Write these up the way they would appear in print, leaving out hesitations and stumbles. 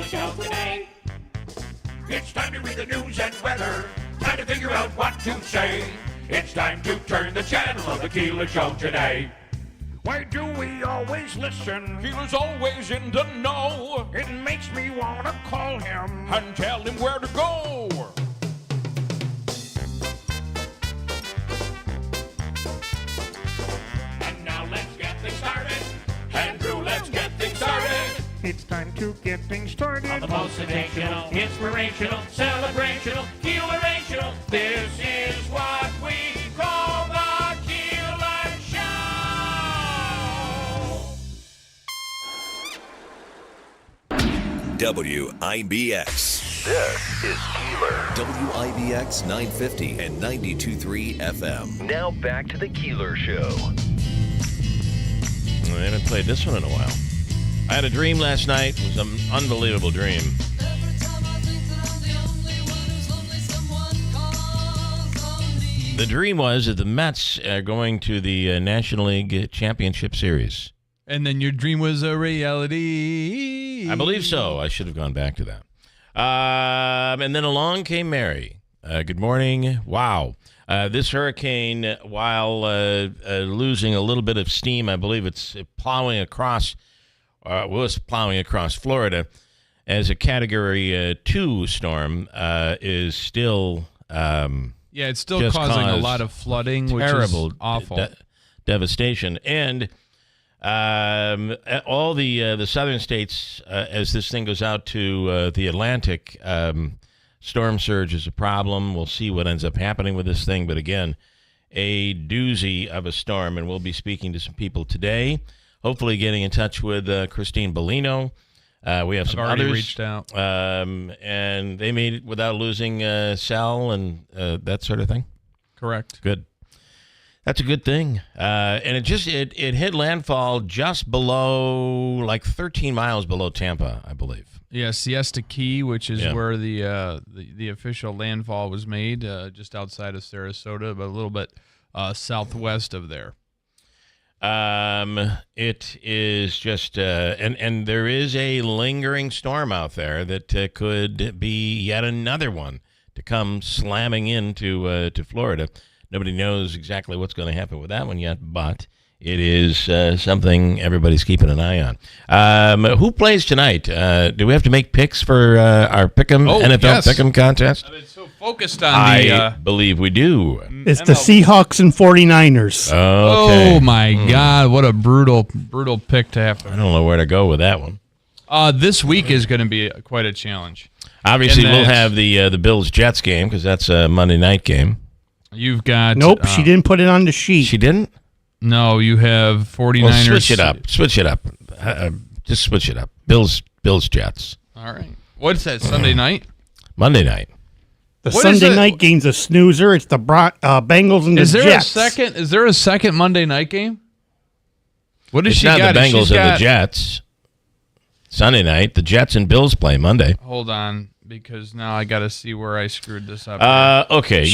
Keeler Show today. It's time to read the news and weather. Time to figure out what to say. It's time to turn the channel of the Keeler Show today. Why do we always listen? Keeler's always in the know. It makes me want to call him and tell him where to go. And now let's get things started. Andrew, let's get things started. It's time to get things started. On the most sensational, inspirational, celebrational, Keelerational. This is what we call the Keeler Show. WIBX. This is Keeler. WIBX 950 and 92.3 FM. Now back to the Keeler Show. I haven't played this one in a while. I had a dream last night. It was an unbelievable dream. The dream was that the Mets are going to the National League Championship Series. And then your dream was a reality. I believe so. I should have gone back to that. And then along came Mary. Good morning. Wow. This hurricane, while losing a little bit of steam, I believe it's plowing across, was plowing across Florida as a Category 2 storm, is still yeah, it's still causing a lot of flooding, which is awful. Devastation. And all the southern states, as this thing goes out to the Atlantic, storm surge is a problem. We'll see what ends up happening with this thing. But again, a doozy of a storm. And we'll be speaking to some people today, hopefully getting in touch with Christine Bellino. We have some others. Reached out. And they made it without losing cell and that sort of thing. Correct. Good. That's a good thing. And it hit landfall just below, like 13 miles below Tampa, I believe. Yeah, Siesta Key, which is where the official landfall was made, just outside of Sarasota, but a little bit southwest of there. It is just, and there is a lingering storm out there that could be yet another one to come slamming into to Florida. Nobody knows exactly what's going to happen with that one yet, but it is something everybody's keeping an eye on. Who plays tonight? Do we have to make picks for our Pick'em NFL Pick'em contest? I've been so focused on I believe we do. It's the Seahawks and 49ers. Okay. Oh, my God. What a brutal pick to have. I don't know where to go with that one. This week is going to be quite a challenge. Obviously, we'll have the Bills-Jets game because that's a Monday night game. You've got... Nope, she didn't put it on the sheet. She didn't? No, you have 49ers... Well, switch it up. Just switch it up. Bills-Jets. All right. What's that, Sunday night? Monday night. The Sunday night game's a snoozer. It's the Bengals and the Jets. Is there a second Monday night game? What does she got? It's not the Bengals and the Jets. Sunday night. The Jets and Bills play Monday. Hold on, because now I got to see where I screwed this up. Okay,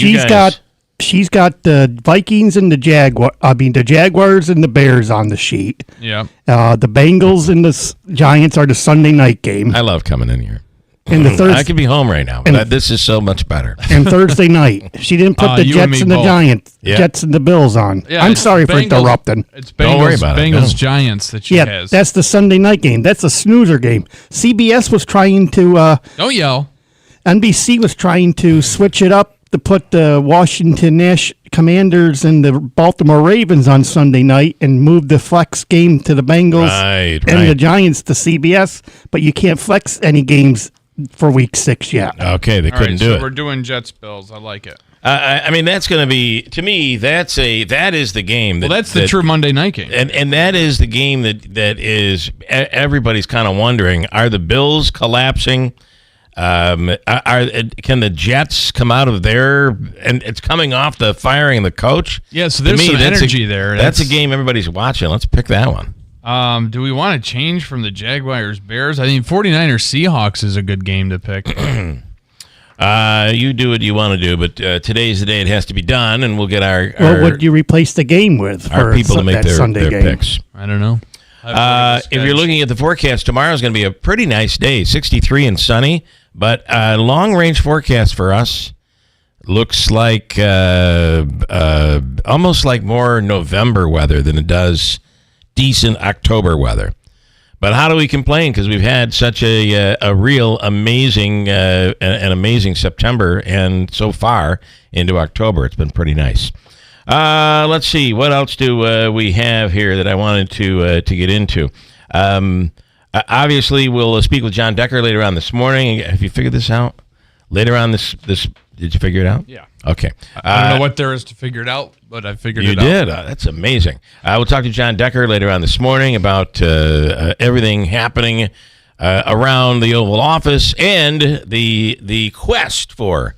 She's got the Vikings and the Jaguars and the Bears on the sheet. Yeah. The Bengals and the Giants are the Sunday night game. I love coming in here. And the I could be home right now, but this is so much better. And Thursday night, she didn't put the Jets and the Giants, Jets and the Bills on. Yeah, I'm sorry for interrupting. It's Bengals, Don't worry about it. Bengals Giants that she has. That's the Sunday night game. That's a snoozer game. CBS was trying to. Don't yell. NBC was trying to switch it up to put the Washington Commanders and the Baltimore Ravens on Sunday night and move the flex game to the Bengals and the Giants to CBS, but you can't flex any games for week 6 yet. Okay, they couldn't do it. We're doing Jets Bills. I like it. I mean, that's going to be, to me, that is the game. That's the true Monday night game. And that is the game that is, everybody's kind of wondering, are the Bills collapsing? Can the Jets come out of there? And it's coming off the firing the coach. Yeah, so there's some energy there. That's a game everybody's watching. Let's pick that one. Do we want to change from the Jaguars Bears? I think 49ers Seahawks is a good game to pick. You do what you want to do, but today's the day it has to be done, and we'll get our what would you replace the game with our for people to make that their Sunday game? picks. I don't know. If you're looking at the forecast, tomorrow is going to be a pretty nice day, 63 and sunny. But long-range forecast for us looks like almost like more November weather than it does decent October weather. But how do we complain? Because we've had such a real amazing an amazing September, and so far into October, it's been pretty nice. Let's see, what else do we have here that I wanted to get into? Obviously, we'll speak with John Decker later on this morning. Have you figured this out? Later on this did you figure it out? Yeah. Okay. I don't know what there is to figure it out, but I figured it out. You did? That's amazing. We'll talk to John Decker later on this morning about everything happening around the Oval Office and the quest for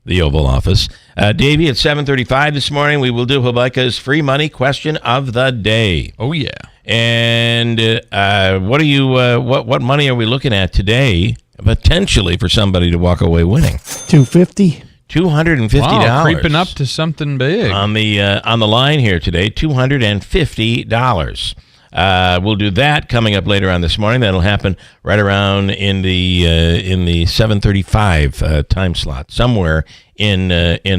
the Oval Office. Davey, at 7:35 this morning, we will do Habaika's free money question of the day. Oh, yeah. And what money are we looking at today, potentially, for somebody to walk away winning? $250. $250. Wow, creeping up to something big. On the line here today, $250. We'll do that coming up later on this morning. That'll happen right around in the 7:35 time slot, somewhere in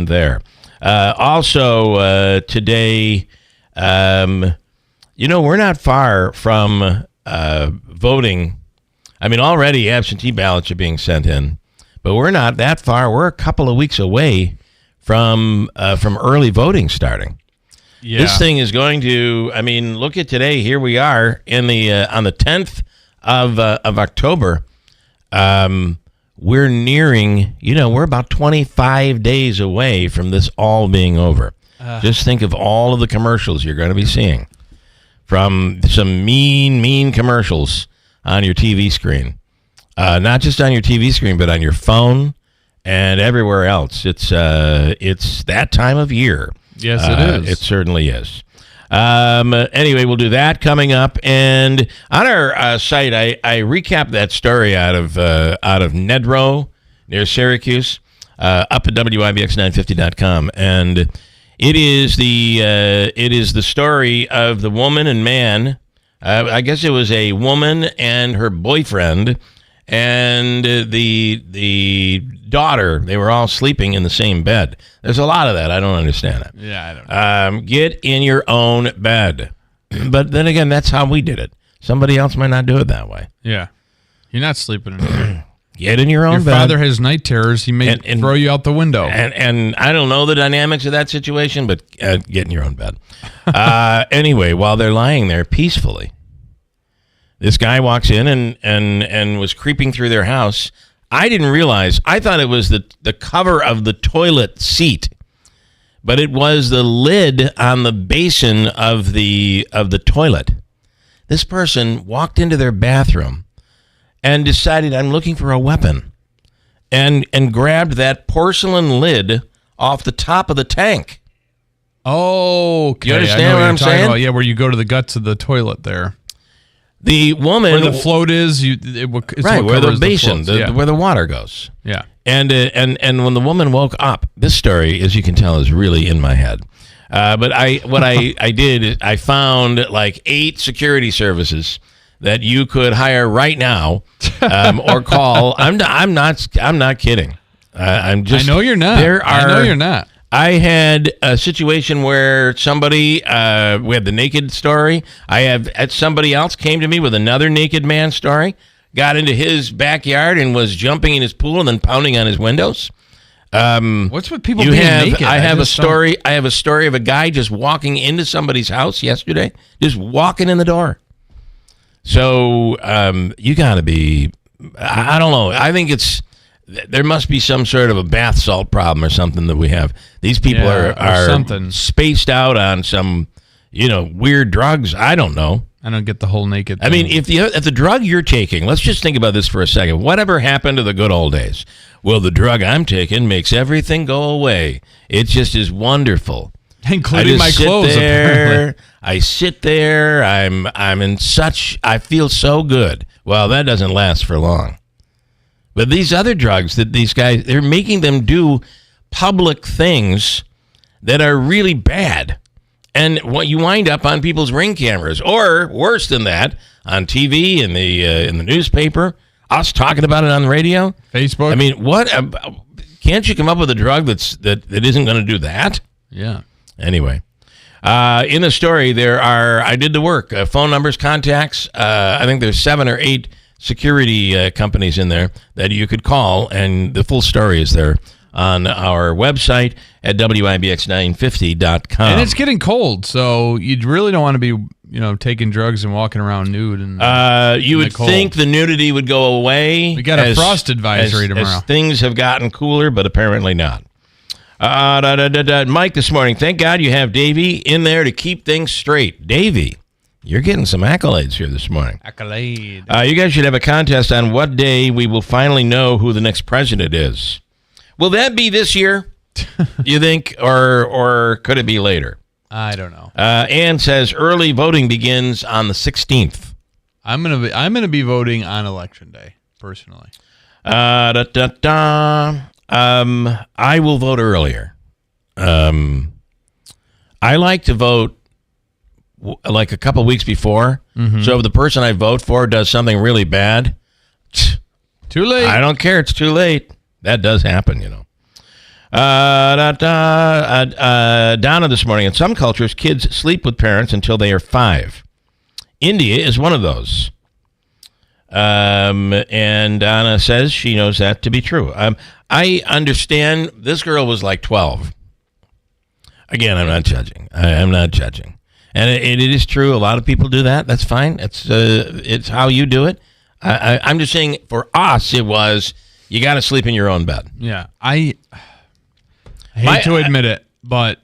there. Also today, we're not far from voting. I mean, already absentee ballots are being sent in, but we're not that far. We're a couple of weeks away from early voting starting. Yeah. This thing is going to, I mean, look at today. Here we are in on the 10th of October. We're nearing, we're about 25 days away from this all being over. Just think of all of the commercials you're going to be seeing from some mean commercials on your TV screen. Not just on your TV screen, but on your phone and everywhere else. It's that time of year. Yes, it is. It certainly is. Anyway, we'll do that coming up. And on our site, I recapped that story out of Nedrow near Syracuse, up at WIBX950.com. And it is the story of the woman and man. I guess it was a woman and her boyfriend and the daughter. They were all sleeping in the same bed. There's a lot of that. I don't understand it. Yeah, I don't know. Get in your own bed. But then again, that's how we did it. Somebody else might not do it that way. Yeah. You're not sleeping in here. Get in your own bed. Your father has night terrors. He may throw you out the window. And I don't know the dynamics of that situation, but get in your own bed. Anyway, while they're lying there peacefully, this guy walks in and was creeping through their house. I didn't realize. I thought it was the cover of the toilet seat, but it was the lid on the basin of the toilet. This person walked into their bathroom and decided, I'm looking for a weapon, and grabbed that porcelain lid off the top of the tank. Oh, okay. You understand what I'm saying? About. Yeah, where you go to the guts of the toilet there. The woman, where the float is, it's right where the basin, where the water goes. Yeah, and when the woman woke up, this story, as you can tell, is really in my head. But I did is I found like 8 security services that you could hire right now, or call. I'm not kidding. I'm just. I know you're not. I know you're not. I had a situation where somebody, we had the naked story. Somebody else came to me with another naked man story, got into his backyard and was jumping in his pool and then pounding on his windows. What's with people being naked? I have a story of a guy just walking into somebody's house yesterday, just walking in the door. So you got to be, I don't know. I think there must be some sort of a bath salt problem or something that we have. These people are spaced out on some, weird drugs. I don't know. I don't get the whole naked thing. I mean, if the drug you're taking, let's just think about this for a second. Whatever happened to the good old days? Well, the drug I'm taking makes everything go away. It just is wonderful. Including my clothes, apparently. I sit there. I feel so good. Well, that doesn't last for long. But these other drugs that these guys, they're making them do public things that are really bad. And what you wind up on people's Ring cameras, or worse than that, on TV, in the newspaper, us talking about it on the radio, Facebook. I mean, what? Can't you come up with a drug that isn't going to do that? Yeah. Anyway, in the story, I did the work, phone numbers, contacts. I think there's 7 or 8 security companies in there that you could call, and the full story is there on our website at WIBX950.com. And it's getting cold, so you really don't want to be, taking drugs and walking around nude. And you would think the nudity would go away. We got a frost advisory tomorrow. As things have gotten cooler, but apparently not. Mike this morning, thank God you have Davey in there to keep things straight. Davey, you're getting some accolades here this morning. Accolade. You guys should have a contest on what day we will finally know who the next president is. Will that be this year, you think, or could it be later? I don't know. Ann says early voting begins on the 16th. I'm gonna be voting on election day personally. I will vote earlier. I like to vote like a couple weeks before. Mm-hmm. So if the person I vote for does something really bad, too late. I don't care. It's too late. That does happen, Donna this morning. In some cultures, kids sleep with parents until they are 5. India is one of those. And Donna says she knows that to be true. I understand this girl was like 12. Again, I'm not judging. I'm not judging. And it is true. A lot of people do that. That's fine. It's how you do it. I'm just saying for us, it was, you got to sleep in your own bed. Yeah. I hate to admit it, but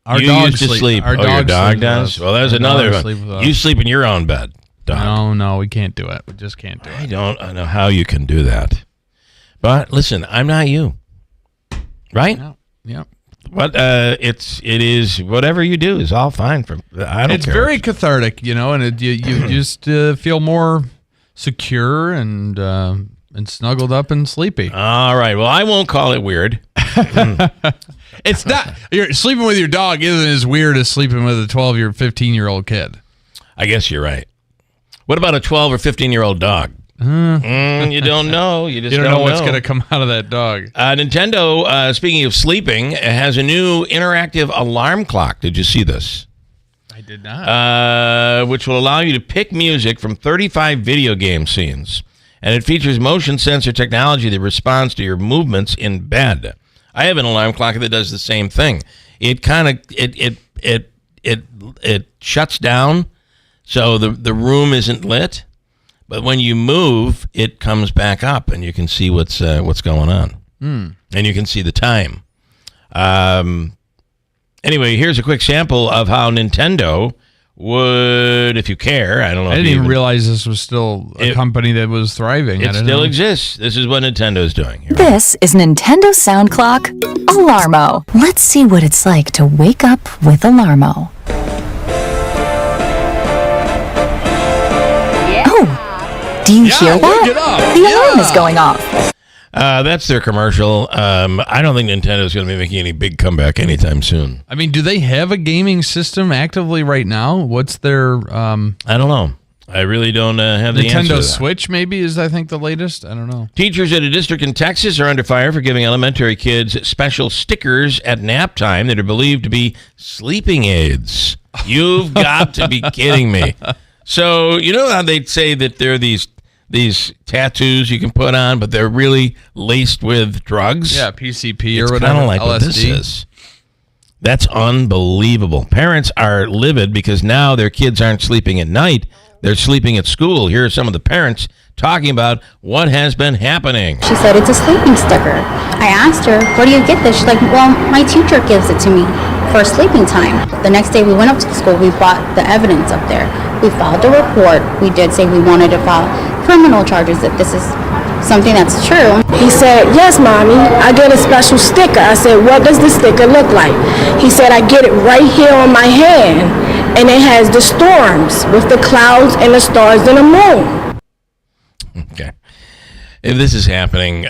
our you dog used to sleep. Our your dog does? Well, there's another one. You sleep in your own bed, dog. No, we can't do it. We just can't do it. I don't know how you can do that. But listen, I'm not you. Right? Yeah. But it is whatever you do is all fine. I don't It's care. very cathartic, and you just feel more secure and snuggled up and sleepy. All right. Well, I won't call it weird. It's not. You're sleeping with your dog isn't as weird as sleeping with a 12 or 15-year-old kid. I guess you're right. What about a 12 or 15-year-old dog? You don't know. You don't know what's going to come out of that dog. Nintendo, speaking of sleeping, has a new interactive alarm clock. Did you see this? I did not. Which will allow you to pick music from 35 video game scenes. And it features motion sensor technology that responds to your movements in bed. I have an alarm clock that does the same thing. It kind of it shuts down, so the room isn't lit. But when you move, it comes back up, and you can see what's going on, and you can see the time. Anyway, here's a quick sample of how Nintendo would, if you care. I don't know. I didn't even realize this was still a company that was thriving. It still exists. This is what Nintendo's doing. This is Nintendo Sound Clock Alarmo. Let's see what it's like to wake up with Alarmo. Oh, do you hear that? The alarm is going off. That's their commercial. I don't think Nintendo's going to be making any big comeback anytime soon. I mean, do they have a gaming system actively right now? What's their... I don't know. I really don't have the answer to that. Nintendo Switch maybe is, I think, the latest. I don't know. Teachers at a district in Texas are under fire for giving elementary kids special stickers at nap time that are believed to be sleeping aids. You've got to be kidding me. So, you know how they say that there are these tattoos you can put on, but they're really laced with drugs? Yeah, PCP it's or whatever. Kind of like LSD. what this is. That's unbelievable. Parents are livid because now their kids aren't sleeping at night. They're sleeping at school. Here are some of the parents talking about what has been happening. She said, it's a sleeping sticker. I asked her, where do you get this? She's like, well, my teacher gives it to me for sleeping time. The next day we went up to the school. We brought the evidence up there. We filed a report. We did say we wanted to file criminal charges if this is something that's true. He said, yes, mommy, I get a special sticker. I said, what does the sticker look like? He said, I get it right here on my hand, and it has the storms with the clouds and the stars and the moon. Okay. If this is happening,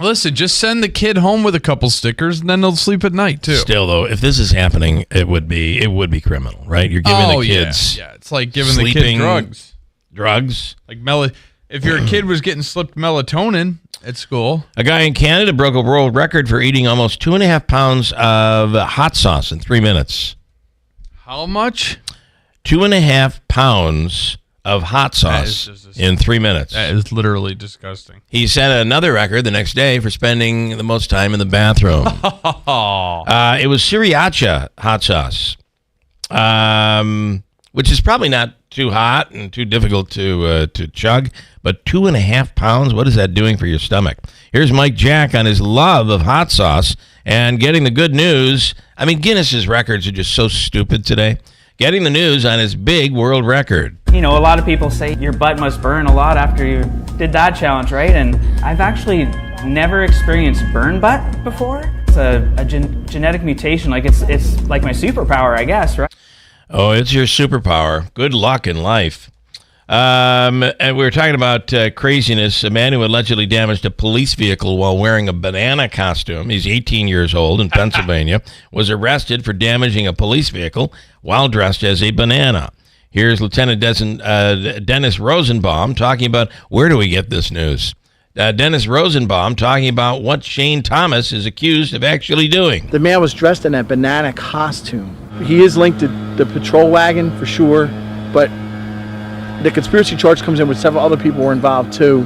Listen, just send the kid home with a couple stickers, and then they'll sleep at night too. Still, though, if this is happening, it would be criminal, right? You're giving the kids, yeah, it's like giving the kid drugs. Like if your kid was getting slipped melatonin at school. A guy in Canada broke a world record for eating almost 2.5 pounds of hot sauce in 3 minutes. How much? 2.5 pounds of hot sauce in 3 minutes. That is literally disgusting. He set another record the next day for spending the most time in the bathroom. It was sriracha hot sauce, which is probably not too hot and too difficult to chug, but 2.5 pounds, what is that doing for your stomach? Here's Mike Jack on his love of hot sauce and getting the good news. I mean, Guinness's records are just so stupid today. Getting the news on his big world record. You know, a lot of people say your butt must burn a lot after you did that challenge, right? And I've actually never experienced burn butt before. It's a genetic mutation. Like it's like my superpower, I guess, right? Oh, it's your superpower. Good luck in life. And we were talking about craziness. A man who allegedly damaged a police vehicle while wearing a banana costume. He's 18 years old in Pennsylvania. Was arrested for damaging a police vehicle while dressed as a banana. Here's Lieutenant Dennis Rosenbaum talking about where do we get this news. Dennis Rosenbaum talking about what Shane Thomas is accused of actually doing. The man was dressed in a banana costume. He is linked to the patrol wagon for sure, but the conspiracy charge comes in with several other people were involved too,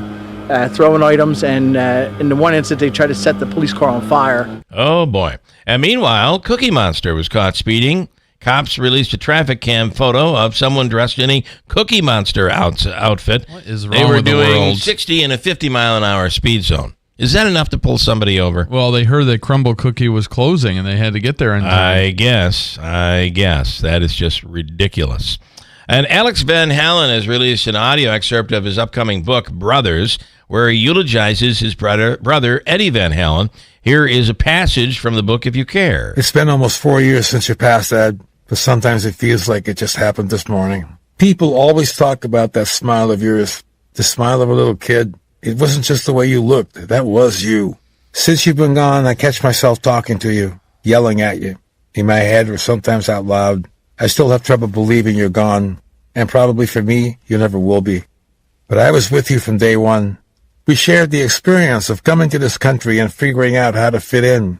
throwing items, and in the one incident they tried to set the police car on fire. Oh boy. And meanwhile, Cookie Monster was caught speeding. Cops released a traffic cam photo of someone dressed in a Cookie Monster outfit. What is wrong with the world? They were doing 60 in a 50-mile-an-hour speed zone. Is that enough to pull somebody over? Well, they heard that Crumble Cookie was closing, and they had to get there in time. I guess. That is just ridiculous. And Alex Van Halen has released an audio excerpt of his upcoming book, Brothers, where he eulogizes his brother Eddie Van Halen. Here is a passage from the book, if you care. It's been almost 4 years since you passed, Ed, but sometimes it feels like it just happened this morning. People always talk about that smile of yours, the smile of a little kid. It wasn't just the way you looked. That was you. Since you've been gone, I catch myself talking to you, yelling at you, in my head or sometimes out loud. I still have trouble believing you're gone, and probably for me, you never will be. But I was with you from day one. We shared the experience of coming to this country and figuring out how to fit in.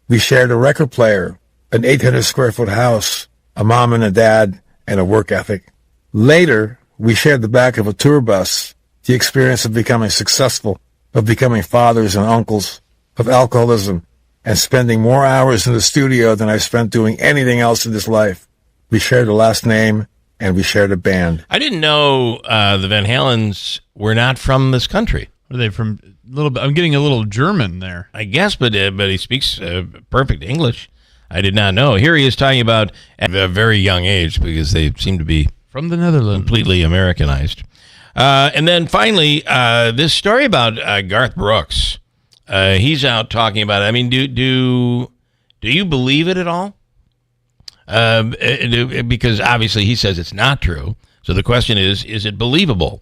We shared a record player, an 800-square-foot house, a mom and a dad, and a work ethic. Later, we shared the back of a tour bus, the experience of becoming successful, of becoming fathers and uncles, of alcoholism, and spending more hours in the studio than I've spent doing anything else in this life. We shared a last name, and we shared a band. I didn't know the Van Halens were not from this country. Are they from a little bit? I'm getting a little German there. I guess, but he speaks perfect English. I did not know. Here he is talking about at a very young age because they seem to be from the Netherlands, completely Americanized. And then finally, this story about Garth Brooks. He's out talking about it. I mean, do you believe it at all? Because obviously he says it's not true. So the question is it believable?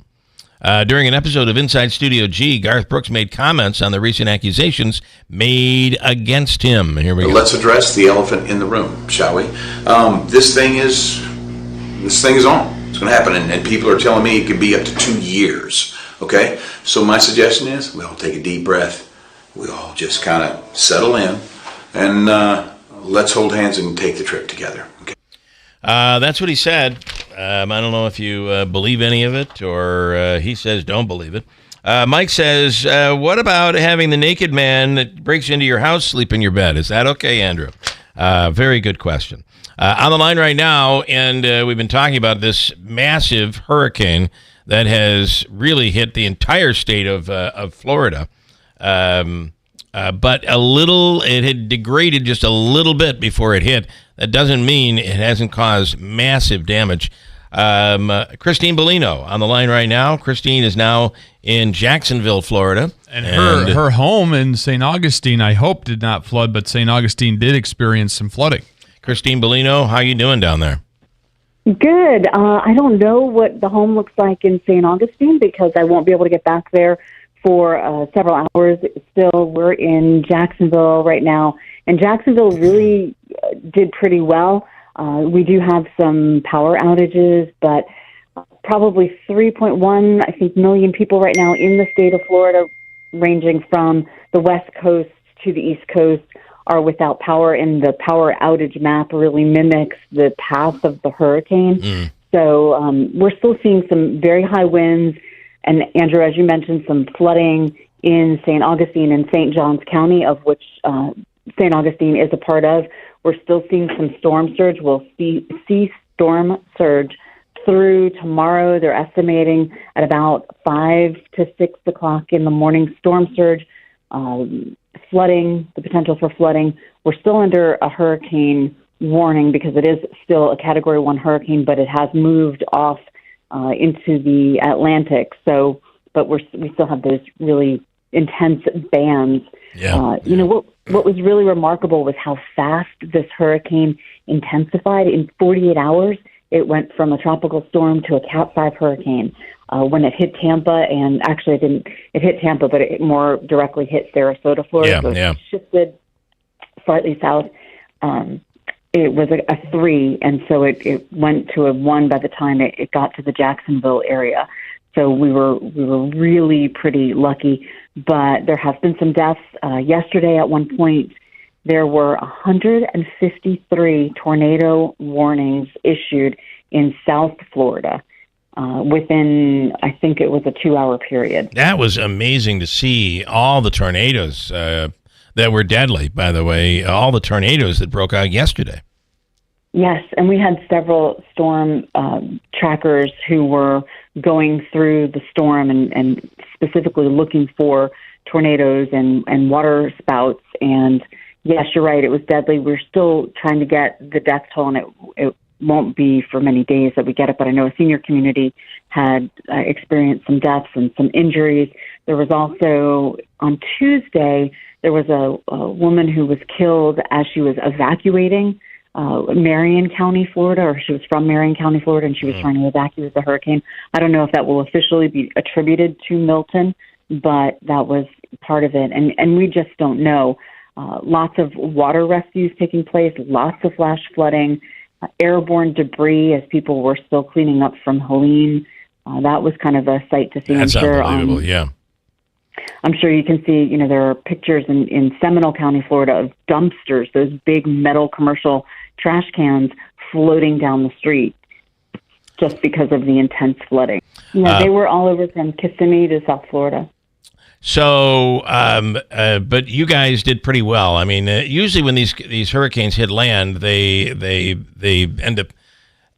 During an episode of Inside Studio G, Garth Brooks made comments on the recent accusations made against him. Here we go. Let's address the elephant in the room, shall we? This thing is on. It's going to happen, and people are telling me it could be up to 2 years. Okay? So my suggestion is we all take a deep breath. We all just kind of settle in, and let's hold hands and take the trip together. Okay? That's what he said. I don't know if you believe any of it, or he says don't believe it. Mike says, what about having the naked man that breaks into your house sleep in your bed? Is that okay, Andrew? Very good question. On the line right now, and we've been talking about this massive hurricane that has really hit the entire state of Florida. But it had degraded just a little bit before it hit. That doesn't mean it hasn't caused massive damage. Christine Bellino on the line right now. Christine is now in Jacksonville, Florida. And her home in St. Augustine, I hope, did not flood, but St. Augustine did experience some flooding. Christine Bellino, how you doing down there? Good. I don't know what the home looks like in St. Augustine because I won't be able to get back there for several hours. Still, we're in Jacksonville right now, and Jacksonville really did pretty well. We do have some power outages, but probably 3.1, I think, million people right now in the state of Florida, ranging from the West Coast to the East Coast, are without power, and the power outage map really mimics the path of the hurricane. So we're still seeing some very high winds, and Andrew, as you mentioned, some flooding in St. Augustine and St. Johns County, of which St. Augustine is a part of. We're still seeing some storm surge. We'll see storm surge through tomorrow. They're estimating at about 5 to 6 o'clock in the morning, storm surge, flooding, the potential for flooding. We're still under a hurricane warning because it is still a Category 1 hurricane, but it has moved off into the Atlantic. So, but we still have those really intense bands. You know, what was really remarkable was how fast this hurricane intensified. In 48 hours, it went from a tropical storm to a Cat 5 hurricane. When it hit Tampa, and actually it hit Tampa, but it more directly hit Sarasota, Florida. So it shifted slightly south. It was a 3, and so it went to a 1 by the time it got to the Jacksonville area. So we were really pretty lucky, but there have been some deaths. Yesterday, at one point, there were 153 tornado warnings issued in South Florida within, I think it was a 2-hour period. That was amazing to see all the tornadoes that were deadly, by the way, all the tornadoes that broke out yesterday. Yes, and we had several storm trackers who were going through the storm and specifically looking for tornadoes and water spouts. And yes, you're right, it was deadly. We're still trying to get the death toll, and it won't be for many days that we get it, but I know a senior community had experienced some deaths and some injuries. There was also, on Tuesday, there was a woman who was killed as she was evacuating Marion County, Florida, or she was from Marion County, Florida, and she was trying to evacuate the hurricane. I don't know if that will officially be attributed to Milton, but that was part of it, and we just don't know. Lots of water rescues taking place, lots of flash flooding, airborne debris as people were still cleaning up from Helene. That was kind of a sight to see. That's unbelievable, yeah. I'm sure you can see, there are pictures in Seminole County, Florida, of dumpsters, those big metal commercial trash cans floating down the street just because of the intense flooding. They were all over from Kissimmee to South Florida. So, but you guys did pretty well. I mean, usually when these hurricanes hit land, they end up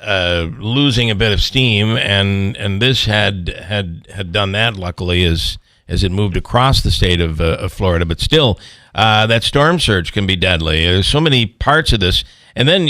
losing a bit of steam, and this had done that, luckily, as it moved across the state of Florida. But still, that storm surge can be deadly. There's so many parts of this. And then,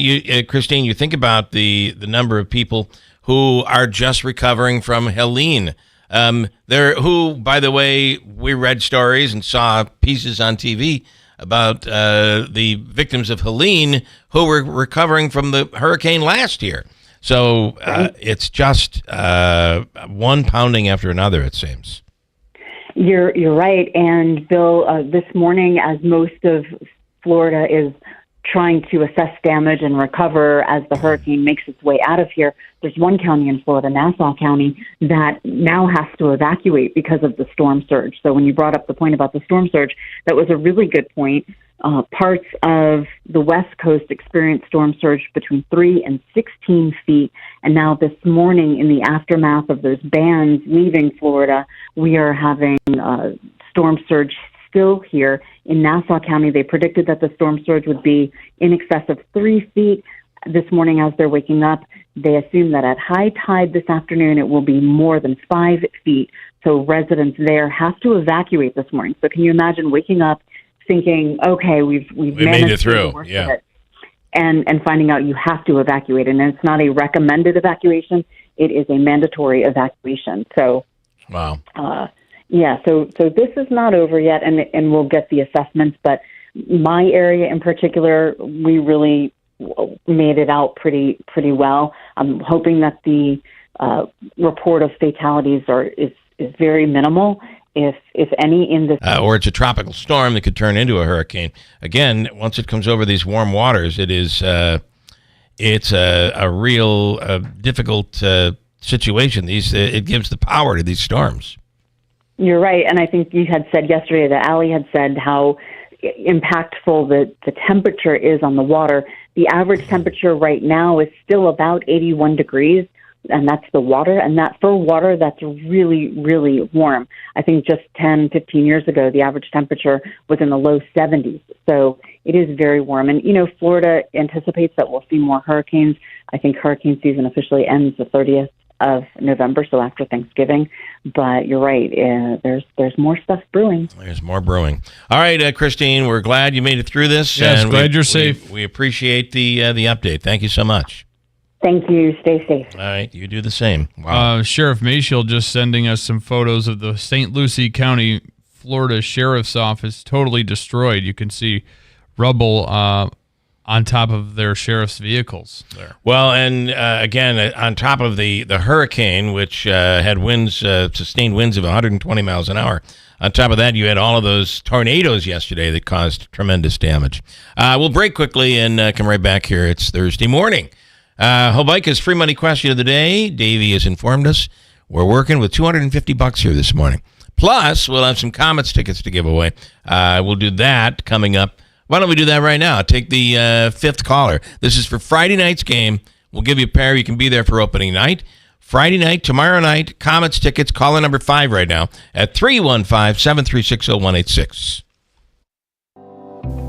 Christine, you think about the number of people who are just recovering from Helene. Who, by the way, we read stories and saw pieces on TV about the victims of Helene who were recovering from the hurricane last year. So it's just one pounding after another, it seems. You're right. And Bill, this morning, as most of Florida is trying to assess damage and recover as the hurricane makes its way out of here, there's one county in Florida, Nassau County, that now has to evacuate because of the storm surge. So when you brought up the point about the storm surge, that was a really good point. Parts of the West Coast experienced storm surge between 3 and 16 feet. And now this morning, in the aftermath of those bands leaving Florida, we are having storm surge still here in Nassau County. They predicted that the storm surge would be in excess of 3 feet. This morning, as they're waking up, they assume that at high tide this afternoon, it will be more than 5 feet. So residents there have to evacuate this morning. So can you imagine waking up thinking, okay, we've made it through, yeah, and finding out you have to evacuate, and it's not a recommended evacuation; it is a mandatory evacuation. So, wow, so this is not over yet, and we'll get the assessments. But my area in particular, we really made it out pretty well. I'm hoping that the report of fatalities is very minimal. if any, in the or it's a tropical storm that could turn into a hurricane. Again, once it comes over these warm waters, it's a real difficult situation. It gives the power to these storms. You're right, and I think you had said yesterday that Allie had said how impactful the temperature is on the water. The average temperature right now is still about 81 degrees, and that's the water. And that for water, that's really, really warm. I think just 10, 15 years ago, the average temperature was in the low 70s. So it is very warm. And, Florida anticipates that we'll see more hurricanes. I think hurricane season officially ends the 30th of November, so after Thanksgiving. But you're right, there's more stuff brewing. There's more brewing. All right, Christine, we're glad you made it through this. Yes, and glad you're safe. We appreciate the update. Thank you so much. Thank you. Stay safe. All right, you do the same. Wow. Sheriff Mayfield just sending us some photos of the St. Lucie County, Florida Sheriff's Office totally destroyed. You can see rubble on top of their sheriff's vehicles there. Well, and again, on top of the hurricane, which had sustained winds of 120 miles an hour, on top of that, you had all of those tornadoes yesterday that caused tremendous damage. We'll break quickly and come right back here. It's Thursday morning. Hobica's free money question of the day. Davey has informed us we're working with $250 here this morning. Plus, we'll have some Comets tickets to give away. We'll do that coming up. Why don't we do that right now? Take the fifth caller. This is for Friday night's game. We'll give you a pair. You can be there for opening night. Friday night, tomorrow night, Comets tickets. Caller number 5 right now at 315-736-0186.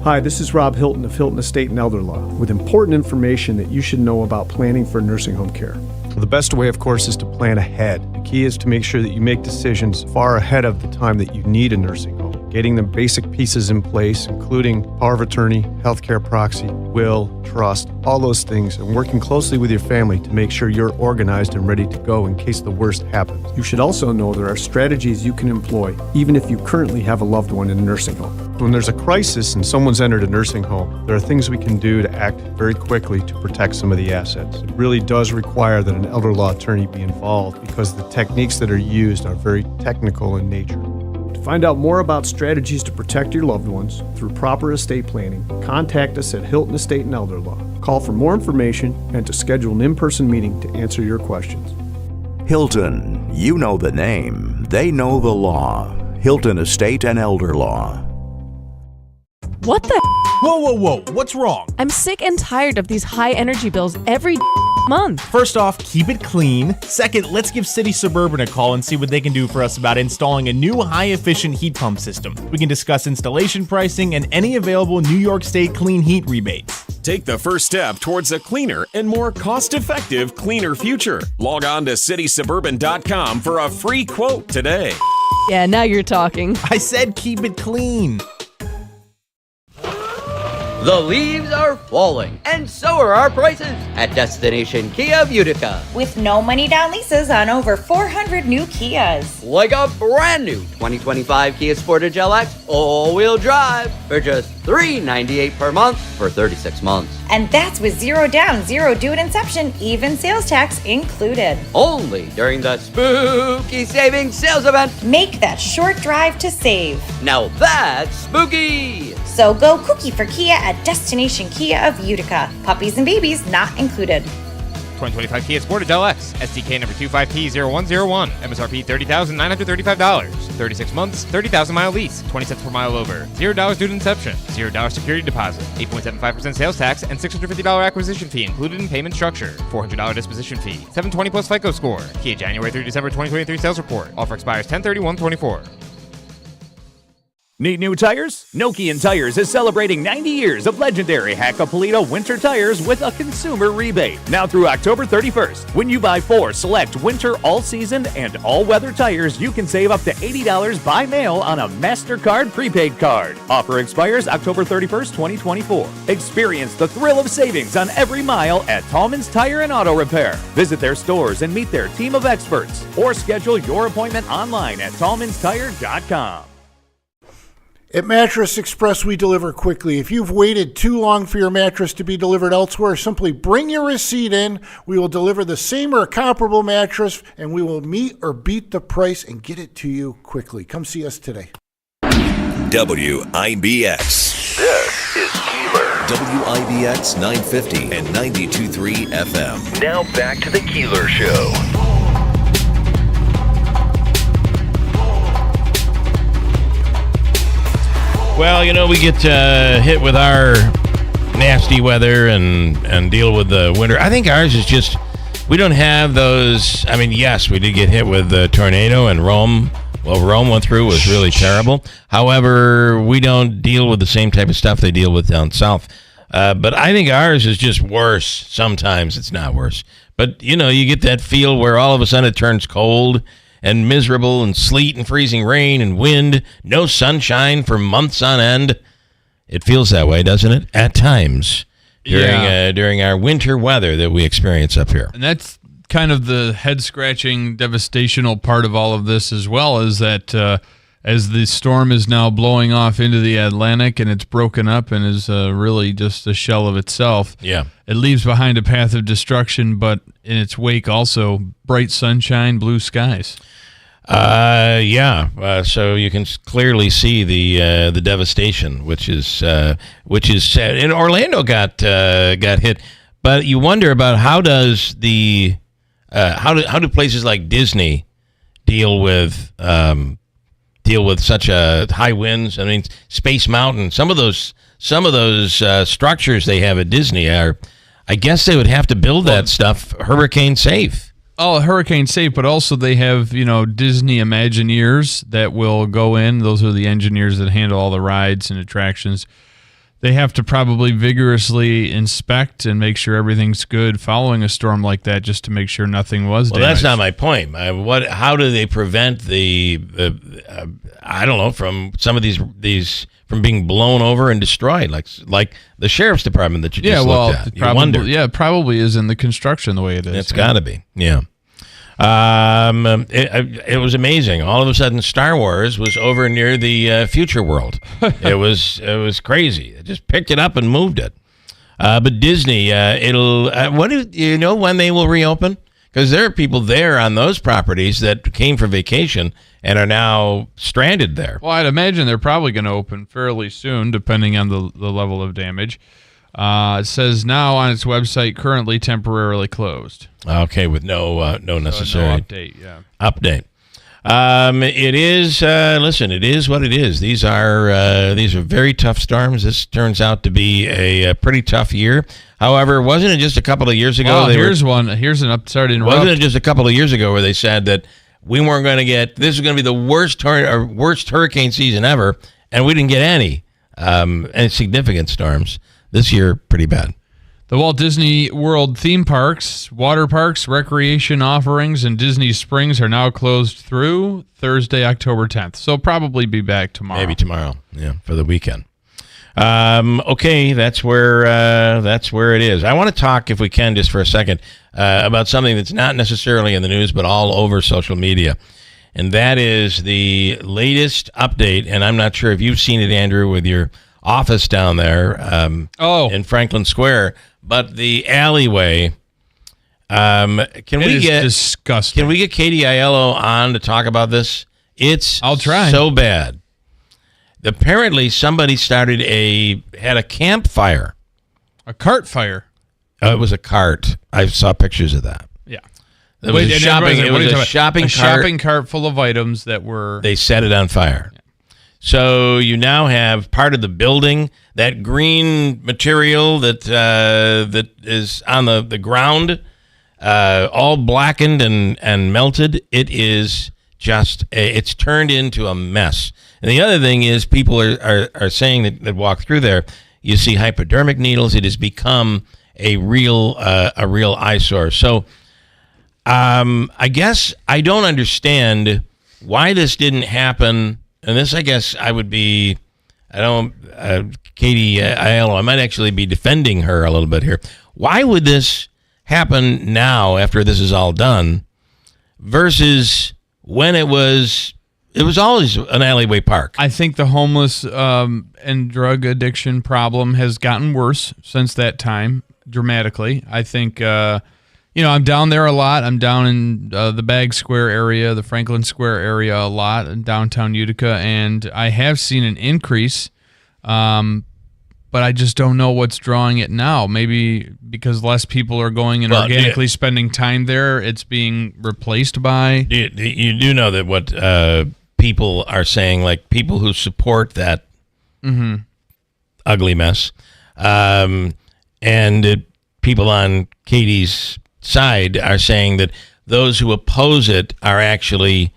Hi, this is Rob Hilton of Hilton Estate and Elder Law with important information that you should know about planning for nursing home care. Well, the best way, of course, is to plan ahead. The key is to make sure that you make decisions far ahead of the time that you need a nursing home. Getting the basic pieces in place, including power of attorney, healthcare proxy, will, trust, all those things, and working closely with your family to make sure you're organized and ready to go in case the worst happens. You should also know there are strategies you can employ, even if you currently have a loved one in a nursing home. When there's a crisis and someone's entered a nursing home, there are things we can do to act very quickly to protect some of the assets. It really does require that an elder law attorney be involved because the techniques that are used are very technical in nature. To find out more about strategies to protect your loved ones through proper estate planning, contact us at Hilton Estate and Elder Law. Call for more information and to schedule an in-person meeting to answer your questions. Hilton, you know the name, they know the law. Hilton Estate and Elder Law. What the? Whoa, whoa, whoa, what's wrong? I'm sick and tired of these high energy bills every month. First off, keep it clean. Second, let's give City Suburban a call and see what they can do for us about installing a new high-efficient heat pump system. We can discuss installation pricing and any available New York State clean heat rebates. Take the first step towards a cleaner and more cost-effective, cleaner future. Log on to citysuburban.com for a free quote today. Yeah, now you're talking. I said keep it clean. The leaves are falling, and so are our prices at Destination Kia of Utica. With no money down leases on over 400 new Kias. Like a brand new 2025 Kia Sportage LX all-wheel drive for just $398 per month for 36 months. And that's with zero down, zero due at inception, even sales tax included. Only during the Spooky Savings Sales Event. Make that short drive to save. Now that's spooky! So go kooky for Kia at Destination Kia of Utica. Puppies and babies not included. 2025 Kia Sportage LX, SDK number 25P0101, MSRP $30,935, 36 months, 30,000 mile lease, 20 cents per mile over, $0 due to inception, $0 security deposit, 8.75% sales tax, and $650 acquisition fee included in payment structure, $400 disposition fee, 720 plus FICO score. Kia January through December 2023 sales report. Offer expires 10/31/24. Need new tires? Nokian Tires is celebrating 90 years of legendary Hakkapeliitta winter tires with a consumer rebate. Now through October 31st, when you buy 4 select winter, all-season, and all-weather tires, you can save up to $80 by mail on a MasterCard prepaid card. Offer expires October 31st, 2024. Experience the thrill of savings on every mile at Tallman's Tire and Auto Repair. Visit their stores and meet their team of experts, or schedule your appointment online at tallmanstire.com. At Mattress Express, we deliver quickly. If you've waited too long for your mattress to be delivered elsewhere, simply bring your receipt in. We will deliver the same or comparable mattress, and we will meet or beat the price and get it to you quickly. Come see us today. WIBX. This is Keeler. WIBX 950 and 92.3 FM. Now back to the Keeler Show. Well, we get hit with our nasty weather and deal with the winter. I think ours is just, we don't have those. I mean, yes, we did get hit with the tornado and Rome. Well, Rome went through was really terrible. However, we don't deal with the same type of stuff they deal with down south. But I think ours is just worse. Sometimes it's not worse. But, you get that feel where all of a sudden it turns cold and miserable and sleet and freezing rain and wind, no sunshine for months on end. It feels that way, doesn't it? At times during our winter weather that we experience up here. And that's kind of the head-scratching, devastational part of all of this as well, is that as the storm is now blowing off into the Atlantic and it's broken up and is really just a shell of itself. Yeah. It leaves behind a path of destruction, but in its wake also bright sunshine, blue skies. So you can clearly see the devastation, which is sad. And Orlando got hit, but you wonder about how does how do places like Disney deal with such high winds? I mean, Space Mountain, some of those structures they have at Disney are, I guess they would have to build that stuff hurricane safe. Oh, hurricane safe, but also they have, Disney Imagineers that will go in. Those are the engineers that handle all the rides and attractions. They have to probably vigorously inspect and make sure everything's good following a storm like that, just to make sure nothing was damaged. Well, that's not my point. How do they prevent from some of these from being blown over and destroyed, like the sheriff's department that you just looked at? It probably is in the construction the way it is. It's got to be, yeah. It was amazing. All of a sudden, Star Wars was over near the future world. It was crazy. It just picked it up and moved it. But Disney, when they will reopen? Because there are people there on those properties that came for vacation and are now stranded there. Well, I'd imagine they're probably going to open fairly soon, depending on the level of damage. It says now on its website, currently temporarily closed. Okay, with no necessary update. Yeah, update. It is. Listen, it is what it is. These are very tough storms. This turns out to be a pretty tough year. However, wasn't it just a couple of years ago? Here's an up. Sorry to interrupt. Wasn't it just a couple of years ago where they said that we weren't going to get? This is going to be the worst hurricane season ever, and we didn't get any significant storms. This year, pretty bad. The Walt Disney World theme parks, water parks, recreation offerings, and Disney Springs are now closed through Thursday, October 10th. So probably be back tomorrow. Maybe tomorrow, yeah, for the weekend. Okay, that's where it is. I want to talk, if we can, just for a second, about something that's not necessarily in the news, but all over social media. And that is the latest update, and I'm not sure if you've seen it, Andrew, with your office down there in Franklin Square, but the alleyway. Disgusting. Can we get Katie Aiello on to talk about this? I'll try. So bad. Apparently, somebody had a campfire. A cart fire. It was a cart. I saw pictures of that. Yeah. It was a shopping cart full of items that were. They set it on fire. Yeah. So you now have part of the building, that green material that is on the ground, all blackened and melted. It is just it's turned into a mess. And the other thing is, people are saying that walk through there, you see hypodermic needles. It has become a real eyesore. So I guess I don't understand why this didn't happen. And this, I guess, Katie Aiello, I might actually be defending her a little bit here. Why would this happen now after this is all done versus when it was it was always an alleyway park. I think the homeless and drug addiction problem has gotten worse since that time, dramatically. I think, I'm down there a lot. I'm down in the Bag Square area, the Franklin Square area a lot in downtown Utica, and I have seen an increase, but I just don't know what's drawing it now. Maybe because less people are going and organically spending time there, it's being replaced by... You do know that what people are saying, like people who support that ugly mess, and people on Katie's side are saying that those who oppose it are actually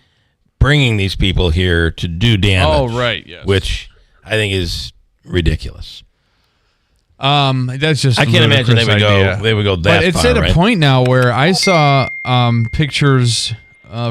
bringing these people here to do damage. Oh, right, yes. Which I think is ridiculous. That's just I can't imagine they would go that far. But it's at a point now where I saw pictures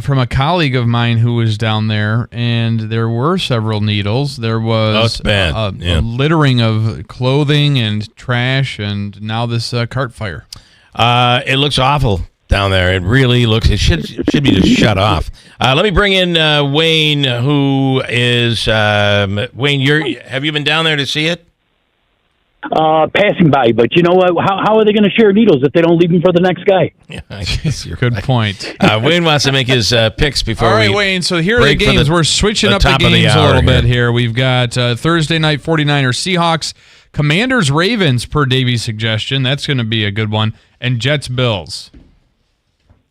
from a colleague of mine who was down there, and there were several needles. There was a littering of clothing and trash, and now this cart fire. It looks awful down there. It really looks. It should be just shut off. Let me bring in Wayne, who is Wayne. Have you been down there to see it? Passing by, but you know what? How are they going to share needles if they don't leave them for the next guy? Yeah, I guess you're good point. Wayne wants to make his picks before. All right, Wayne. So here are the games. We're switching up the games a little bit here. We've got Thursday night 49ers Seahawks, Commanders Ravens per Davy's suggestion. That's going to be a good one. And Jets Bills.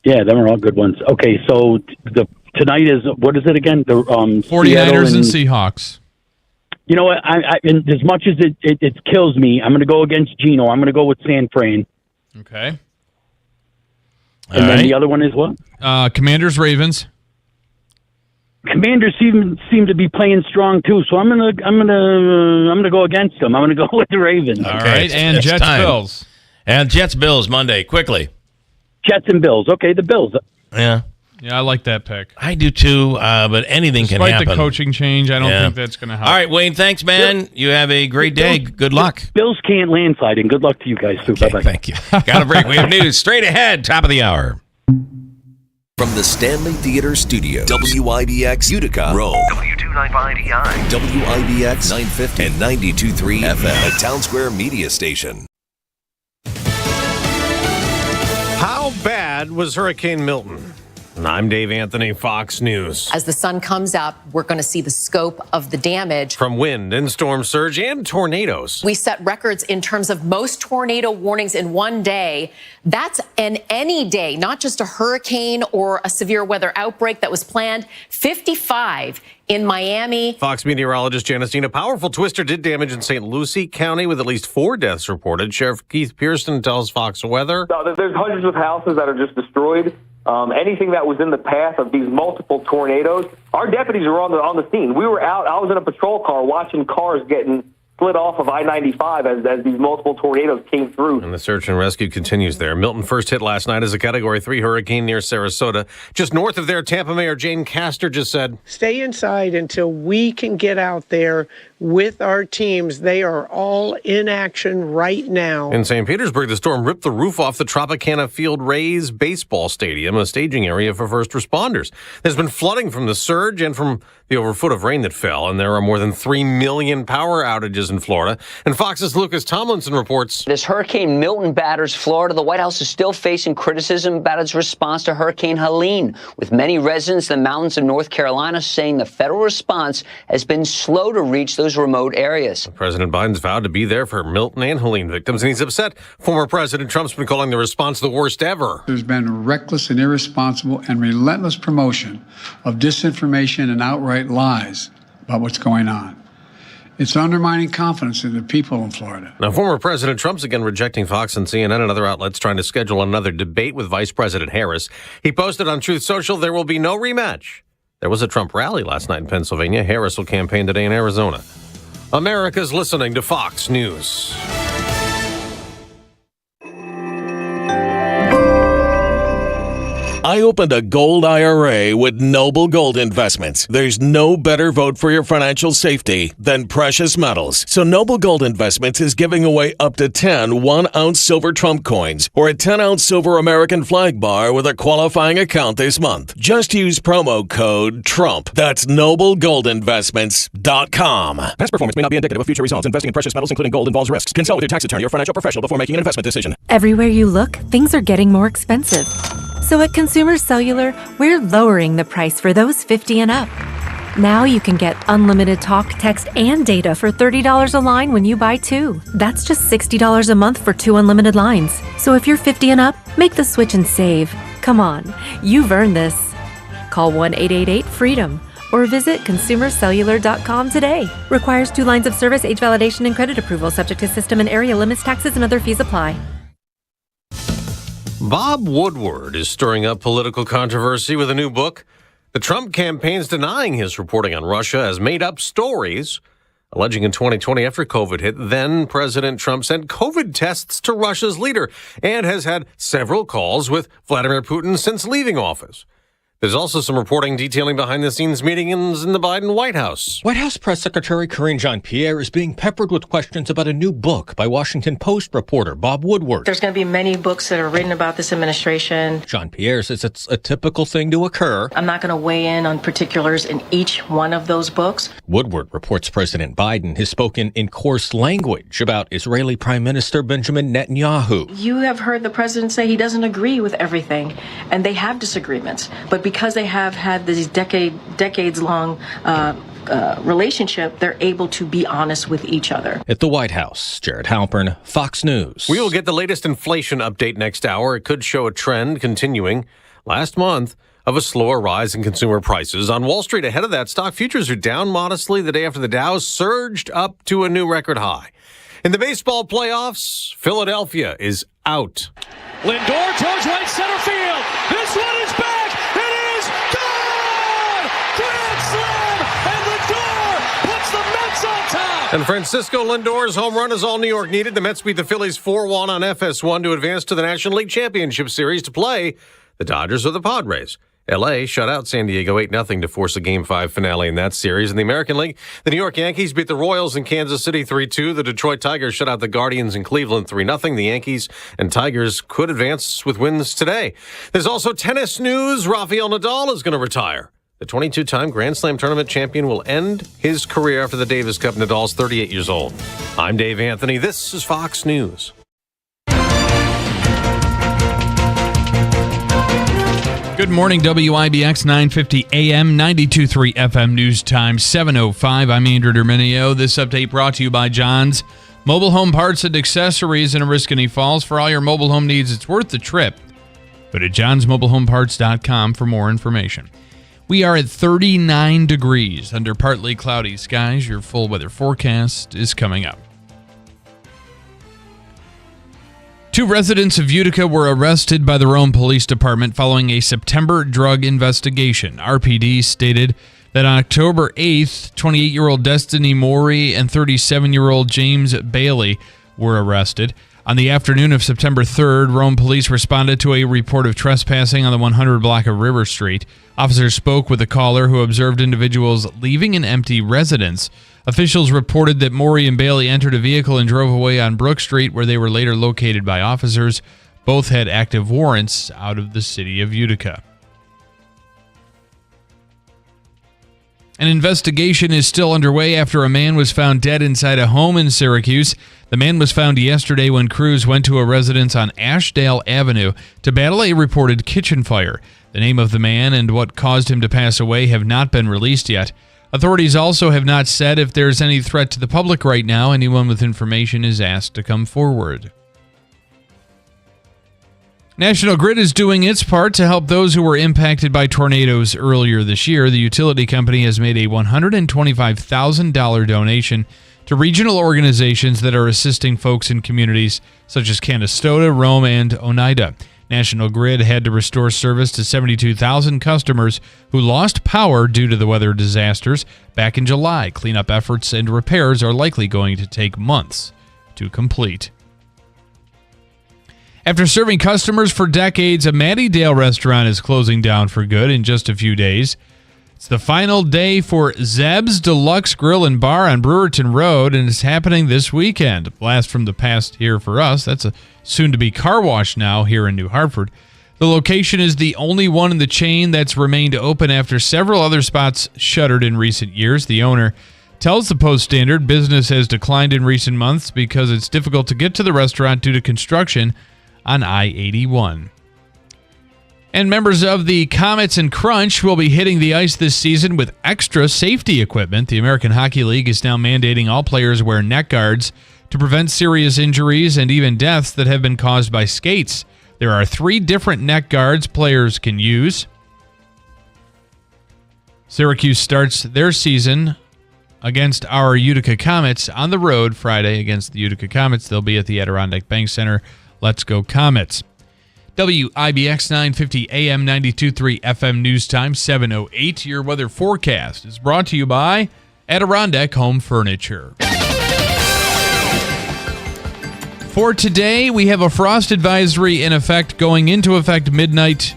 Yeah, them are all good ones. Okay, so tonight is, what is it again? The 49ers and Seahawks. You know what? And as much as it kills me, I'm going to go against Gino. I'm going to go with San Fran. Okay. And then the other one is what? Commanders Ravens. Commanders seem to be playing strong too, so I'm gonna go against them. I'm gonna go with the Ravens. All right, and Jets Bills. And Jets Bills Monday quickly. Jets and Bills. Okay, the Bills. Yeah. Yeah, I like that pick. I do too, but anything can happen. Despite the coaching change, I don't think that's going to help. All right, Wayne, thanks, man. You have a great day. Good luck. Bills can't landslide, and good luck to you guys, too. Okay, bye-bye. Thank you. Got a break. We have news straight ahead, top of the hour. From the Stanley Theater Studios, WIBX Utica, Rome, W295EI, WIBX 950 and 92.3 FM, a Town Square media station. How bad was Hurricane Milton? I'm Dave Anthony, Fox News. As the sun comes up, we're going to see the scope of the damage. From wind and storm surge and tornadoes. We set records in terms of most tornado warnings in one day. That's an any day, not just a hurricane or a severe weather outbreak that was planned. 55 in Miami. Fox meteorologist Janice Dean, a powerful twister did damage in St. Lucie County with at least 4 deaths reported. Sheriff Keith Pearson tells Fox Weather. There's hundreds of houses that are just destroyed. Anything that was in the path of these multiple tornadoes, our deputies were on the scene. We were out. I was in a patrol car watching cars getting split off of I-95 as these multiple tornadoes came through. And the search and rescue continues there. Milton first hit last night as a Category 3 hurricane near Sarasota. Just north of there, Tampa Mayor Jane Castor just said, "Stay inside until we can get out there with our teams. They are all in action right now." In St. Petersburg, the storm ripped the roof off the Tropicana Field Rays baseball stadium, a staging area for first responders. There's been flooding from the surge and from the over foot of rain that fell, and there are more than 3 million power outages in Florida. And Fox's Lucas Tomlinson reports. This Hurricane Milton batters Florida. The White House is still facing criticism about its response to Hurricane Helene, with many residents in the mountains of North Carolina saying the federal response has been slow to reach those remote areas. President Biden's vowed to be there for Milton and Helene victims, and he's upset. Former President Trump's been calling the response the worst ever. There's been a reckless and irresponsible and relentless promotion of disinformation and outright lies about what's going on. It's undermining confidence in the people in Florida. Now, former President Trump's again rejecting Fox and CNN and other outlets trying to schedule another debate with Vice President Harris. He posted on Truth Social, there will be no rematch. There was a Trump rally last night in Pennsylvania. Harris will campaign today in Arizona. America's listening to Fox News. I opened a gold IRA with Noble Gold Investments. There's no better vote for your financial safety than precious metals. So Noble Gold Investments is giving away up to 10 1-ounce silver Trump coins or a 10-ounce silver American flag bar with a qualifying account this month. Just use promo code TRUMP. That's NobleGoldInvestments.com. Past performance may not be indicative of future results. Investing in precious metals, including gold, involves risks. Consult with your tax attorney or financial professional before making an investment decision. Everywhere you look, things are getting more expensive. So at Consumer Cellular, we're lowering the price for those 50 and up. Now you can get unlimited talk, text, and data for $30 a line when you buy 2. That's just $60 a month for 2 unlimited lines. So if you're 50 and up, make the switch and save. Come on, you've earned this. Call 1-888-FREEDOM or visit consumercellular.com today. Requires 2 lines of service, age validation, and credit approval, subject to system and area limits, taxes, and other fees apply. Bob Woodward is stirring up political controversy with a new book. The Trump campaign's denying his reporting on Russia as made-up stories, alleging in 2020 after COVID hit, then President Trump sent COVID tests to Russia's leader and has had several calls with Vladimir Putin since leaving office. There's also some reporting detailing behind-the-scenes meetings in the Biden White House. White House Press Secretary Karine Jean-Pierre is being peppered with questions about a new book by Washington Post reporter Bob Woodward. There's going to be many books that are written about this administration. Jean-Pierre says it's a typical thing to occur. I'm not going to weigh in on particulars in each one of those books. Woodward reports President Biden has spoken in coarse language about Israeli Prime Minister Benjamin Netanyahu. You have heard the president say he doesn't agree with everything, and they have disagreements. But because they have had this decades-long relationship, they're able to be honest with each other. At the White House, Jared Halpern, Fox News. We will get the latest inflation update next hour. It could show a trend continuing last month of a slower rise in consumer prices. On Wall Street, ahead of that, stock futures are down modestly the day after the Dow surged up to a new record high. In the baseball playoffs, Philadelphia is out. Lindor towards right center field. This one is back. It is gone! Grand slam! And Lindor puts the Mets on top! And Francisco Lindor's home run is all New York needed. The Mets beat the Phillies 4-1 on FS1 to advance to the National League Championship Series to play the Dodgers or the Padres. L.A. shut out San Diego 8-0 to force a Game 5 finale in that series. In the American League, the New York Yankees beat the Royals in Kansas City 3-2. The Detroit Tigers shut out the Guardians in Cleveland 3-0. The Yankees and Tigers could advance with wins today. There's also tennis news. Rafael Nadal is going to retire. The 22-time Grand Slam tournament champion will end his career after the Davis Cup. Nadal's 38 years old. I'm Dave Anthony. This is Fox News. Good morning, WIBX 950 AM, 92.3 FM News Time, 7:05. I'm Andrew Derminio. This update brought to you by John's Mobile Home Parts and Accessories in Oriskany Falls. For all your mobile home needs, it's worth the trip. Go to johnsmobilehomeparts.com for more information. We are at 39 degrees under partly cloudy skies. Your full weather forecast is coming up. 2 residents of Utica were arrested by the Rome Police Department following a September drug investigation. RPD stated that on October 8th, 28-year-old Destiny Morey and 37-year-old James Bailey were arrested. On the afternoon of September 3rd, Rome Police responded to a report of trespassing on the 100 block of River Street. Officers spoke with a caller who observed individuals leaving an empty residence. Officials reported that Morey and Bailey entered a vehicle and drove away on Brook Street, where they were later located by officers. Both had active warrants out of the city of Utica. An investigation is still underway after a man was found dead inside a home in Syracuse. The man was found yesterday when crews went to a residence on Ashdale Avenue to battle a reported kitchen fire. The name of the man and what caused him to pass away have not been released yet. Authorities also have not said if there's any threat to the public right now. Anyone with information is asked to come forward. National Grid is doing its part to help those who were impacted by tornadoes earlier this year. The utility company has made a $125,000 donation to regional organizations that are assisting folks in communities such as Canastota, Rome, and Oneida. National Grid had to restore service to 72,000 customers who lost power due to the weather disasters back in July. Cleanup efforts and repairs are likely going to take months to complete. After serving customers for decades, a Mattydale restaurant is closing down for good in just a few days. It's the final day for Zeb's Deluxe Grill and Bar on Brewerton Road, and it's happening this weekend. A blast from the past here for us. That's a soon-to-be car wash now here in New Hartford. The location is the only one in the chain that's remained open after several other spots shuttered in recent years. The owner tells the Post-Standard business has declined in recent months because it's difficult to get to the restaurant due to construction on I-81. And members of the Comets and Crunch will be hitting the ice this season with extra safety equipment. The American Hockey League is now mandating all players wear neck guards to prevent serious injuries and even deaths that have been caused by skates. There are 3 different neck guards players can use. Syracuse starts their season against our Utica Comets on the road Friday against the Utica Comets. They'll be at the Adirondack Bank Center. Let's go Comets. WIBX 950 AM 92.3 FM News Time 7:08. Your weather forecast is brought to you by Adirondack Home Furniture. For today, we have a frost advisory in effect going into effect midnight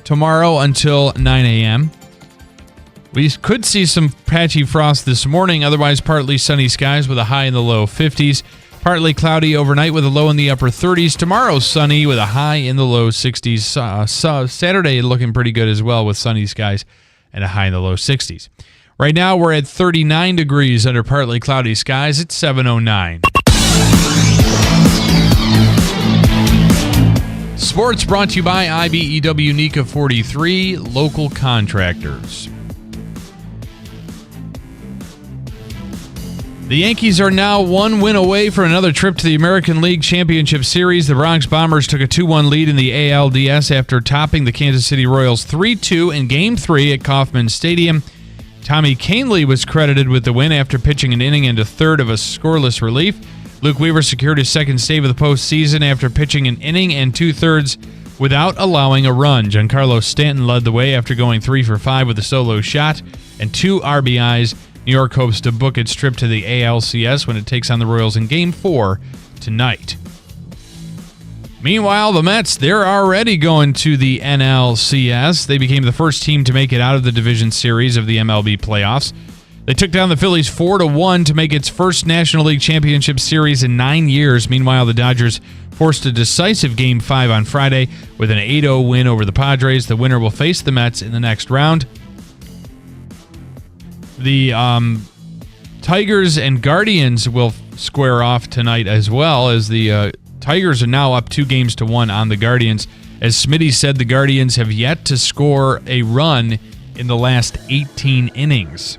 tomorrow until 9 a.m. We could see some patchy frost this morning, otherwise partly sunny skies with a high in the low 50s. Partly cloudy overnight with a low in the upper 30s. Tomorrow, sunny with a high in the low 60s. Saturday looking pretty good as well with sunny skies and a high in the low 60s. Right now, we're at 39 degrees under partly cloudy skies. It's 7:09. Sports brought to you by IBEW NECA 43, local contractors. The Yankees are now 1 win away from another trip to the American League Championship Series. The Bronx Bombers took a 2-1 lead in the ALDS after topping the Kansas City Royals 3-2 in Game 3 at Kauffman Stadium. Tommy Kahnle was credited with the win after pitching an inning and a third of a scoreless relief. Luke Weaver secured his second save of the postseason after pitching an inning and 2/3 without allowing a run. Giancarlo Stanton led the way after going 3 for 5 with a solo shot and 2 RBIs. New York hopes to book its trip to the ALCS when it takes on the Royals in Game 4 tonight. Meanwhile, the Mets, they're already going to the NLCS. They became the first team to make it out of the division series of the MLB playoffs. They took down the Phillies 4-1 to make its first National League Championship Series in 9 years. Meanwhile, the Dodgers forced a decisive Game 5 on Friday with an 8-0 win over the Padres. The winner will face the Mets in the next round. The Tigers and Guardians will square off tonight as well, as the Tigers are now up 2-1 on the Guardians. As Smitty said, the Guardians have yet to score a run in the last 18 innings.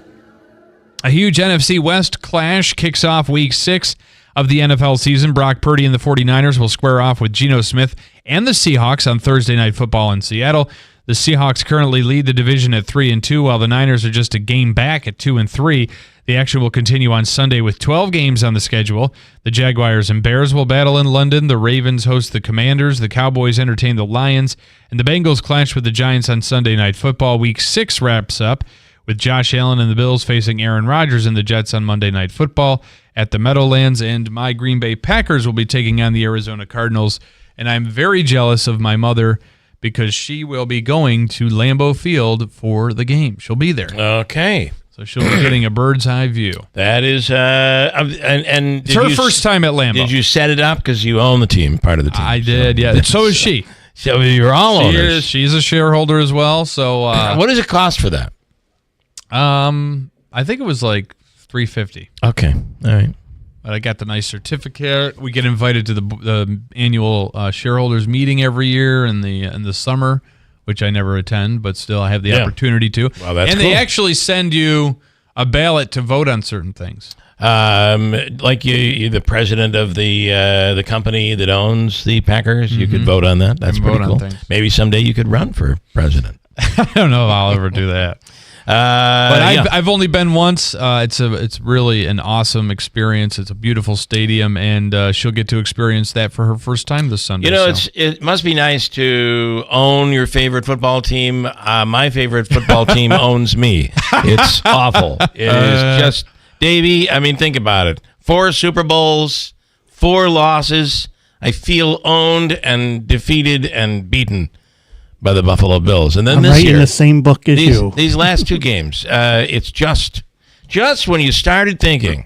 A huge NFC West clash kicks off Week 6 of the NFL season. Brock Purdy and the 49ers will square off with Geno Smith and the Seahawks on Thursday Night Football in Seattle. The Seahawks currently lead the division at 3-2, while the Niners are just a game back at 2-3. The action will continue on Sunday with 12 games on the schedule. The Jaguars and Bears will battle in London. The Ravens host the Commanders. The Cowboys entertain the Lions. And the Bengals clash with the Giants on Sunday Night Football. Week 6 wraps up with Josh Allen and the Bills facing Aaron Rodgers and the Jets on Monday Night Football at the Meadowlands. And my Green Bay Packers will be taking on the Arizona Cardinals. And I'm very jealous of my mother, because she will be going to Lambeau Field for the game. She'll be there. Okay. So she'll be getting a bird's eye view. That is, and it's her first time at Lambeau. Did you set it up because you own the team, part of the team? I did, yeah. And so is she. So you're all owners. She's a shareholder as well. So what does it cost for that? I think it was like $350. Okay, all right. But I got the nice certificate. We get invited to the annual shareholders meeting every year in the summer, which I never attend, but still I have the opportunity to. Well, that's and cool. They actually send you a ballot to vote on certain things. Like you're the president of the company that owns the Packers. You could vote on that. That's pretty cool. Maybe someday you could run for president. I don't know if I'll ever do that. But I've only been once. It's really an awesome experience. It's a beautiful stadium, and she'll get to experience that for her first time this Sunday. You know, it must be nice to own your favorite football team. My favorite football team owns me. It's awful. It is just, Davey, I mean, think about it. 4 Super Bowls, 4 losses. I feel owned and defeated and beaten by the Buffalo Bills. And then I'm this right year, in the same book as you. These last two games, it's just when you started thinking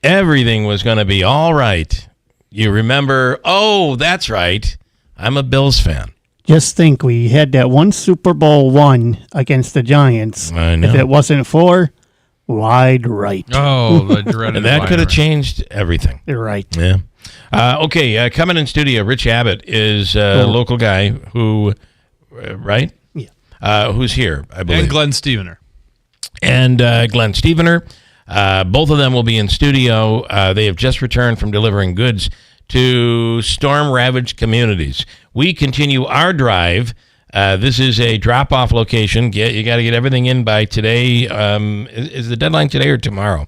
everything was going to be all right, you remember, oh, that's right, I'm a Bills fan. Just think, we had that one Super Bowl won against the Giants. I know. If it wasn't for wide right. Oh, the dreaded And that wide could have right. changed everything. You're right. Yeah. Okay, coming in studio, Rich Abbott is a local guy who, right? Yeah. Who's here, I believe. And Glenn Stevener. And Glenn Stevener. Both of them will be in studio. They have just returned from delivering goods to storm-ravaged communities. We continue our drive. This is a drop-off location. You got to get everything in by today. Is the deadline today or tomorrow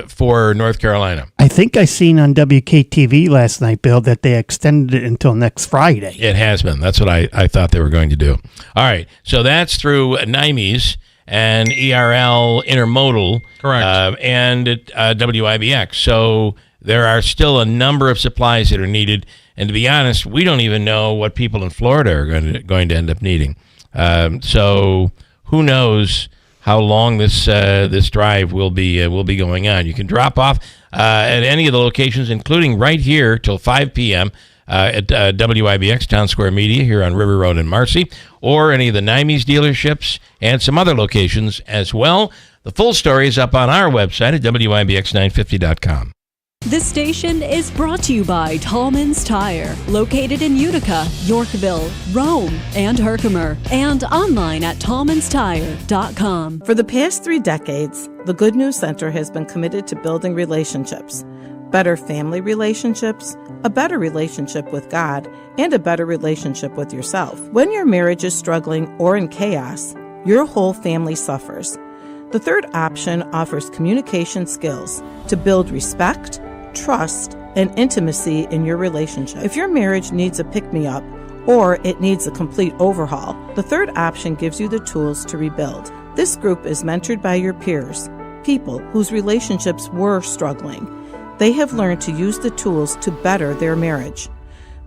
for North Carolina? I think I seen on WKTV last night, Bill, that they extended it until next Friday. It has been. That's what I thought they were going to do. All right. So that's through NIMES and ERL Intermodal. Correct. And WIBX. So there are still a number of supplies that are needed. And to be honest, we don't even know what people in Florida are going to end up needing. So who knows how long this drive will be going on. You can drop off at any of the locations, including right here till 5 p.m. At WIBX Town Square Media here on River Road in Marcy, or any of the NIMES dealerships and some other locations as well. The full story is up on our website at WIBX950.com. This station is brought to you by Tallman's Tire, located in Utica, Yorkville, Rome, and Herkimer, and online at tallmanstire.com. For the past 3 decades, the Good News Center has been committed to building relationships, better family relationships, a better relationship with God, and a better relationship with yourself. When your marriage is struggling or in chaos, your whole family suffers. The third option offers communication skills to build respect, trust, and intimacy in your relationship. If your marriage needs a pick-me-up or it needs a complete overhaul, the third option gives you the tools to rebuild. This group is mentored by your peers, people whose relationships were struggling. They have learned to use the tools to better their marriage.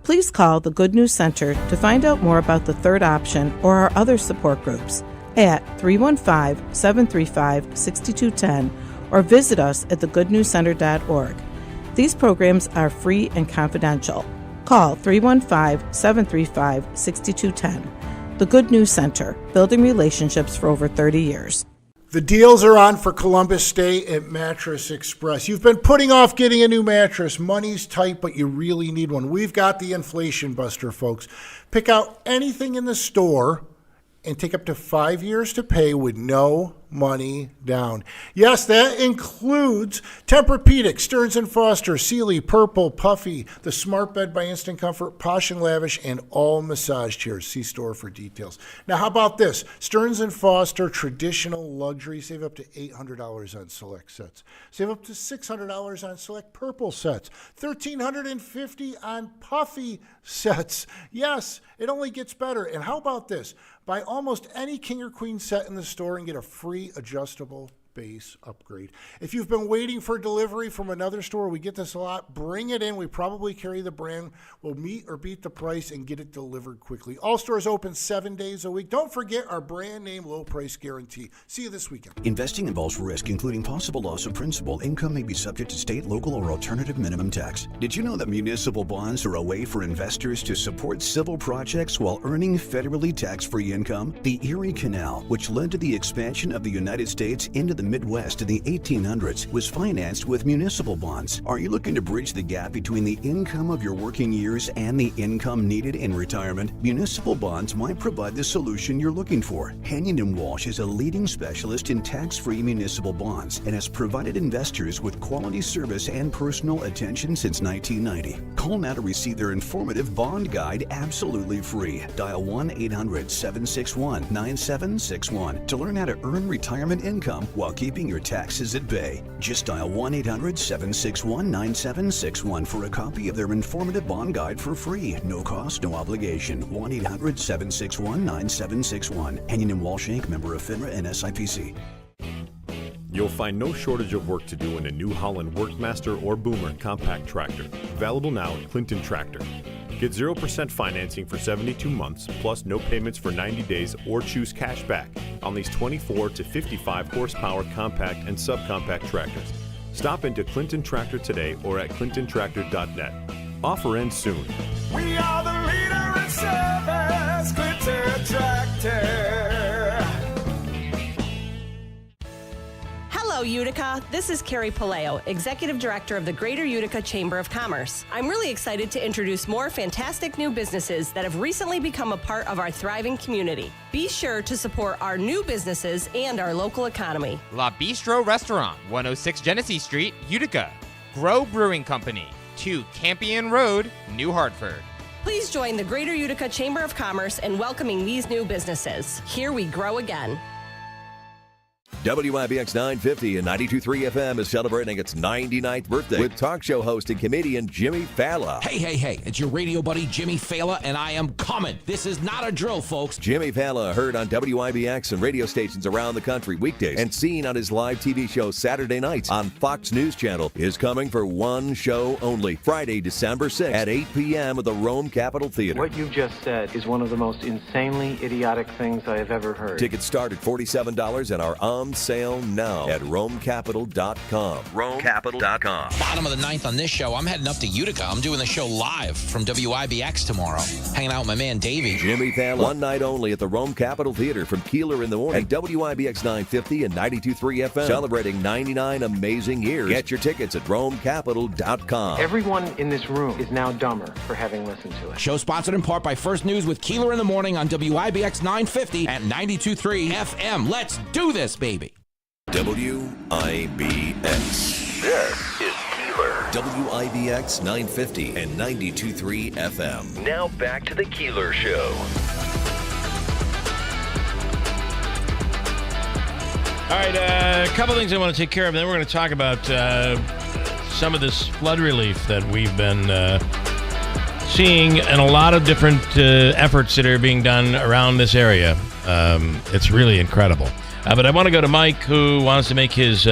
Please call the Good News Center to find out more about the third option or our other support groups at 315-735-6210 or visit us at thegoodnewscenter.org. These programs are free and confidential. Call 315-735-6210. The Good News Center, building relationships for over 30 years. The deals are on for Columbus State at Mattress Express. You've been putting off getting a new mattress. Money's tight, but you really need one. We've got the Inflation Buster, folks. Pick out anything in the store and take up to 5 years to pay with no money down. Yes, that includes Tempur-Pedic, Stearns & Foster, Sealy, Purple, Puffy, the Smart Bed by Instant Comfort, Posh & Lavish, and all massage chairs. See store for details. Now, how about this? Stearns & Foster traditional luxury. Save up to $800 on select sets. Save up to $600 on select Purple sets. $1,350 on Puffy sets. Yes, it only gets better. And how about this? Buy almost any king or queen set in the store and get a free adjustable base upgrade. If you've been waiting for delivery from another store, we get this a lot, bring it in. We probably carry the brand. We'll meet or beat the price and get it delivered quickly. All stores open 7 days a week. Don't forget our brand name low price guarantee. See you this weekend. Investing involves risk, including possible loss of principal. Income may be subject to state, local, or alternative minimum tax. Did you know that municipal bonds are a way for investors to support civil projects while earning federally tax-free income? The Erie Canal, which led to the expansion of the United States into the Midwest in the 1800s, was financed with municipal bonds. Are you looking to bridge the gap between the income of your working years and the income needed in retirement? Municipal bonds might provide the solution you're looking for. Henyon & Walsh is a leading specialist in tax-free municipal bonds and has provided investors with quality service and personal attention since 1990. Call now to receive their informative bond guide absolutely free. Dial 1-800-761-9761 to learn how to earn retirement income while keeping your taxes at bay. Just dial 1-800-761-9761 for a copy of their informative bond guide for free. No cost, no obligation. 1-800-761-9761. Henyon & Walsh Inc., member of FINRA and SIPC. You'll find no shortage of work to do in a New Holland Workmaster or Boomer compact tractor. Available now at Clinton Tractor. Get 0% financing for 72 months, plus no payments for 90 days, or choose cash back on these 24 to 55 horsepower compact and subcompact tractors. Stop into Clinton Tractor today or at clintontractor.net. Offer ends soon. We are the leader in service, Clinton Tractor. Hello, Utica. This is Carrie Paleo, Executive Director of the Greater Utica Chamber of Commerce. I'm really excited to introduce more fantastic new businesses that have recently become a part of our thriving community. Be sure to support our new businesses and our local economy. La Bistro Restaurant, 106 Genesee Street, Utica. Grow Brewing Company, 2 Campion Road, New Hartford. Please join the Greater Utica Chamber of Commerce in welcoming these new businesses. Here we grow again. WIBX 950 and 92.3 FM is celebrating its 99th birthday with talk show host and comedian Jimmy Fallon. Hey, it's your radio buddy Jimmy Fallon, and I am coming. This is not a drill, folks. Jimmy Fallon, heard on WIBX and radio stations around the country weekdays and seen on his live TV show Saturday nights on Fox News Channel, is coming for one show only, Friday, December 6th at 8 p.m. at the Rome Capitol Theater. What you've just said is one of the most insanely idiotic things I have ever heard. Tickets start at $47 and are on sale now at RomeCapital.com. RomeCapital.com. Bottom of the ninth on this show. I'm heading up to Utica. I'm doing the show live from WIBX tomorrow. Hanging out with my man Davey. Jimmy Fallon, one night only at the Rome Capitol Theater from Keeler in the morning. And WIBX 950 and 92.3 FM. Celebrating 99 amazing years. Get your tickets at RomeCapital.com. Everyone in this room is now dumber for having listened to it. Show sponsored in part by First News with Keeler in the morning on WIBX 950 and 92.3 FM. Let's do this, baby. WIBX. This is Keeler. WIBX 950 and 92.3 FM. Now back to the Keeler Show. All right, a couple things I want to take care of. Then we're going to talk about some of this flood relief that we've been seeing and a lot of different efforts that are being done around this area. It's really incredible. But I want to go to Mike, who wants to make his...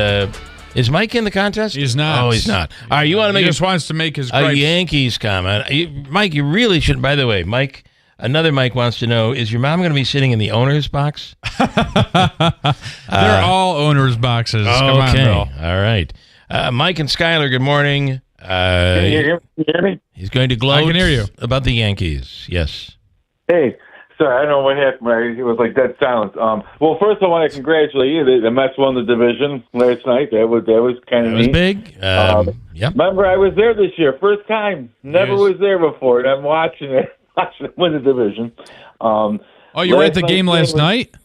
is Mike in the contest? He's not. Oh, he's not. All right, you want to make... He just wants to make his a gripes. Yankees comment. Mike, you really shouldn't... By the way, Mike, another Mike wants to know, is your mom going to be sitting in the owner's box? They're all owner's boxes. Come on, Bill. All right. Mike and Skyler, good morning. Can you hear me? He's going to gloat I can hear you. about the Yankees. Yes. Hey, sorry, I don't know what happened. It was like dead silence. Well, first I want to congratulate you. The Mets won the division last night. That was kind of That was neat. big. Yep. Remember, I was there this year, first time. Never was there before, and I'm watching them win the division. Oh, you were at the game last night?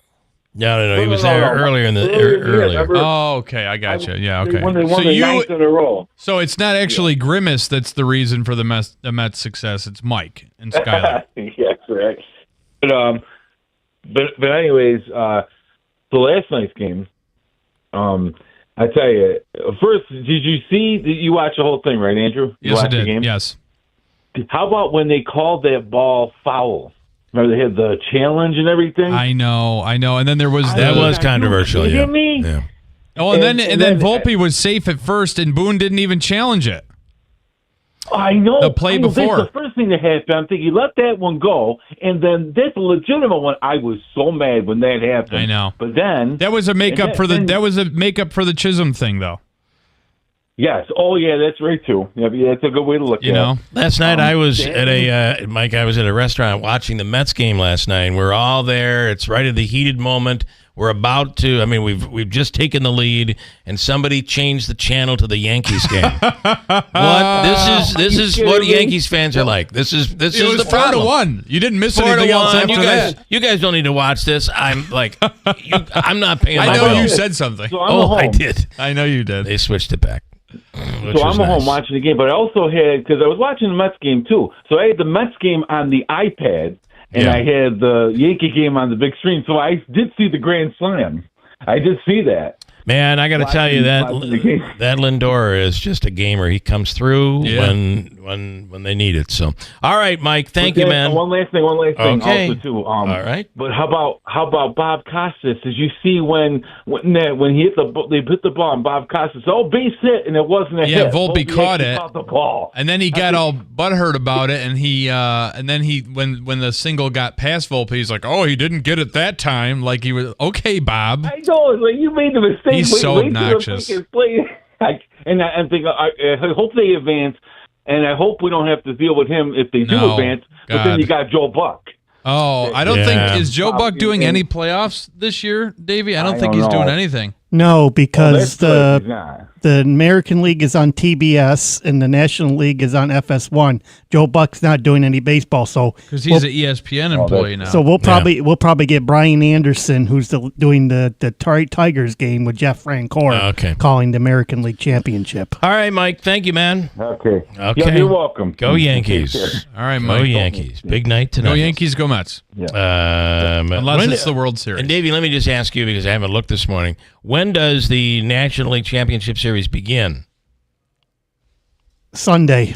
No. He was there earlier in the earlier. Oh, okay. I got you. Yeah, okay. When they won the ninth in a row. So it's not actually Grimace that's the reason for the Mets' success. It's Mike and Skyler. Yeah, correct. But anyways, so last night's game, I tell you, first, did you see? You watched the whole thing, right, Andrew? You Yes, I watched the did. game? Yes. How about when they called that ball foul? Remember they had the challenge and everything? I know. And then there was That was controversial. You Yeah. hear me? Yeah. Oh, and then Volpe was safe at first, and Boone didn't even challenge it. I know. The play before. That's the first thing that happened. I'm thinking, let that one go, and then that's a legitimate one. I was so mad when that happened. I know. But then That was a makeup for the Chisholm thing, though. yes. Oh, yeah, that's right too. Yeah, that's a good way to look at it. Last night I was at a restaurant watching the Mets game last night, and we're all there. It's right at the heated moment. We're about to. We've just taken the lead, and somebody changed the channel to the Yankees game. What? This is what Yankees fans are like. This is the problem. 4-1. You didn't miss 4-1. anything else after that. You guys don't need to watch this. I'm like, I'm not paying. I my know bill. you said something. So I'm I home. did. I know you did. They switched it back. So I'm home watching the game, but I also had, because I was watching the Mets game too, so I had the Mets game on the iPad, and I had the Yankee game on the big screen, so I did see the Grand Slam. I did see that. Man, I got to tell you that Lindor is just a gamer. He comes through when they need it. So, all right, Mike, thank you, man. One last thing Okay. also too. All right. But how about Bob Costas? Did you see when he hit the ball and Bob Costas, base hit, and it wasn't a hit. Yeah, Volpe caught it. Caught the ball. And then he got all butthurt about it, and when the single got past Volpe, he's like, "Oh, he didn't get it that time." Like he was, "Okay, Bob." I know, like you made the mistake. He's so obnoxious. And I think I hope they advance, and I hope we don't have to deal with him if they do advance. But then you got Joe Buck. Oh, I don't think is Joe Buck doing any playoffs this year, Davey? I don't think he's doing anything. No, because the American League is on TBS and the National League is on FS1. Joe Buck's not doing any baseball, so because he's an ESPN employee now. So we'll probably get Brian Anderson, who's doing the Tigers game with Jeff Francoeur, calling the American League Championship. All right, Mike. Thank you, man. Okay. Okay. Yeah, you're welcome. Go Yankees. All right, Go Mike. Yankees. Big night tonight. Go Yankees, go Mets. Unless it's the World Series. And Davey, let me just ask you, because I haven't looked this morning, when does the National League Championship Series begin? Sunday.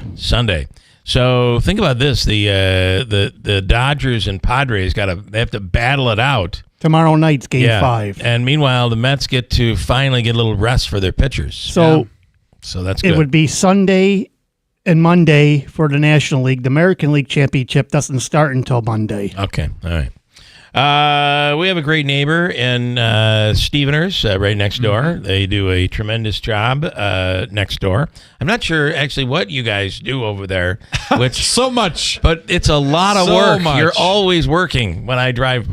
So think about this: the Dodgers and Padres they have to battle it out. Tomorrow night's Game 5. And meanwhile, the Mets get to finally get a little rest for their pitchers. So that's good. It would be Sunday and Monday for the National League. The American League Championship doesn't start until Monday. Okay, all right. We have a great neighbor in Steveners, right next door. They do a tremendous job next door. I'm not sure actually what you guys do over there, which so much, but it's a lot of so work. Much. You're always working when I drive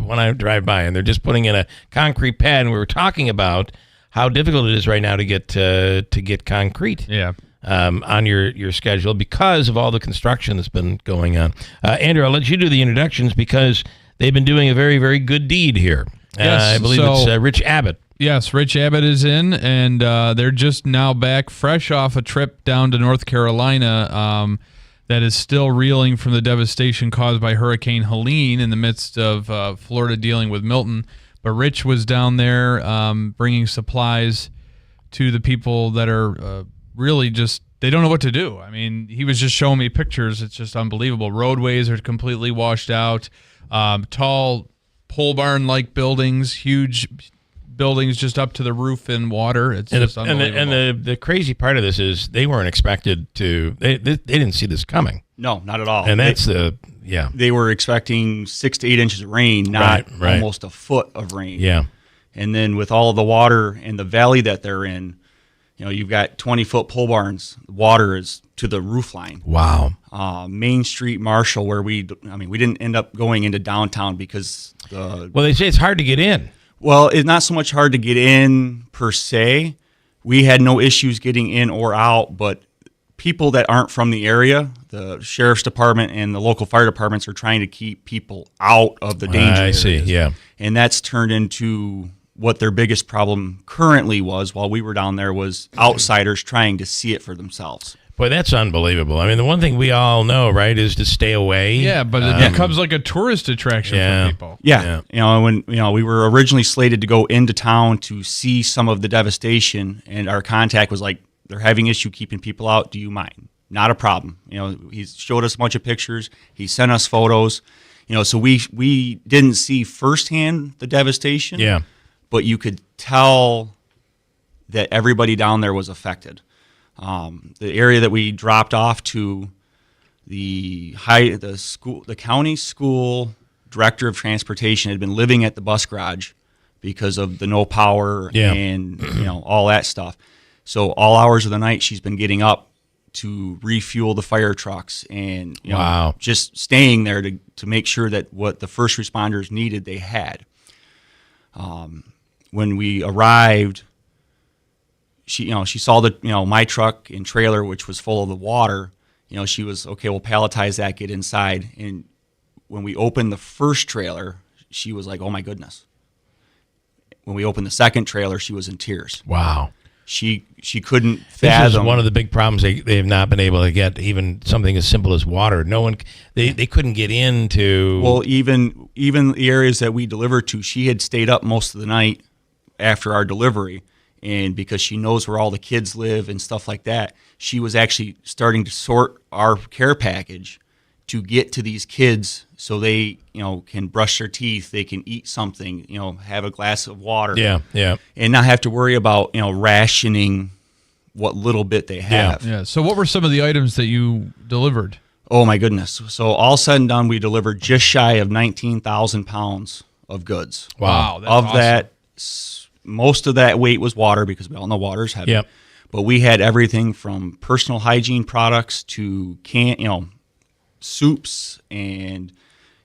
by, and they're just putting in a concrete pad. And we were talking about how difficult it is right now to get concrete. Yeah. On your schedule because of all the construction that's been going on. Andrew, I'll let you do the introductions because they've been doing a very, very good deed here. Yes, I believe it's Rich Abbott. Yes, Rich Abbott is in, and they're just now back fresh off a trip down to North Carolina that is still reeling from the devastation caused by Hurricane Helene in the midst of Florida dealing with Milton. But Rich was down there bringing supplies to the people that are really just, they don't know what to do. I mean, he was just showing me pictures. It's just unbelievable. Roadways are completely washed out. Tall pole barn-like buildings, huge buildings just up to the roof in water. It's just unbelievable. And the crazy part of this is they weren't expected to, they didn't see this coming. No, not at all. And that's They were expecting 6 to 8 inches of rain, not almost a foot of rain. Yeah. And then with all of the water in the valley that they're in, you've got 20-foot pole barns. Water is to the roof line. Wow. Main Street, Marshall, where we didn't end up going into downtown because they say it's hard to get in. Well, it's not so much hard to get in per se. We had no issues getting in or out, but people that aren't from the area, the sheriff's department and the local fire departments are trying to keep people out of the danger I see, areas. yeah. And that's turned into what their biggest problem currently was while we were down there was outsiders trying to see it for themselves. Boy, that's unbelievable. I mean, the one thing we all know, right, is to stay away. Yeah, but it becomes like a tourist attraction for people. Yeah. When we were originally slated to go into town to see some of the devastation, and our contact was like, they're having issue keeping people out. Do you mind? Not a problem. He showed us a bunch of pictures. He sent us photos. So we didn't see firsthand the devastation. Yeah. But you could tell that everybody down there was affected. The area that we dropped off to, the county school director of transportation had been living at the bus garage because of the no power and all that stuff. So all hours of the night, she's been getting up to refuel the fire trucks and just staying there to make sure that what the first responders needed, they had. When we arrived, she saw my truck and trailer, which was full of the water. She was, okay, we'll palletize that, get inside. And when we opened the first trailer, she was like, oh my goodness. When we opened the second trailer, she was in tears. Wow. She couldn't fathom. This is one of the big problems they have not been able to get even something as simple as water. No one, they couldn't get into. Well, even the areas that we delivered to, she had stayed up most of the night after our delivery, And because she knows where all the kids live and stuff like that, she was actually starting to sort our care package to get to these kids so they, can brush their teeth, they can eat something, have a glass of water. Yeah. And not have to worry about, rationing what little bit they have. Yeah. So what were some of the items that you delivered? Oh, my goodness. So all said and done, we delivered just shy of 19,000 pounds of goods. Wow. That's of awesome. that, most of that weight was water because we all know water is heavy. Yep. But we had everything from personal hygiene products to soups and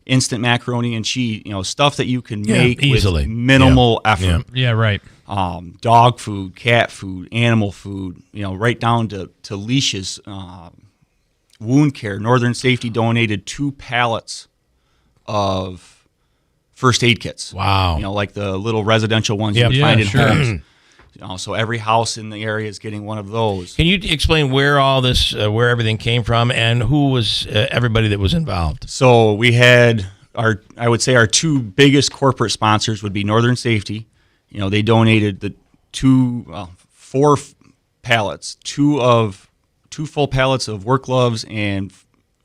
instant macaroni and cheese, stuff that you can make easily with minimal effort. Yeah, right. Dog food, cat food, animal food, right down to leashes, wound care. Northern Safety donated 2 pallets of first aid kits. Wow. Like the little residential ones you find in homes. So every house in the area is getting one of those. Can you explain where all this, where everything came from, and who was everybody that was involved? So we had our 2 biggest corporate sponsors would be Northern Safety. They donated the 4 pallets, 2 full pallets of work gloves and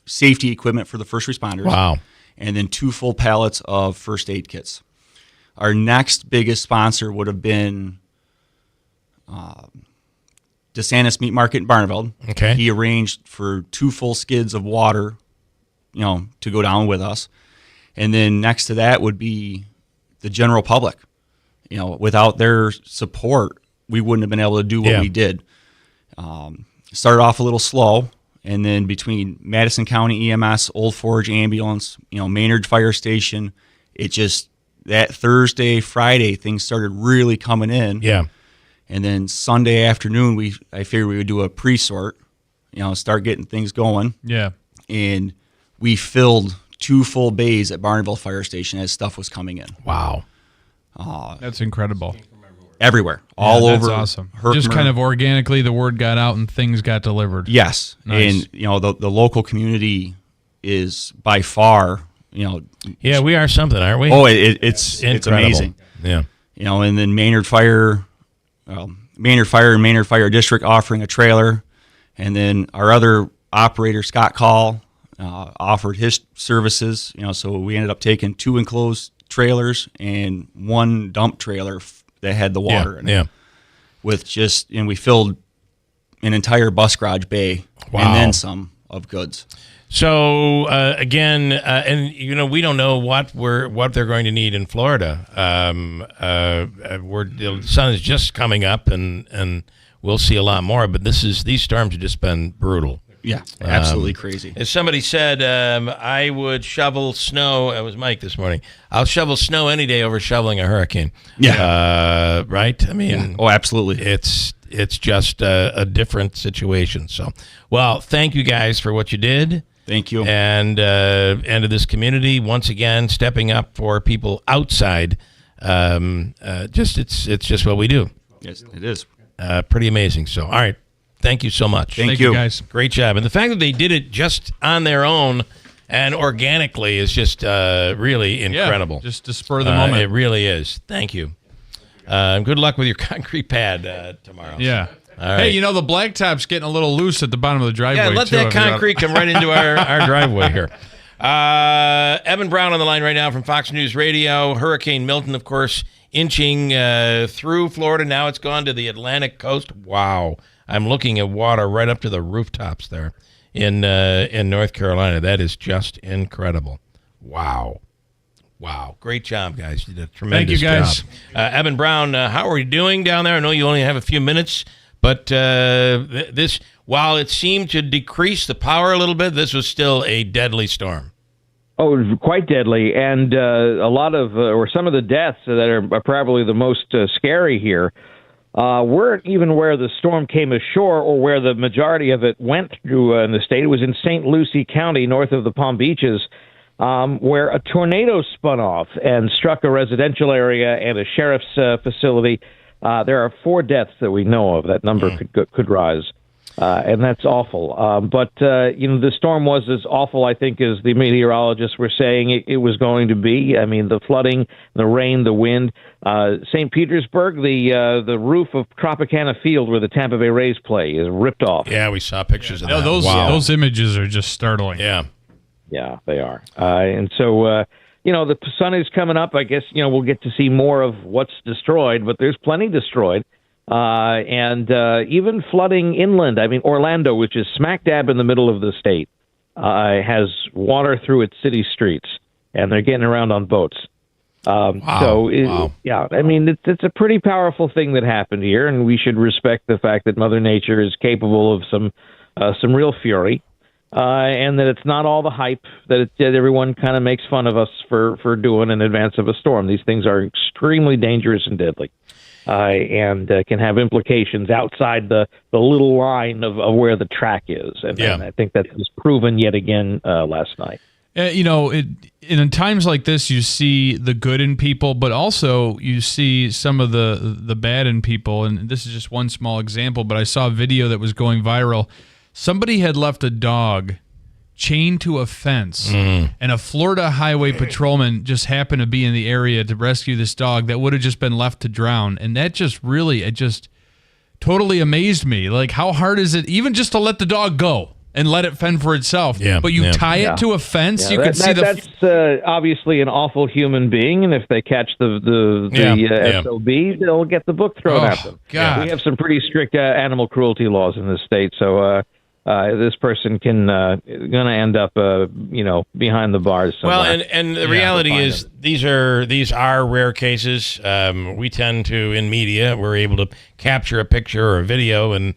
safety equipment for the first responders. Wow. And then 2 full pallets of first aid kits. Our next biggest sponsor would have been DeSantis Meat Market in Barneveld. Okay. He arranged for 2 full skids of water, to go down with us. And then next to that would be the general public. Without their support, we wouldn't have been able to do what we did. Started off a little slow, and then between Madison County EMS, Old Forge Ambulance, Maynard Fire Station, it just, that Thursday, Friday, things started really coming in. Yeah. And then Sunday afternoon, I figured we would do a pre-sort, start getting things going. Yeah. And we filled 2 full bays at Barneville Fire Station as stuff was coming in. Wow. That's incredible. Everywhere. All over. That's awesome. Herkimer. Just kind of organically, the word got out and things got delivered. Yes. Nice. And, the local community is by far, Yeah, we are something, aren't we? Oh, it's incredible. Amazing. Yeah. And then Maynard Fire and Maynard Fire District offering a trailer. And then our other operator, Scott Call, offered his services. So we ended up taking 2 enclosed trailers and 1 dump trailer that had the water in it. Yeah. And we filled an entire bus garage bay and then some of goods. So again, and we don't know what they're going to need in Florida. The sun is just coming up, and we'll see a lot more. But these storms have just been brutal. Yeah, absolutely crazy. As somebody said, I would shovel snow. It was Mike this morning. I'll shovel snow any day over shoveling a hurricane. Yeah. Right? I mean, oh, absolutely. It's just a different situation. So, well, thank you guys for what you did. Thank you. And to this community, once again, stepping up for people outside. It's just what we do. Yes, it is. Pretty amazing. So, all right. Thank you so much. Thank you, guys. Great job. And the fact that they did it just on their own and organically is just really incredible. Yeah, just to spur the moment. It really is. Thank you. Good luck with your concrete pad tomorrow. Yeah. All right. Hey, the blacktop's getting a little loose at the bottom of the driveway. Yeah, let that concrete come right into our driveway here. Evan Brown on the line right now from Fox News Radio. Hurricane Milton, of course, inching through Florida. Now it's gone to the Atlantic coast. Wow. I'm looking at water right up to the rooftops there in North Carolina. That is just incredible. Wow. Great job, guys. You did a tremendous job. Thank you, guys. Evan Brown, how are you doing down there? I know you only have a few minutes, but this, while it seemed to decrease the power a little bit, this was still a deadly storm. Oh, it was quite deadly, and a lot of, or some of the deaths that are probably the most scary here weren't even where the storm came ashore or where the majority of it went through in the state. It was in St. Lucie County, north of the Palm Beaches, where a tornado spun off and struck a residential area and a sheriff's facility. There are 4 deaths that we know of. That number could rise. And that's awful. But the storm was as awful, I think, as the meteorologists were saying it was going to be. I mean, the flooding, the rain, the wind. St. Petersburg, the roof of Tropicana Field where the Tampa Bay Rays play is ripped off. Yeah, we saw pictures of that. Those images are just startling. Yeah. Yeah, they are. And so, the sun is coming up. I guess, we'll get to see more of what's destroyed, but there's plenty destroyed. And even flooding inland. I mean, Orlando, which is smack dab in the middle of the state, has water through its city streets, and they're getting around on boats. Yeah, I mean, it's a pretty powerful thing that happened here, and we should respect the fact that Mother Nature is capable of some real fury, and that it's not all the hype that everyone kind of makes fun of us for doing in advance of a storm. These things are extremely dangerous and deadly. And can have implications outside the little line of where the track is. And I think that was proven yet again last night. In times like this, you see the good in people, but also you see some of the bad in people. And this is just one small example, but I saw a video that was going viral. Somebody had left a dog chained to a fence, and a Florida highway patrolman just happened to be in the area to rescue this dog that would have just been left to drown. And that just totally amazed me. Like, how hard is it even just to let the dog go and let it fend for itself? Yeah, but you tie it to a fence, you can see that's obviously an awful human being, and if they catch the SOB, they'll get the book thrown at them. God. We have some pretty strict animal cruelty laws in this state, so this person can going to end up, behind the bars somewhere. Well, and the reality is these are rare cases. We tend to, in media, we're able to capture a picture or a video and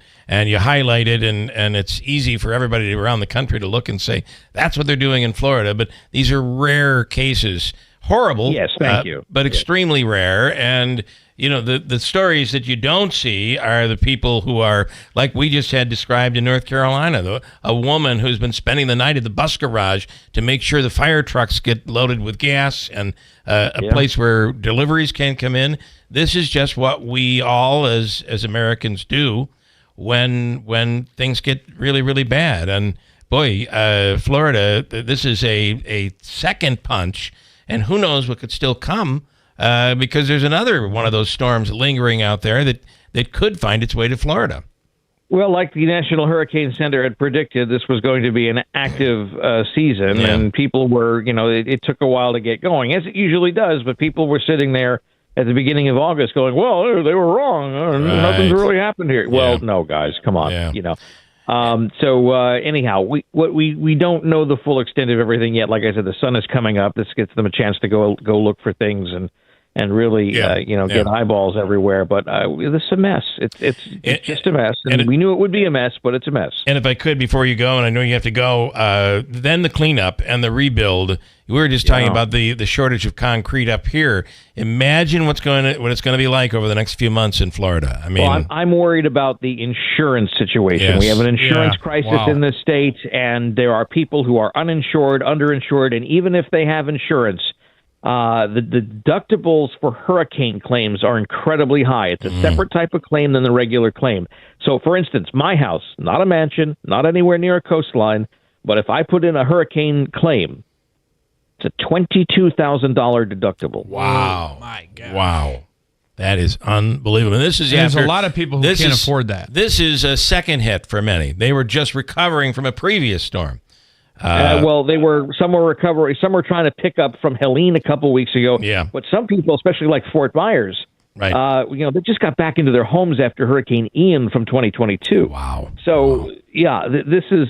you highlight it, and it's easy for everybody around the country to look and say, that's what they're doing in Florida. But these are rare cases. Horrible. Yes, thank you. But extremely rare. And the stories that you don't see are the people who are, like we just had described in North Carolina, a woman who's been spending the night at the bus garage to make sure the fire trucks get loaded with gas, and a place where deliveries can come in. This is just what we all as Americans do when things get really, really bad. And boy, Florida, this is a second punch, and who knows what could still come. Because there's another one of those storms lingering out there that could find its way to Florida. Well, like the National Hurricane Center had predicted, this was going to be an active season, and people were, it took a while to get going, as it usually does, but people were sitting there at the beginning of August going, well, they were wrong. Nothing's really happened here. Well, no, guys, come on, So anyhow, we don't know the full extent of everything yet. Like I said, the sun is coming up. This gets them a chance to go look for things and really, get eyeballs everywhere. But this is a mess. It's just a mess. And we knew it would be a mess, but it's a mess. And if I could, before you go, and I know you have to go, then the cleanup and the rebuild. We were just talking about the shortage of concrete up here. Imagine what it's going to be like over the next few months in Florida. I mean, well, I'm worried about the insurance situation. Yes. We have an insurance crisis in this state, and there are people who are uninsured, underinsured, and even if they have insurance, the deductibles for hurricane claims are incredibly high. It's a separate type of claim than the regular claim. So, for instance, my house, not a mansion, not anywhere near a coastline, but if I put in a hurricane claim, it's a $22,000 deductible. Wow. My God. Wow. That is unbelievable. And there's a lot of people who can't afford that. This is a second hit for many. They were just recovering from a previous storm. Well, some were recovering. Some were trying to pick up from Helene a couple weeks ago. Yeah. But some people, especially like Fort Myers, right. They just got back into their homes after Hurricane Ian from 2022. Wow. So, this is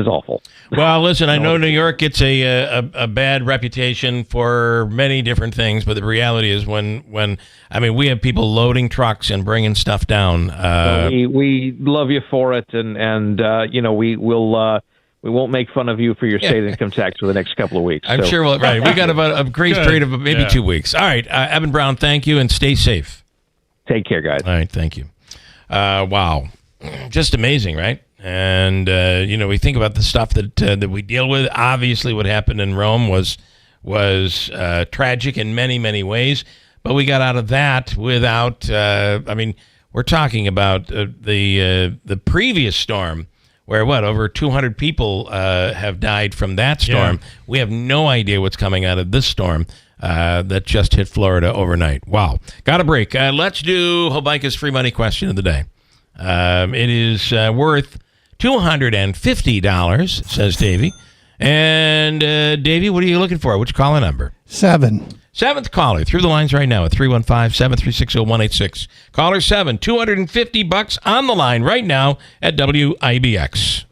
awful. Well, listen, I know New York gets a bad reputation for many different things, but the reality is when we have people loading trucks and bringing stuff down. We love you for it, and we won't make fun of you for your state income tax for the next couple of weeks. I'm sure. We got about a grace period of maybe 2 weeks. All right, Evan Brown, thank you, and stay safe. Take care, guys. All right, thank you. Wow, just amazing, right? And we think about the stuff that we deal with. Obviously, what happened in Rome was tragic in many, many ways. But we got out of that without. We're We're talking about the previous storm, where over 200 people have died from that storm. Yeah. We have no idea what's coming out of this storm that just hit Florida overnight. Wow. Got a break. Let's do Hobica's free money question of the day. It is worth $250, says Davey. And Davey, what are you looking for? Which caller number? 7. Seventh caller through the lines right now at 315-736-0186. Caller 7, $250 on the line right now at WIBX.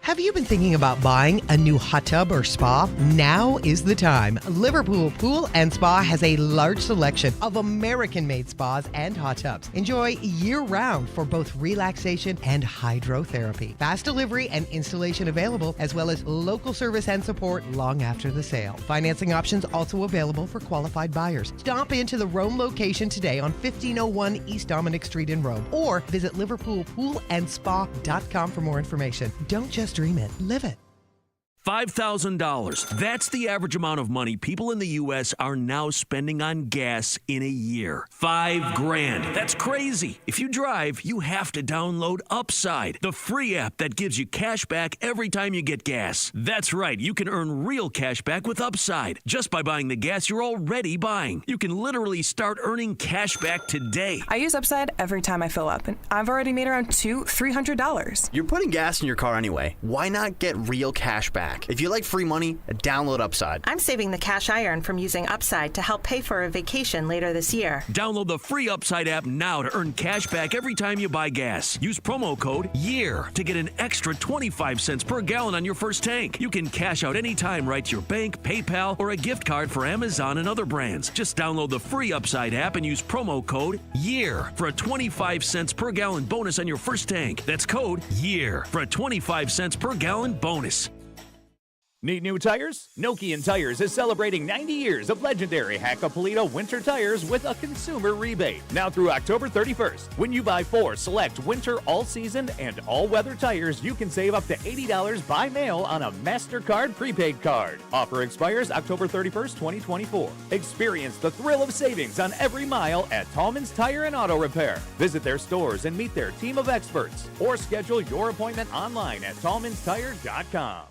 Have you been thinking about buying a new hot tub or spa? Now is the time. Liverpool Pool and Spa has a large selection of American-made spas and hot tubs. Enjoy year-round for both relaxation and hydrotherapy. Fast delivery and installation available, as well as local service and support long after the sale. Financing options also available for qualified buyers. Stop into the Rome location today on 1501 East Dominic Street in Rome, or visit liverpoolpoolandspa.com for more information. Don't just dream it, live it. $5,000. That's the average amount of money people in the U.S. are now spending on gas in a year. $5,000. That's crazy. If you drive, you have to download Upside, the free app that gives you cash back every time you get gas. That's right. You can earn real cash back with Upside just by buying the gas you're already buying. You can literally start earning cash back today. I use Upside every time I fill up, and I've already made around $300. You're putting gas in your car anyway. Why not get real cash back? If you like free money, download Upside. I'm saving the cash I earn from using Upside to help pay for a vacation later this year. Download the free Upside app now to earn cash back every time you buy gas. Use promo code YEAR to get an extra 25 cents per gallon on your first tank. You can cash out anytime right to your bank, PayPal, or a gift card for Amazon and other brands. Just download the free Upside app and use promo code YEAR for a 25 cents per gallon bonus on your first tank. That's code YEAR for a 25 cents per gallon bonus. Need new tires? Nokian Tires is celebrating 90 years of legendary Hakkapeliitta winter tires with a consumer rebate. Now through October 31st. When you buy 4 select winter, all-season, and all-weather tires, you can save up to $80 by mail on a MasterCard prepaid card. Offer expires October 31st, 2024. Experience the thrill of savings on every mile at Tallman's Tire and Auto Repair. Visit their stores and meet their team of experts, or schedule your appointment online at tallmanstire.com.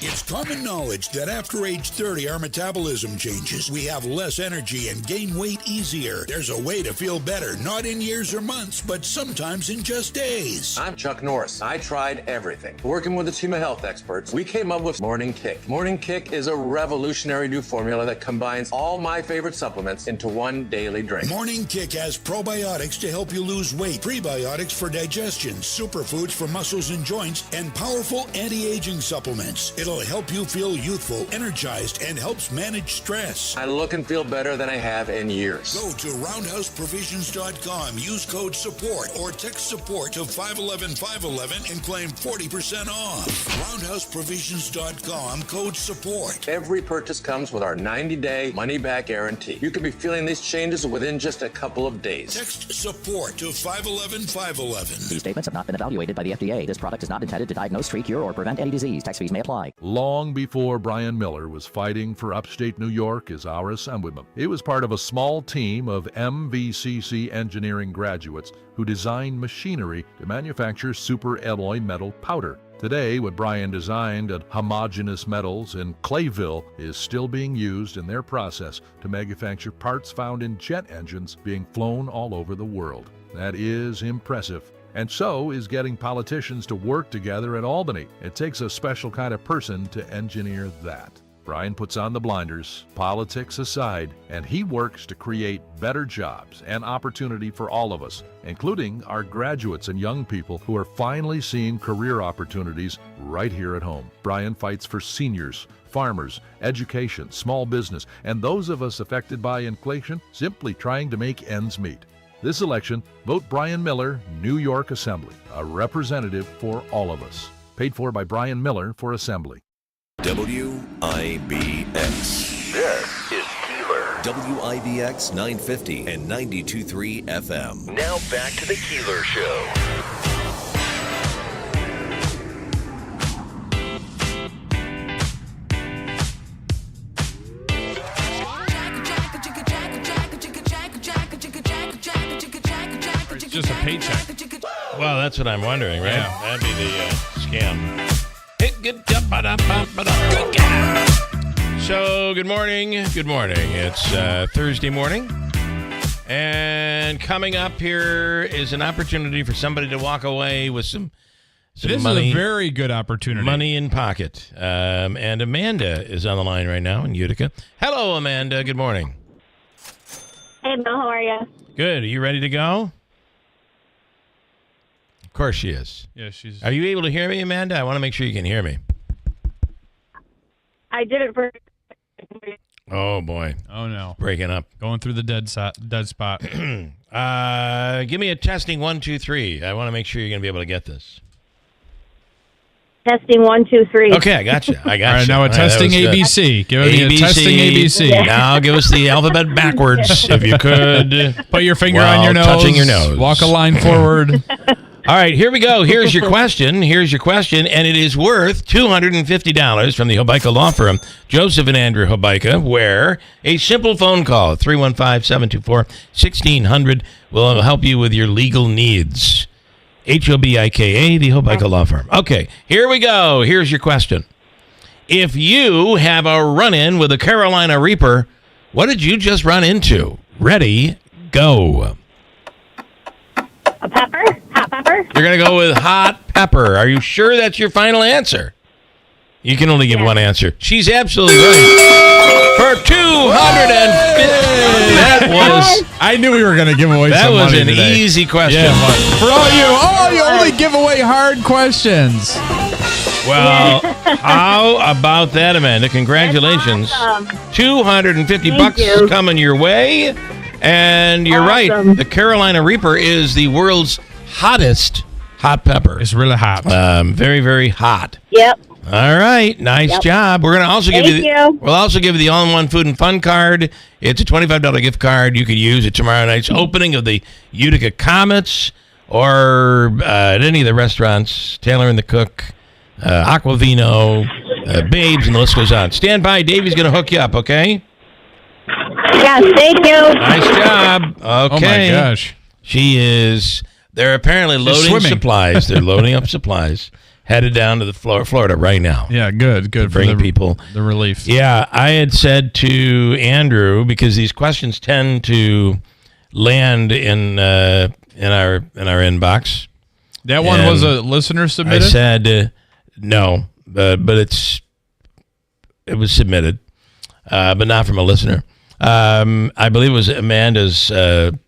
It's common knowledge that after age 30, our metabolism changes. We have less energy and gain weight easier. There's a way to feel better, not in years or months, but sometimes in just days. I'm Chuck Norris. I tried everything. Working with a team of health experts, we came up with Morning Kick. Morning Kick is a revolutionary new formula that combines all my favorite supplements into one daily drink. Morning Kick has probiotics to help you lose weight, prebiotics for digestion, superfoods for muscles and joints, and powerful anti-aging supplements. It'll help you feel youthful, energized, and helps manage stress. I look and feel better than I have in years. Go to roundhouseprovisions.com, use code SUPPORT, or text SUPPORT to 511-511 and claim 40% off. Roundhouseprovisions.com, code SUPPORT. Every purchase comes with our 90-day money-back guarantee. You can be feeling these changes within just a couple of days. Text SUPPORT to 511-511. These statements have not been evaluated by the FDA. This product is not intended to diagnose, treat, cure, or prevent any disease. Tax fees may apply. Long before Brian Miller was fighting for upstate New York as our assemblyman, he was part of a small team of MVCC engineering graduates who designed machinery to manufacture superalloy metal powder. Today, what Brian designed at Homogeneous Metals in Clayville is still being used in their process to manufacture parts found in jet engines being flown all over the world. That is impressive. And so is getting politicians to work together at Albany. It takes a special kind of person to engineer that. Brian puts on the blinders, politics aside, and he works to create better jobs and opportunity for all of us, including our graduates and young people who are finally seeing career opportunities right here at home. Brian fights for seniors, farmers, education, small business, and those of us affected by inflation simply trying to make ends meet. This election, vote Brian Miller, New York Assembly, a representative for all of us. Paid for by Brian Miller for Assembly. WIBX. This is Keeler. WIBX 950 and 92.3 FM. Now back to the Keeler Show. paycheck. Well, that's what I'm wondering, right? Yeah. That'd be the scam. So, good morning. Good morning. It's Thursday morning. And coming up here is an opportunity for somebody to walk away with some This money. is a very good opportunity. Money in pocket. And Amanda is on the line right now in Utica. Hello, Amanda. Good morning. Hey, Bill. How are you? Good. Are you ready to go? Of course she is. Yeah, she's. Are you able to hear me, Amanda? I want to make sure you can hear me. I did it for. Oh, boy. Oh, no. Breaking up. Going through the dead spot. Give me a testing 1, 2, 3. I want to make sure you're going to be able to get this. Testing 1, 2, 3. Okay, I got you. All right, now a testing ABC. Give me a testing ABC. Now give us the alphabet backwards, if you could. Put your finger on your nose. Touching your nose. Walk a line forward. All right, here we go. Here's your question. And it is worth $250 from the Hobeika Law Firm, Joseph and Andrew Hobeika, where a simple phone call, 315-724-1600, will help you with your legal needs. Hobeika, the Hobeika Law Firm. Okay, here we go. Here's your question. If you have a run-in with a Carolina Reaper, what did you just run into? Ready, go. A pepper? Hot pepper? You're going to go with hot pepper. Are you sure that's your final answer? You can only give one answer. She's absolutely right. For $250. That was. I knew we were going to give away that some was money an today. easy question. Yeah, for all you only give away hard questions. Well, how about that, Amanda? Congratulations. Awesome. $250 coming your way. And you're right. The Carolina Reaper is the world's hottest hot pepper. It's really hot. Very, very hot. Yep. All right, nice job. We're going to also give you. We'll also give you the all-in-one food and fun card. It's a $25 gift card. You could use it tomorrow night's opening of the Utica Comets, or at any of the restaurants. Taylor and the Cook, Aquavino, Babes, and the list goes on. Stand by. Davey's going to hook you up. Okay. Yes, thank you. Nice job. Okay. Oh my gosh. She is. They're apparently loading supplies. They're loading up supplies. Headed down to the Florida right now. Yeah, good. Bring people the relief. Yeah, I had said to Andrew, because these questions tend to land in our inbox. That one was a listener submitted? I said no, but it was submitted, but not from a listener. I believe it was Amanda's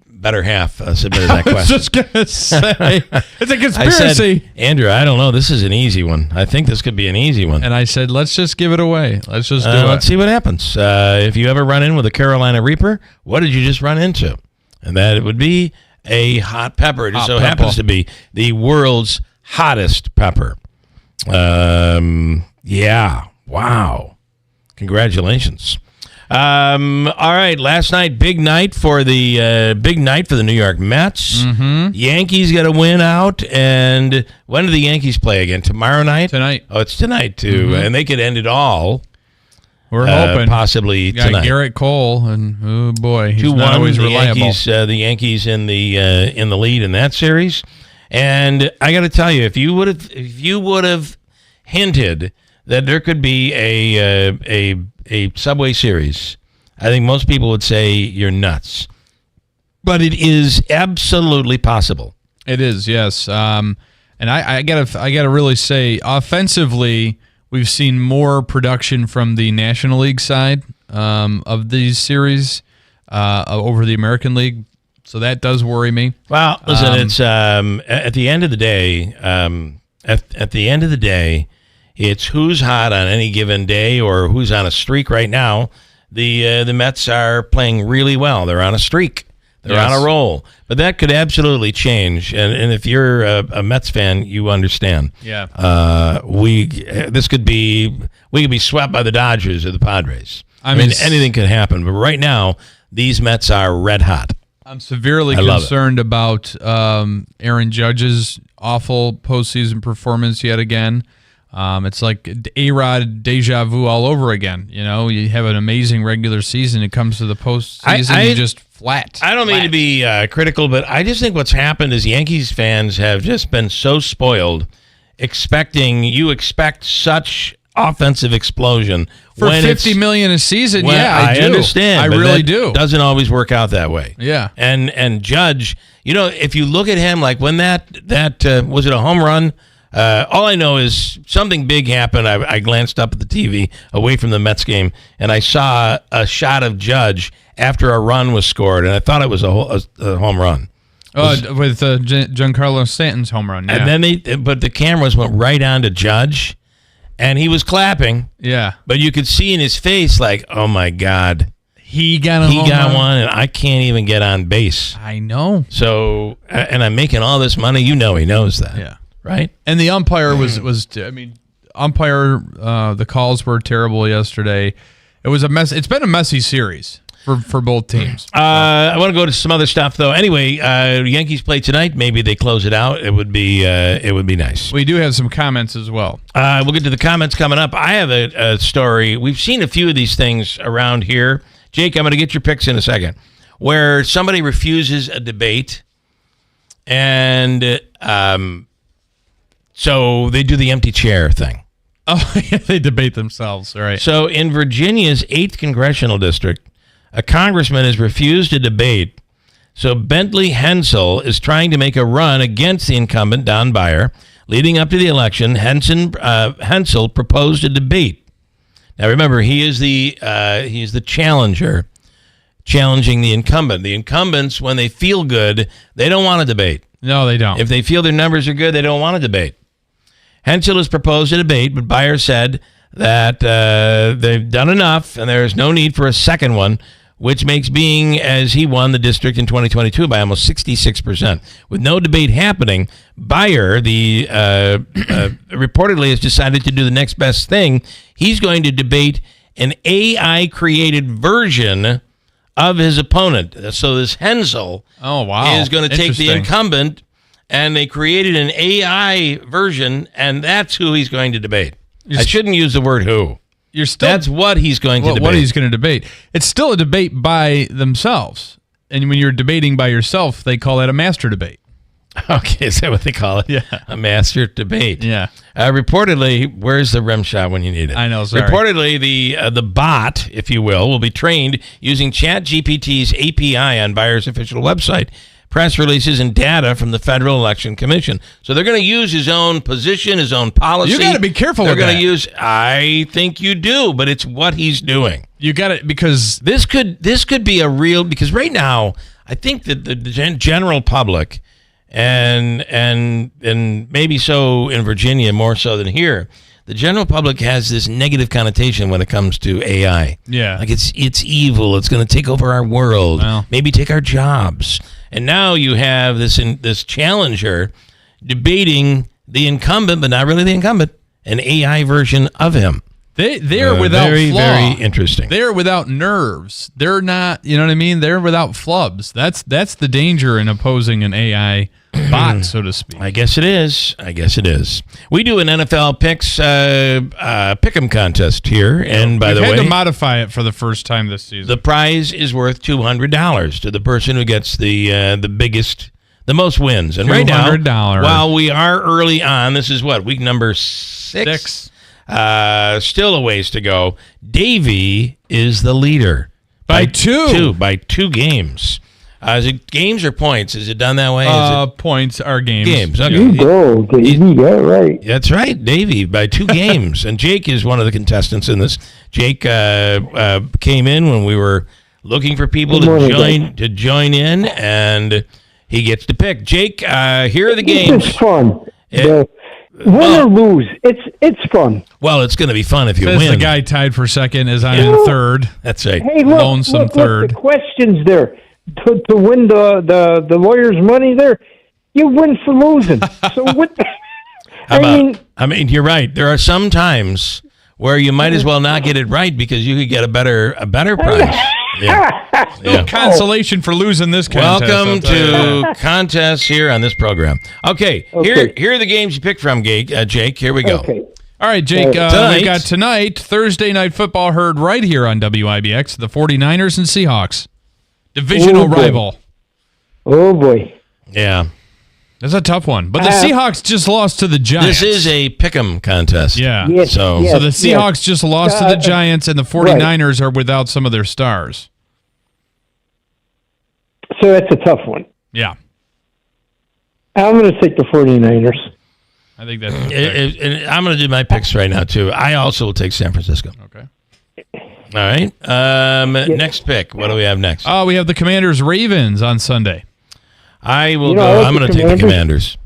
better half submitted that question. I was just going to say, it's a conspiracy. I said, Andrew, I don't know. This is an easy one. I think this could be an easy one. And I said, let's just give it away. Let's just do it. Let's see what happens. If you ever run in with a Carolina Reaper, what did you just run into? And that it would be a hot pepper. It just so happens to be the world's hottest pepper. Yeah. Wow. Congratulations. All right, last night, big night for the New York Mets. Mm-hmm. Yankees got a win out, and when do the Yankees play again? Tomorrow night? Tonight. Oh, it's tonight too, and they could end it all. We're hoping possibly got tonight. Garrett Cole, and oh boy, he's 2-1, not always reliable. The Yankees in the lead in that series, and I got to tell you, if you would have hinted that there could be a Subway Series, I think most people would say you're nuts. But it is absolutely possible. It is, yes. And I gotta really say, offensively, we've seen more production from the National League side of these series over the American League. So that does worry me. Well, listen, it's at the end of the day. At the end of the day, it's who's hot on any given day or who's on a streak right now. The Mets are playing really well. They're on a streak. They're on a roll. But that could absolutely change. And if you're a Mets fan, you understand. Yeah. We could be swept by the Dodgers or the Padres. I mean, anything could happen. But right now, these Mets are red hot. I'm severely concerned about Aaron Judge's awful postseason performance yet again. It's like A-Rod deja vu all over again. You know, you have an amazing regular season. It comes to the postseason, you just flat. I don't mean to be critical, but I just think what's happened is Yankees fans have just been so spoiled, you expect such offensive explosion for $50 million a season. Yeah, I understand. I but really that do. Doesn't always work out that way. Yeah, and Judge, you know, if you look at him, like when that was it a home run? All I know is something big happened. I glanced up at the TV away from the Mets game, and I saw a shot of Judge after a run was scored, and I thought it was a home run. With Giancarlo Stanton's home run. Yeah. And then but the cameras went right on to Judge, and he was clapping. Yeah. But you could see in his face, like, oh my God. He got one, and I can't even get on base. I know. So, and I'm making all this money. You know he knows that. Yeah. Right? And the umpire was the calls were terrible yesterday. It was a mess. It's been a messy series for both teams. I want to go to some other stuff, though. Anyway, Yankees play tonight. Maybe they close it out. It would be nice. We do have some comments as well. We'll get to the comments coming up. I have a story. We've seen a few of these things around here. Jake, I'm going to get your picks in a second. Where somebody refuses a debate, and so they do the empty chair thing. Oh, yeah, they debate themselves. All right. So in Virginia's 8th Congressional District, a congressman has refused a debate. So Bentley Hensel is trying to make a run against the incumbent, Don Beyer. Leading up to the election, Hensel proposed a debate. Now remember, he is the challenger, challenging the incumbent. The incumbents, when they feel good, they don't want to debate. No, they don't. If they feel their numbers are good, they don't want to debate. Hensel has proposed a debate, but Beyer said that they've done enough and there is no need for a second one, which makes being as he won the district in 2022 by almost 66%. With no debate happening, Beyer reportedly has decided to do the next best thing. He's going to debate an AI-created version of his opponent. So this Hensel is going to take the incumbent, and they created an AI version, and that's who he's going to debate. I shouldn't use the word who. That's what he's going to debate. What he's going to debate. It's still a debate by themselves. And when you're debating by yourself, they call that a master debate. Okay, is that what they call it? Yeah. A master debate. Yeah. Reportedly, where's the rim shot when you need it? I know, sorry. Reportedly, the bot, if you will be trained using ChatGPT's API on Beyer's official website, press releases, and data from the Federal Election Commission. So they're going to use his own position, his own policy. You got to be careful with that. They're going to use, I think you do, but it's what he's doing. You got it, because this could be a real, because right now, I think that the general public, and maybe so in Virginia more so than here, the general public has this negative connotation when it comes to AI. Yeah. Like it's evil. It's going to take over our world. Well. Maybe take our jobs. And now you have this challenger debating the incumbent, but not really the incumbent, an AI version of him. They're without very, flaw. Very interesting. They're without nerves. They're not, you know what I mean? They're without flubs. That's the danger in opposing an AI bot, so to speak. I guess it is. We do an NFL picks pick'em contest here, and by the way, we've had to modify it for the first time this season. The prize is worth $200 to the person who gets the biggest, the most wins. And right now, while we are early on, this is what, week number 6. Still a ways to go. Davey is the leader by two games. Is it games or points? Is it done that way? Points are games. Games. Okay. You go, Davey. Get right. That's right, Davey, by 2 games. And Jake is one of the contestants in this. Jake came in when we were looking for people to join in, and he gets to pick. Jake, here are the games. It's fun. Win or lose, it's fun. Well, it's going to be fun if you win. win. The guy tied for second is on in third. That's right. Hey, look, lonesome third. The questions there to win the lawyer's money there, you win for losing. So what? I mean, you're right. There are some times where you might as well not get it right because you could get a better prize. Yeah. No consolation for losing this contest. Welcome to contests here on this program. Okay. Here are the games you picked from, Jake. Here we go. Okay. All right, Jake, we've got tonight, Thursday Night Football heard right here on WIBX, the 49ers and Seahawks. Divisional rival. Oh, boy. Yeah. That's a tough one. But the Seahawks just lost to the Giants. This is a pick'em contest. Yeah. So the Seahawks just lost to the Giants, and the 49ers are without some of their stars. So that's a tough one. Yeah. I'm going to take the 49ers. I think that's I'm going to do my picks right now, too. I also will take San Francisco. Okay. All right. Next pick. What do we have next? We have the Commanders-Ravens on Sunday. I will go. I'm going to take the Commanders.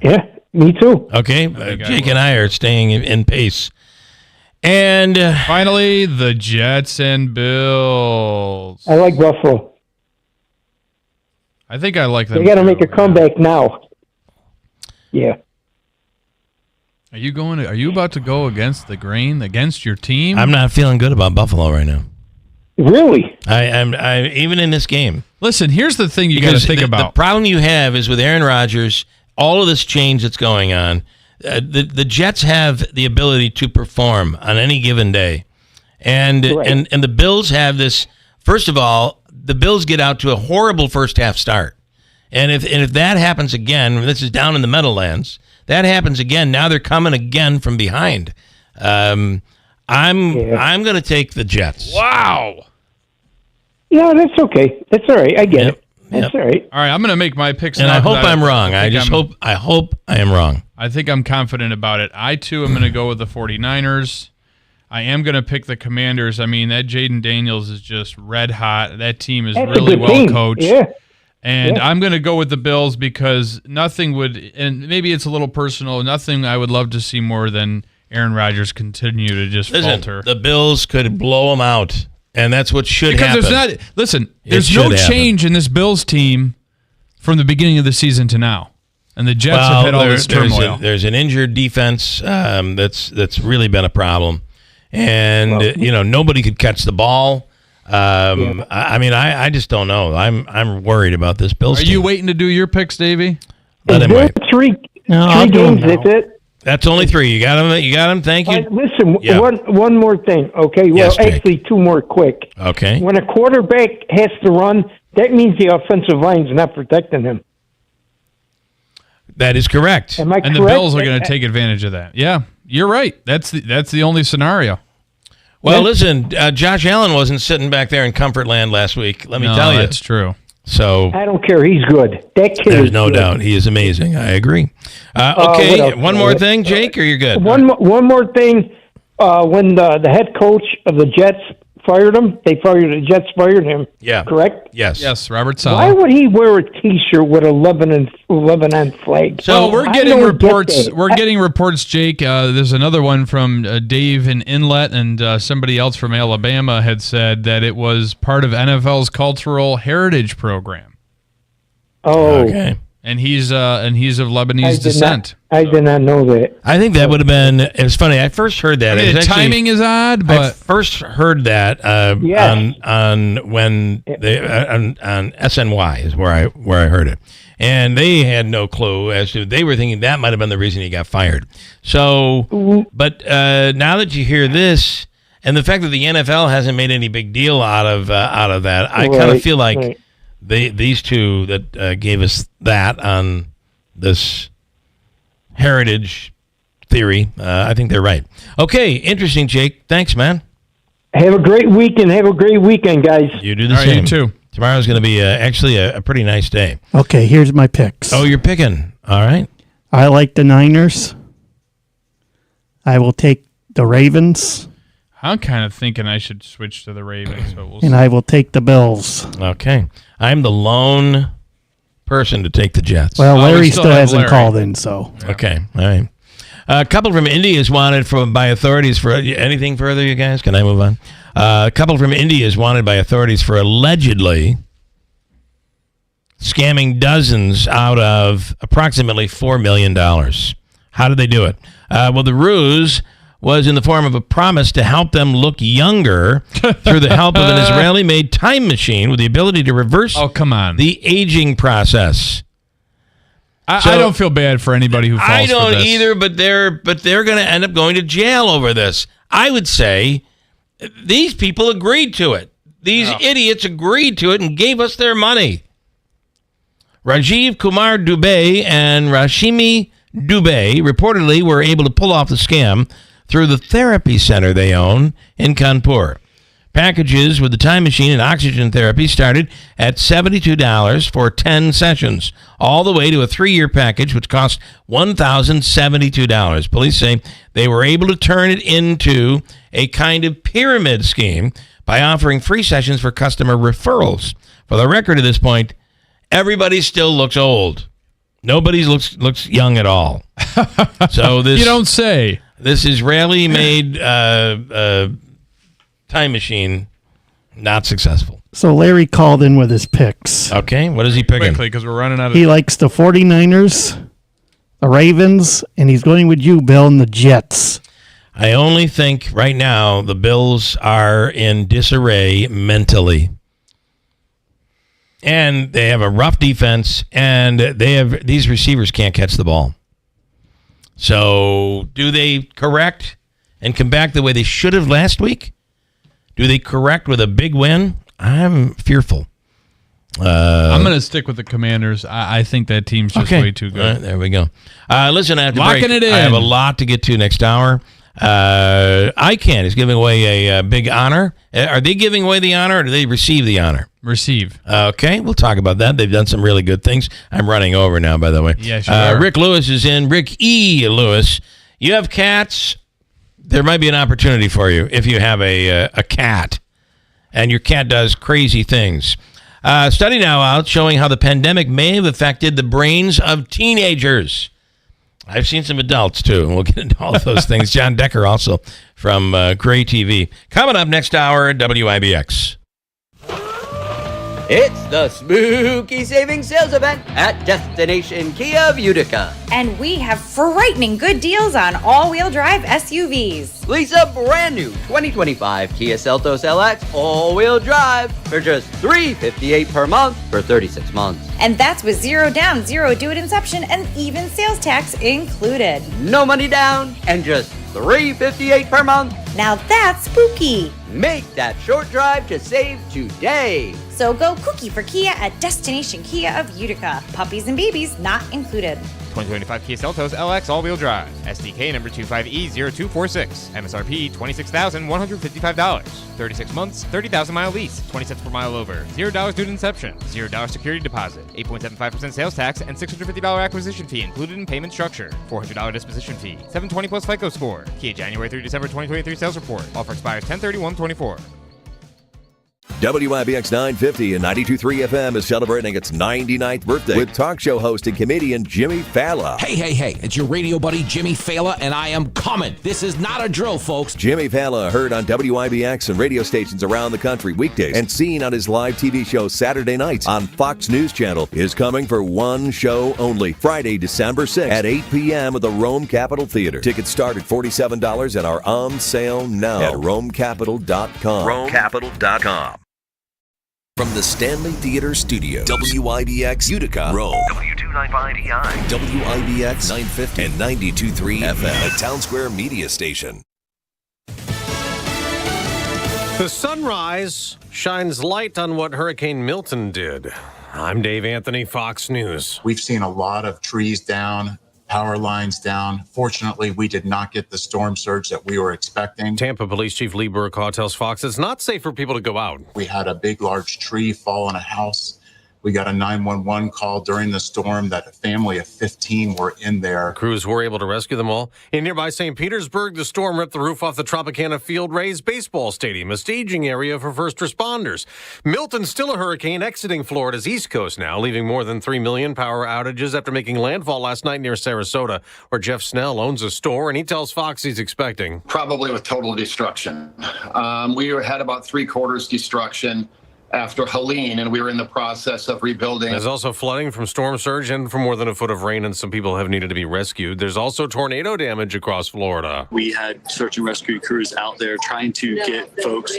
Yeah, me too. Okay. Jake and I are staying in pace. And finally, the Jets and Bills. I like Buffalo. I think I like them. They got to make a comeback now. Yeah. Are you about to go against the grain, against your team? I'm not feeling good about Buffalo right now. Really? I'm even in this game. Listen, here's the thing you got to think about. The problem you have is with Aaron Rodgers, all of this change that's going on. The Jets have the ability to perform on any given day, and the Bills have this. First of all, the Bills get out to a horrible first half start, and if that happens again, this is down in the Meadowlands. That happens again. Now they're coming again from behind. I'm going to take the Jets. Wow. No, that's okay. That's all right. I get it. That's all right. All right, I'm going to make my picks and now. I hope I'm wrong. I hope I am wrong. I think I'm confident about it. I, too, am going to go with the 49ers. I am going to pick the Commanders. I mean, that Jaden Daniels is just red hot. That team is really well coached. Yeah. And I'm going to go with the Bills because nothing would, and maybe it's a little personal, nothing I would love to see more than Aaron Rodgers continue to just falter. The Bills could blow them out, and that's what should happen. There's no change in this Bills team from the beginning of the season to now. And the Jets have had all this turmoil. There's an injured defense that's really been a problem. And, nobody could catch the ball. I just don't know. I'm worried about this Bills team. Are you waiting to do your picks, Davey? Let him wait. Three games, that's it? That's only 3. You got them. Thank you. Listen, one more thing, okay? Well, Yes, Jake. actually, 2 more quick. Okay. When a quarterback has to run, that means the offensive line's not protecting him. That is correct. Am I correct? And the Bills are going to take advantage of that. Yeah, you're right. That's the only scenario. Well, listen, Josh Allen wasn't sitting back there in comfort land last week. Let me tell you. That's true. So I don't care. He's good. That kid there's is no good. doubt. He is amazing. I agree. Okay, one more thing, Jake, or you're good? One more thing. When the head coach of the Jets fired him, the Jets fired him. Yeah. Correct? Yes, Robert Saleh. Why would he wear a T-shirt with a Lebanon flag? So we're getting reports. We're getting reports, Jake. There's another one from Dave in Inlet, and somebody else from Alabama had said that it was part of NFL's cultural heritage program. Oh, okay. And he's of Lebanese descent. I did not know that. I think that would have been. It was funny. I first heard that. The timing is odd, but I first heard that on SNY is where I heard it, and they had no clue as to. They were thinking that might have been the reason he got fired. So, but now that you hear this, and the fact that the NFL hasn't made any big deal out of that, I kind of feel like these two that gave us that on this heritage theory, I think they're right. Okay, interesting, Jake. Thanks, man. Have a great week and have a great weekend, guys. You do the same. You too. Tomorrow's going to be actually a pretty nice day. Okay, here's my picks. Oh, you're picking. All right. I like the Niners. I will take the Ravens. I'm kind of thinking I should switch to the Ravens, but we'll see. And I will take the Bills. Okay. I'm the lone person to take the Jets. Well, Larry still hasn't called in, so. Okay. All right. A couple from India is wanted by authorities for anything further, you guys? Can I move on? A couple from India is wanted by authorities for allegedly scamming dozens out of approximately $4 million. How did they do it? Well, the ruse was in the form of a promise to help them look younger through the help of an Israeli-made time machine with the ability to reverse the aging process. I don't feel bad for anybody who falls I don't for this. either, but they're going to end up going to jail over this. I would say these people agreed to it. These idiots agreed to it and gave us their money. Rajiv Kumar Dubey and Rashmi Dubey reportedly were able to pull off the scam through the therapy center they own in Kanpur. Packages with the time machine and oxygen therapy started at $72 for 10 sessions, all the way to a 3-year package, which cost $1,072. Police say they were able to turn it into a kind of pyramid scheme by offering free sessions for customer referrals. For the record at this point, everybody still looks old. Nobody looks young at all. So this You don't say. This Israeli made time machine, not successful. So Larry called in with his picks. Okay, what is he picking? Quickly, because we're running out of He likes the 49ers, the Ravens, and he's going with you, Bill, and the Jets. I only think right now the Bills are in disarray mentally. And they have a rough defense, and these receivers can't catch the ball. So do they correct and come back the way they should have last week? Do they correct with a big win? I'm fearful. I'm going to stick with the Commanders. I think that team's just way too good. All right, there we go. Listen, after Locking break, it in. I have a lot to get to next hour. ICANN is giving away a big honor. Are they giving away the honor, or do they receive the honor? Receive. Okay, we'll talk about that. They've done some really good things. I'm running over now, by the way. Yes, you are. Rick Lewis is in. Rick E. Lewis. You have cats. There might be an opportunity for you if you have a cat, and your cat does crazy things. Study now out showing how the pandemic may have affected the brains of teenagers. I've seen some adults, too, and we'll get into all of those things. John Decker also from Gray TV. Coming up next hour at WIBX. It's the Spooky Savings Sales Event at Destination Kia of Utica. And we have frightening good deals on all-wheel drive SUVs. Lease a brand new 2025 Kia Seltos LX all-wheel drive for just $358 per month for 36 months. And that's with zero down, zero due at inception, and even sales tax included. No money down and just $358 per month. Now that's spooky. Make that short drive to save today. So go kooky for Kia at Destination Kia of Utica. Puppies and babies not included. 2025 Kia Seltos LX all-wheel drive. SDK number 25E0246. MSRP $26,155. 36 months, 30,000-mile lease. 20 cents per mile over. $0 due to inception. $0 security deposit. 8.75% sales tax and $650 acquisition fee included in payment structure. $400 disposition fee. 720 plus FICO score. Kia January through December 2023 sales report. Offer expires 10/31/24. WIBX 950 and 92.3 FM is celebrating its 99th birthday with talk show host and comedian Jimmy Fallon. Hey, it's your radio buddy Jimmy Fallon, and I am coming. This is not a drill, folks. Jimmy Fallon heard on WIBX and radio stations around the country weekdays and seen on his live TV show Saturday nights on Fox News Channel is coming for one show only, Friday, December 6th at 8 p.m. at the Rome Capitol Theater. Tickets start at $47 and are on sale now at RomeCapital.com. RomeCapital.com. From the Stanley Theater Studio, WIBX Utica, Rome, W295EI, WIBX 950 and 92.3 FM, a Town Square media station. The sunrise shines light on what Hurricane Milton did. I'm Dave Anthony, Fox News. We've seen a lot of trees down, power lines down. Fortunately, we did not get the storm surge that we were expecting. Tampa Police Chief Lee Burkhaw tells Fox it's not safe for people to go out. We had a big, large tree fall on a house. We got a 911 call during the storm that a family of 15 were in there. Crews were able to rescue them all. In nearby St. Petersburg, the storm ripped the roof off the Tropicana Field Rays baseball stadium, a staging area for first responders. Milton's still a hurricane exiting Florida's east coast now, leaving more than 3 million power outages after making landfall last night near Sarasota, where Jeff Snell owns a store, and he tells Fox he's expecting. Probably with total destruction. We had about 3/4 destruction. after Helene, and we were in the process of rebuilding. There's also flooding from storm surge and from more than a foot of rain, and some people have needed to be rescued. There's also tornado damage across Florida. We had search and rescue crews out there trying to get folks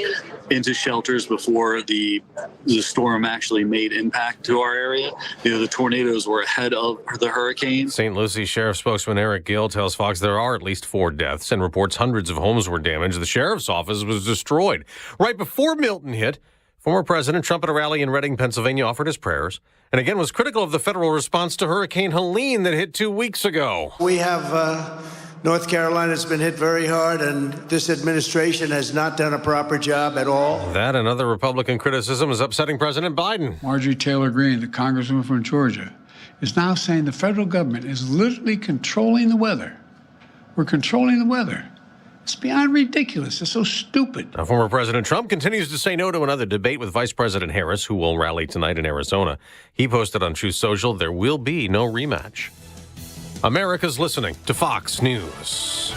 into shelters before the storm actually made impact to our area. The tornadoes were ahead of the hurricane. St. Lucie Sheriff spokesman Eric Gill tells Fox there are at least 4 deaths and reports hundreds of homes were damaged. The sheriff's office was destroyed. Right before Milton hit, former President Trump at a rally in Reading, Pennsylvania, offered his prayers and again was critical of the federal response to Hurricane Helene that hit 2 weeks ago. We have North Carolina's been hit very hard, and this administration has not done a proper job at all. That and other Republican criticism is upsetting President Biden. Marjorie Taylor Greene, the congresswoman from Georgia, is now saying the federal government is literally controlling the weather. We're controlling the weather. It's beyond ridiculous. It's so stupid. Now, former President Trump continues to say no to another debate with Vice President Harris, who will rally tonight in Arizona. He posted on Truth Social, there will be no rematch. America's listening to Fox News.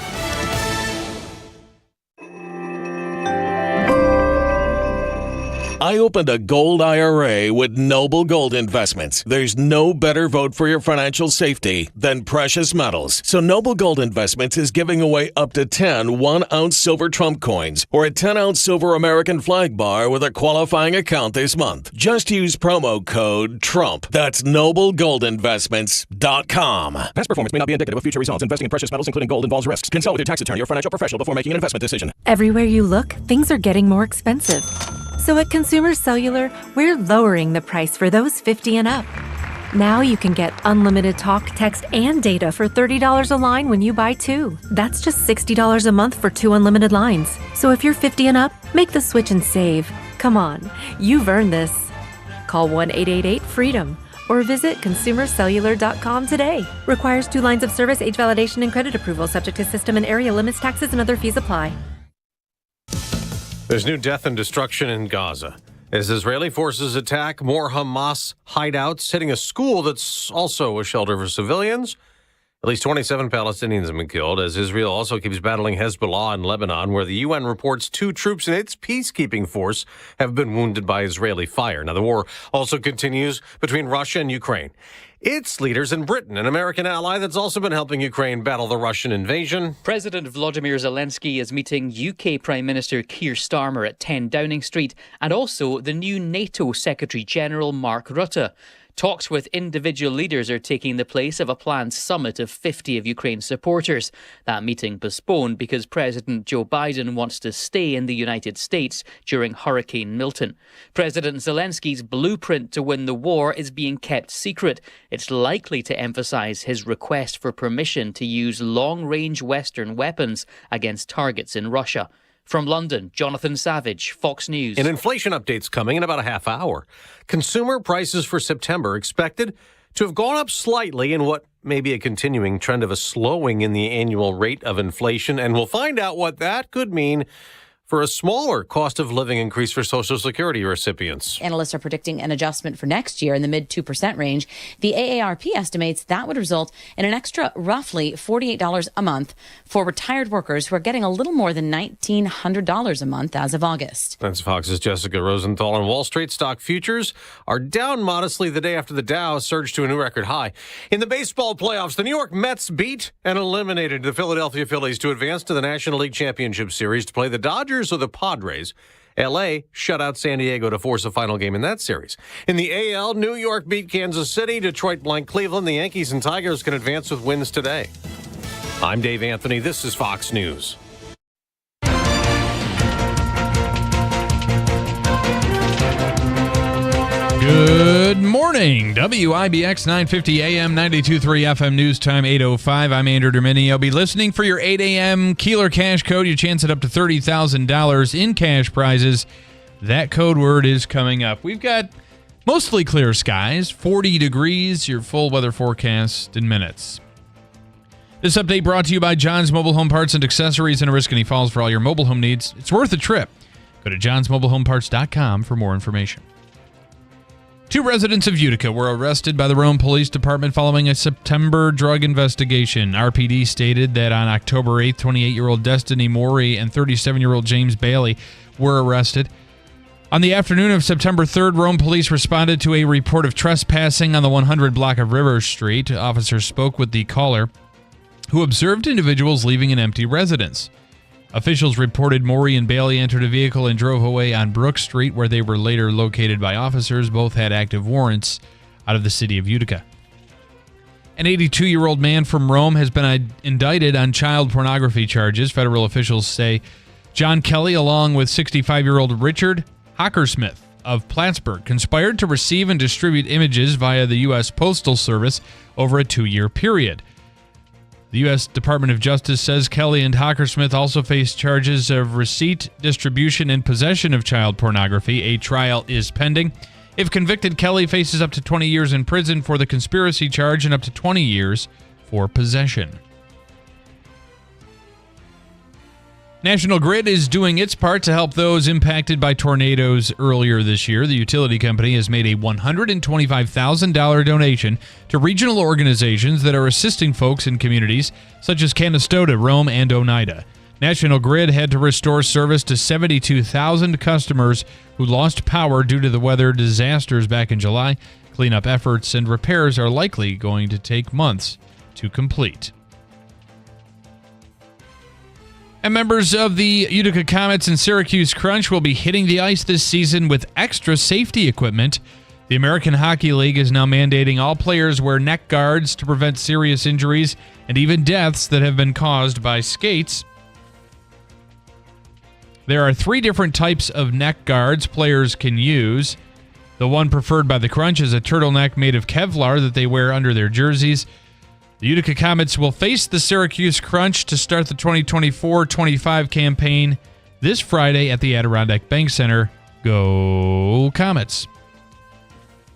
I opened a gold IRA with Noble Gold Investments. There's no better vote for your financial safety than precious metals. So Noble Gold Investments is giving away up to 10 1-ounce silver Trump coins or a 10-ounce silver American flag bar with a qualifying account this month. Just use promo code TRUMP. That's NobleGoldInvestments.com. Past performance may not be indicative of future results. Investing in precious metals, including gold, involves risks. Consult with your tax attorney or financial professional before making an investment decision. Everywhere you look, things are getting more expensive. So at Consumer Cellular, we're lowering the price for those 50 and up. Now you can get unlimited talk, text, and data for $30 a line when you buy 2. That's just $60 a month for 2 unlimited lines. So if you're 50 and up, make the switch and save. Come on, you've earned this. Call 1-888-FREEDOM or visit consumercellular.com today. Requires 2 lines of service, age validation, and credit approval, subject to system and area limits, taxes, and other fees apply. There's new death and destruction in Gaza as Israeli forces attack more Hamas hideouts, hitting a school that's also a shelter for civilians. At least 27 Palestinians have been killed, as Israel also keeps battling Hezbollah in Lebanon, where the UN reports 2 troops in its peacekeeping force have been wounded by Israeli fire. Now, the war also continues between Russia and Ukraine. Its leaders in Britain, an American ally that's also been helping Ukraine battle the Russian invasion. President Volodymyr Zelensky is meeting UK Prime Minister Keir Starmer at 10 Downing Street and also the new NATO Secretary-General Mark Rutte. Talks with individual leaders are taking the place of a planned summit of 50 of Ukraine's supporters. That meeting postponed because President Joe Biden wants to stay in the United States during Hurricane Milton. President Zelensky's blueprint to win the war is being kept secret. It's likely to emphasize his request for permission to use long-range Western weapons against targets in Russia. From London, Jonathan Savage, Fox News. An inflation update's coming in about a half hour. Consumer prices for September expected to have gone up slightly in what may be a continuing trend of a slowing in the annual rate of inflation, and we'll find out what that could mean for a smaller cost of living increase for Social Security recipients. Analysts are predicting an adjustment for next year in the mid 2% range. The AARP estimates that would result in an extra roughly $48 a month for retired workers who are getting a little more than $1,900 a month as of August. That's Fox's Jessica Rosenthal. And Wall Street stock futures are down modestly the day after the Dow surged to a new record high. In the baseball playoffs, the New York Mets beat and eliminated the Philadelphia Phillies to advance to the National League Championship Series to play the Dodgers or the Padres. L.A. shut out San Diego to force a final game in that series. In the AL, New York beat Kansas City, Detroit blanked Cleveland. The Yankees and Tigers can advance with wins today. I'm Dave Anthony. This is Fox News. Good morning. WIBX 950 AM 92.3 FM News Time 8:05. I'm Andrew Domini. I'll be listening for your 8 a.m. Keeler cash code. You chance at up to $30,000 in cash prizes. That code word is coming up. We've got mostly clear skies, 40 degrees, your full weather forecast in minutes. This update brought to you by John's Mobile Home Parts and Accessories in Oriskany Falls for all your mobile home needs. It's worth a trip. Go to johnsmobilehomeparts.com for more information. 2 residents of Utica were arrested by the Rome Police Department following a September drug investigation. RPD stated that on October 8th, 28-year-old Destiny Morey and 37-year-old James Bailey were arrested. On the afternoon of September 3rd, Rome police responded to a report of trespassing on the 100 block of River Street. Officers spoke with the caller, who observed individuals leaving an empty residence. Officials reported Morey and Bailey entered a vehicle and drove away on Brook Street, where they were later located by officers. Both had active warrants out of the city of Utica. An 82-year-old man from Rome has been indicted on child pornography charges. Federal officials say John Kelly, along with 65-year-old Richard Hockersmith of Plattsburgh, conspired to receive and distribute images via the U.S. Postal Service over a 2-year period. The U.S. Department of Justice says Kelly and Hockersmith also face charges of receipt, distribution, and possession of child pornography. A trial is pending. If convicted, Kelly faces up to 20 years in prison for the conspiracy charge and up to 20 years for possession. National Grid is doing its part to help those impacted by tornadoes earlier this year. The utility company has made a $125,000 donation to regional organizations that are assisting folks in communities such as Canastota, Rome, and Oneida. National Grid had to restore service to 72,000 customers who lost power due to the weather disasters back in July. Cleanup efforts and repairs are likely going to take months to complete. And members of the Utica Comets and Syracuse Crunch will be hitting the ice this season with extra safety equipment. The American Hockey League is now mandating all players wear neck guards to prevent serious injuries and even deaths that have been caused by skates. There are 3 different types of neck guards players can use. The one preferred by the Crunch is a turtleneck made of Kevlar that they wear under their jerseys. The Utica Comets will face the Syracuse Crunch to start the 2024-25 campaign this Friday at the Adirondack Bank Center. Go Comets!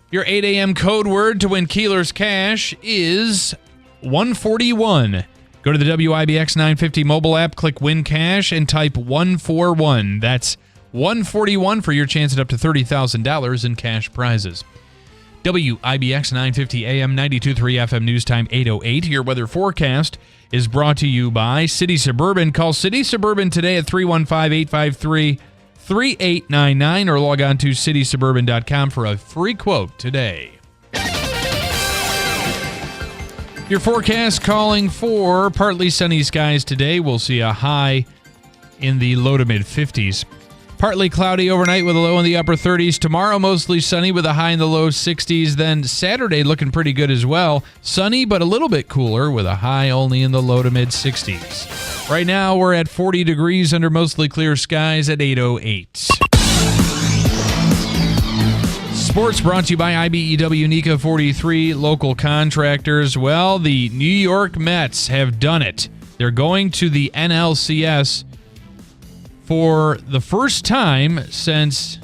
Your 8 a.m. code word to win Keeler's cash is 141. Go to the WIBX 950 mobile app, click Win Cash, and type 141. That's 141 for your chance at up to $30,000 in cash prizes. WIBX 950 AM 92.3 FM News Time 8:08. Your weather forecast is brought to you by City Suburban. Call City Suburban today at 315-853-3899 or log on to citysuburban.com for a free quote today. Your forecast calling for partly sunny skies today. We'll see a high in the low to mid 50s. Partly cloudy overnight with a low in the upper 30s. Tomorrow, mostly sunny with a high in the low 60s. Then Saturday looking pretty good as well. Sunny, but a little bit cooler with a high only in the low to mid 60s. Right now, we're at 40 degrees under mostly clear skies at 8:08. Sports brought to you by IBEW Nika 43 local contractors. Well, the New York Mets have done it. They're going to the NLCS for the first time since,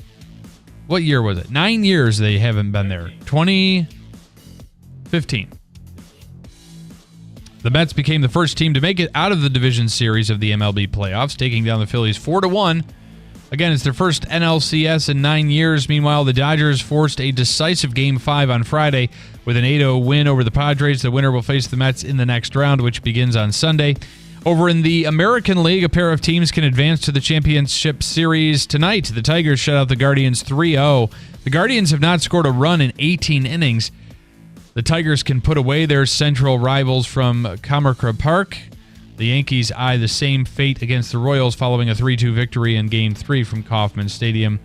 what year was it? 9 years they haven't been there. 2015. The Mets became the first team to make it out of the division series of the MLB playoffs, taking down the Phillies 4-1. Again, it's their first NLCS in 9 years. Meanwhile, the Dodgers forced a decisive Game 5 on Friday with an 8-0 win over the Padres. The winner will face the Mets in the next round, which begins on Sunday. Over in the American League, a pair of teams can advance to the championship series tonight. The Tigers shut out the Guardians 3-0. The Guardians have not scored a run in 18 innings. The Tigers can put away their central rivals from Comerica Park. The Yankees eye the same fate against the Royals following a 3-2 victory in Game 3 from Kauffman Stadium.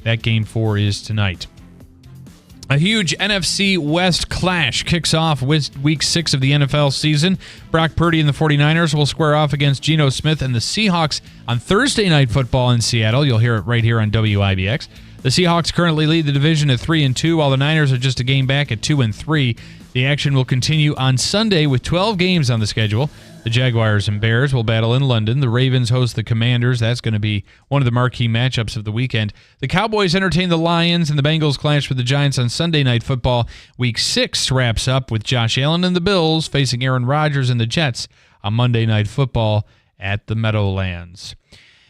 That Game 4 is tonight. A huge NFC West clash kicks off with Week 6 of the NFL season. Brock Purdy and the 49ers will square off against Geno Smith and the Seahawks on Thursday Night Football in Seattle. You'll hear it right here on WIBX. The Seahawks currently lead the division at 3-2, while the Niners are just a game back at 2-3. The action will continue on Sunday with 12 games on the schedule. The Jaguars and Bears will battle in London. The Ravens host the Commanders. That's going to be one of the marquee matchups of the weekend. The Cowboys entertain the Lions, and the Bengals clash with the Giants on Sunday Night Football. Week 6 wraps up with Josh Allen and the Bills facing Aaron Rodgers and the Jets on Monday Night Football at the Meadowlands.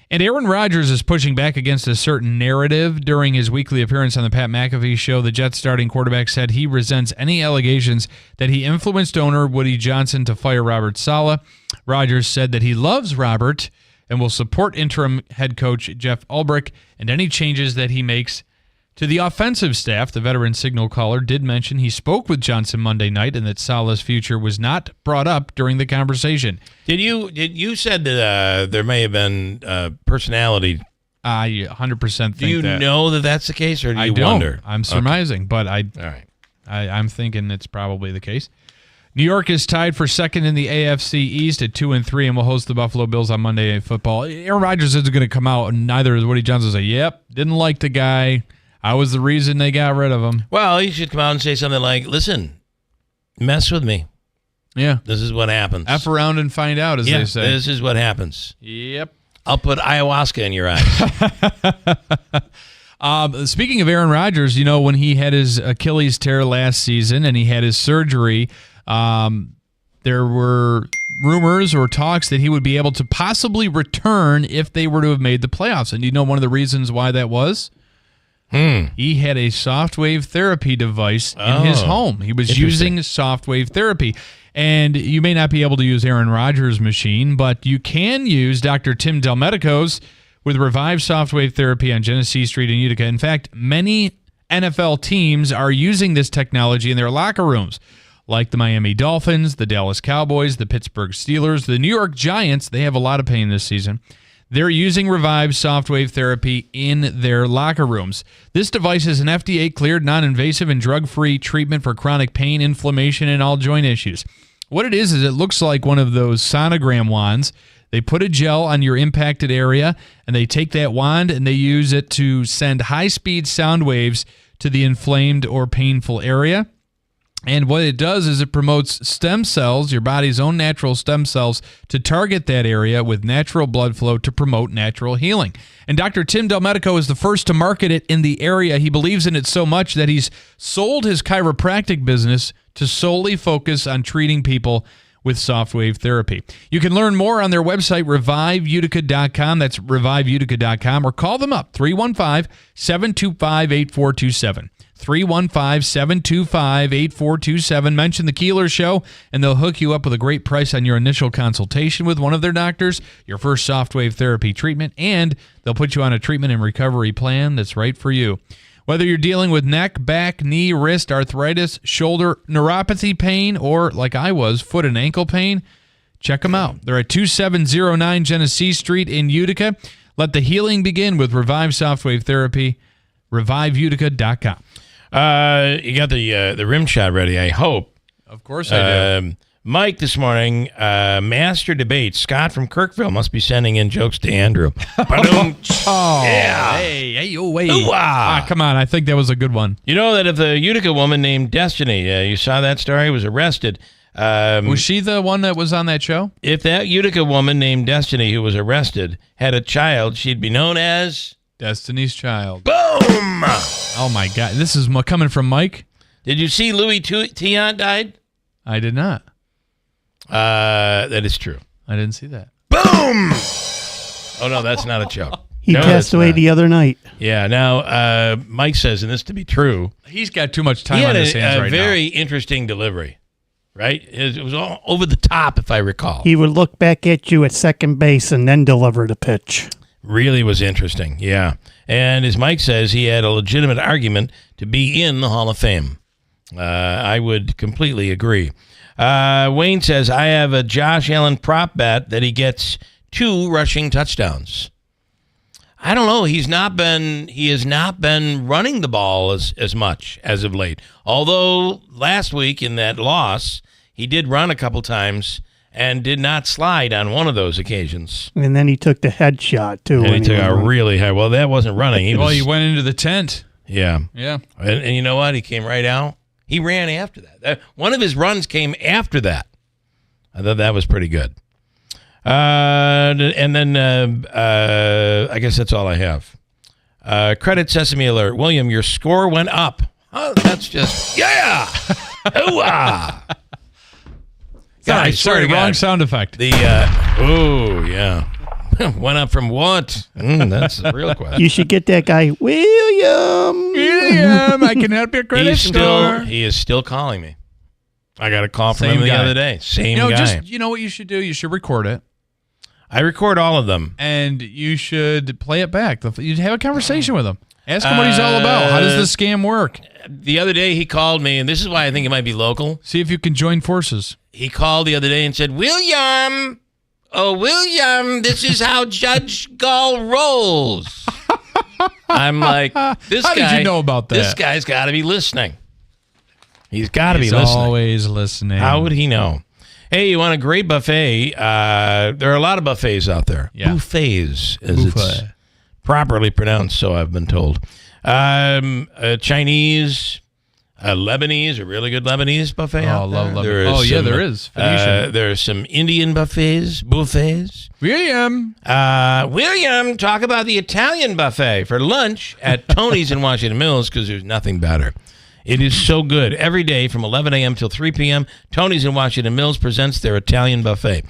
And Aaron Rodgers is pushing back against a certain narrative. During his weekly appearance on the Pat McAfee Show, the Jets starting quarterback said he resents any allegations that he influenced owner Woody Johnson to fire Robert Saleh. Rodgers said that he loves Robert and will support interim head coach Jeff Ulbrich and any changes that he makes to the offensive staff. The veteran signal caller did mention he spoke with Johnson Monday night and that Saleh's future was not brought up during the conversation. You said that there may have been personality. I 100% think that. Do you know that that's the case, or do you don't. wonder? I'm surmising, but All right. I'm thinking it's probably the case. New York is tied for second in the AFC East at 2-3 and will host the Buffalo Bills on Monday Night Football. Aaron Rodgers isn't going to come out, and neither is Woody Johnson. Say, "Yep, didn't like the guy. I was the reason they got rid of him." Well, he should come out and say something like, "Listen, mess with me. Yeah, this is what happens. F around and find out," as they say. This is what happens. Yep. I'll put ayahuasca in your eyes. Speaking of Aaron Rodgers, when he had his Achilles tear last season and he had his surgery, there were rumors or talks that he would be able to possibly return if they were to have made the playoffs. And one of the reasons why that was? He had a soft wave therapy device in his home. He was using soft wave therapy. And you may not be able to use Aaron Rodgers' machine, but you can use Dr. Tim Delmedico's with Revive Soft Wave Therapy on Genesee Street in Utica. In fact, many NFL teams are using this technology in their locker rooms, like the Miami Dolphins, the Dallas Cowboys, the Pittsburgh Steelers, the New York Giants. They have a lot of pain this season. They're using Revive Soft Wave Therapy in their locker rooms. This device is an FDA-cleared, non-invasive, and drug-free treatment for chronic pain, inflammation, and all joint issues. What it is it looks like one of those sonogram wands. They put a gel on your impacted area, and they take that wand and they use it to send high-speed sound waves to the inflamed or painful area. And what it does is it promotes stem cells, your body's own natural stem cells, to target that area with natural blood flow to promote natural healing. And Dr. Tim Delmedico is the first to market it in the area. He believes in it so much that he's sold his chiropractic business to solely focus on treating people with soft wave therapy. You can learn more on their website, reviveutica.com. That's reviveutica.com, or call them up, 315-725-8427. 315-725-8427. Mention the Keeler Show, and they'll hook you up with a great price on your initial consultation with one of their doctors, your first soft wave therapy treatment, and they'll put you on a treatment and recovery plan that's right for you. Whether you're dealing with neck, back, knee, wrist, arthritis, shoulder, neuropathy pain, or, like I was, foot and ankle pain, check them out. They're at 2709 Genesee Street in Utica. Let the healing begin with Revive Soft Wave Therapy, reviveutica.com. You got the rim shot ready, I hope. Of course I do. Mike this morning, master debate. Scott from Kirkville must be sending in jokes to Andrew. Yeah. Hey. Come on. I think that was a good one. You know that if the Utica woman named Destiny, you saw that story, was arrested. Was she the one that was on that show? If that Utica woman named Destiny, who was arrested, had a child, she'd be known as Destiny's Child. Boom! Oh, my God. This is coming from Mike? Did you see Louis Tiant died? I did not. That is true. I didn't see that. Boom! Oh, no, that's not a joke. He passed away the other night. Yeah, now, Mike says, and this to be true, he's got too much time on his hands right now. He had a very interesting delivery, right? It was all over the top, if I recall. He would look back at you at second base and then deliver the pitch. Really was interesting, yeah. And as Mike says, he had a legitimate argument to be in the Hall of Fame. I would completely agree. Wayne says, I have a Josh Allen prop bet that he gets 2 rushing touchdowns. I don't know. He has not been running the ball as much as of late. Although last week in that loss, he did run a couple times and did not slide on one of those occasions. And then he took the headshot, too. And he took a really high. Well, that wasn't running. He went into the tent. Yeah. Yeah. And you know what? He came right out. He ran after that. One of his runs came after that. I thought that was pretty good. And then I guess that's all I have. Credit Sesame Alert. William, your score went up. Oh, that's just, yeah. Hoo-ah. Sorry, wrong sound effect. Oh, yeah. Went up from what? That's the real question. You should get that guy, William, I can help your credit score. He is still calling me. I got a call from him the other day. Same guy. You know what you should do? You should record it. I record all of them. And you should play it back. You'd have a conversation with him. Ask him what he's all about. How does this scam work? The other day he called me, and this is why I think it might be local. See if you can join forces. He called the other day and said, William, this is how Judge Gall rolls. I'm like, this How guy. did you know about that? This guy's got to be listening. He's got to be listening. He's always listening. How would he know? Hey, you want a great buffet? There are a lot of buffets out there. Yeah. Buffets, as it's properly pronounced, so I've been told. Chinese, Lebanese, a really good Lebanese buffet out there. Love There Lebanese. is There is. Phoenician. There are some Indian buffets. William, talk about the Italian buffet for lunch at Tony's in Washington Mills, because there's nothing better. It is so good. Every day from 11 a.m. till 3 p.m., Tony's in Washington Mills presents their Italian buffet.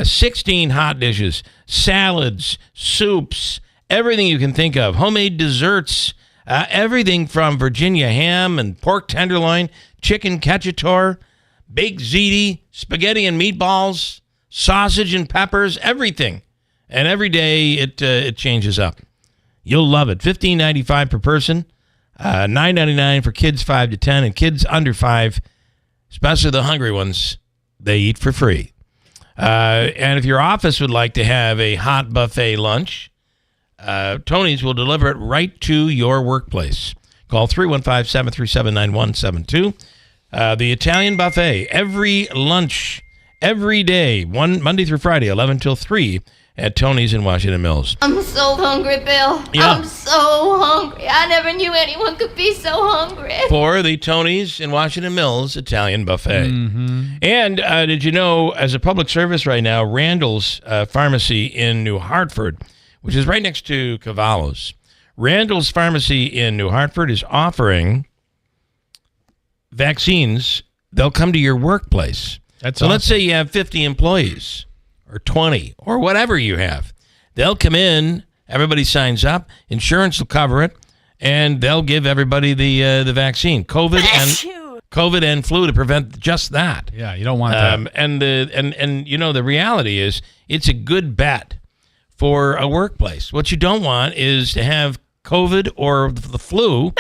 16 hot dishes, salads, soups, everything you can think of, homemade desserts, everything from Virginia ham and pork tenderloin, chicken cacciatore, baked ziti, spaghetti and meatballs, sausage and peppers, everything. And every day it changes up. You'll love it. $15.95 per person. $9.99 for kids 5 to 10, and kids under 5, especially the hungry ones, they eat for free. And if your office would like to have a hot buffet lunch, Tony's will deliver it right to your workplace. Call 315-737-9172. The Italian buffet, every lunch, every day, Monday through Friday, 11 till 3 at Tony's in Washington Mills. I'm so hungry, Bill. Yeah. I'm so hungry. I never knew anyone could be so hungry. For the Tony's in Washington Mills Italian buffet. Mm-hmm. And did you know, as a public service right now, Randall's Pharmacy in New Hartford, which is right next to Cavallo's, Randall's Pharmacy in New Hartford is offering vaccines. They'll come to your workplace. That's awesome. Let's say you have 50 employees or 20 or whatever you have. They'll come in, everybody signs up, insurance will cover it, and they'll give everybody the vaccine. COVID and flu to prevent just that. Yeah, you don't want that. And you know, the reality is it's a good bet for a workplace. What you don't want is to have COVID or the flu,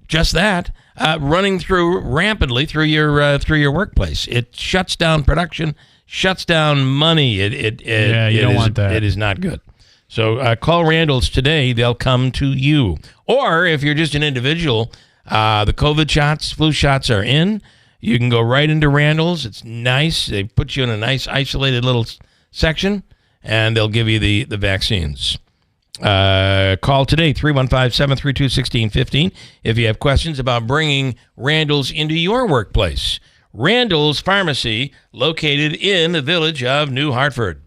just that, running rampantly through your workplace. It shuts down production, shuts down money. You don't want that. It is not good. So call Randall's today. They'll come to you. Or if you're just an individual, the COVID shots, flu shots are in. You can go right into Randall's. It's nice. They put you in a nice isolated little section, and they'll give you the vaccines. Call today, 315-732-1615, if you have questions about bringing Randall's into your workplace. Randall's Pharmacy, located in the village of New Hartford.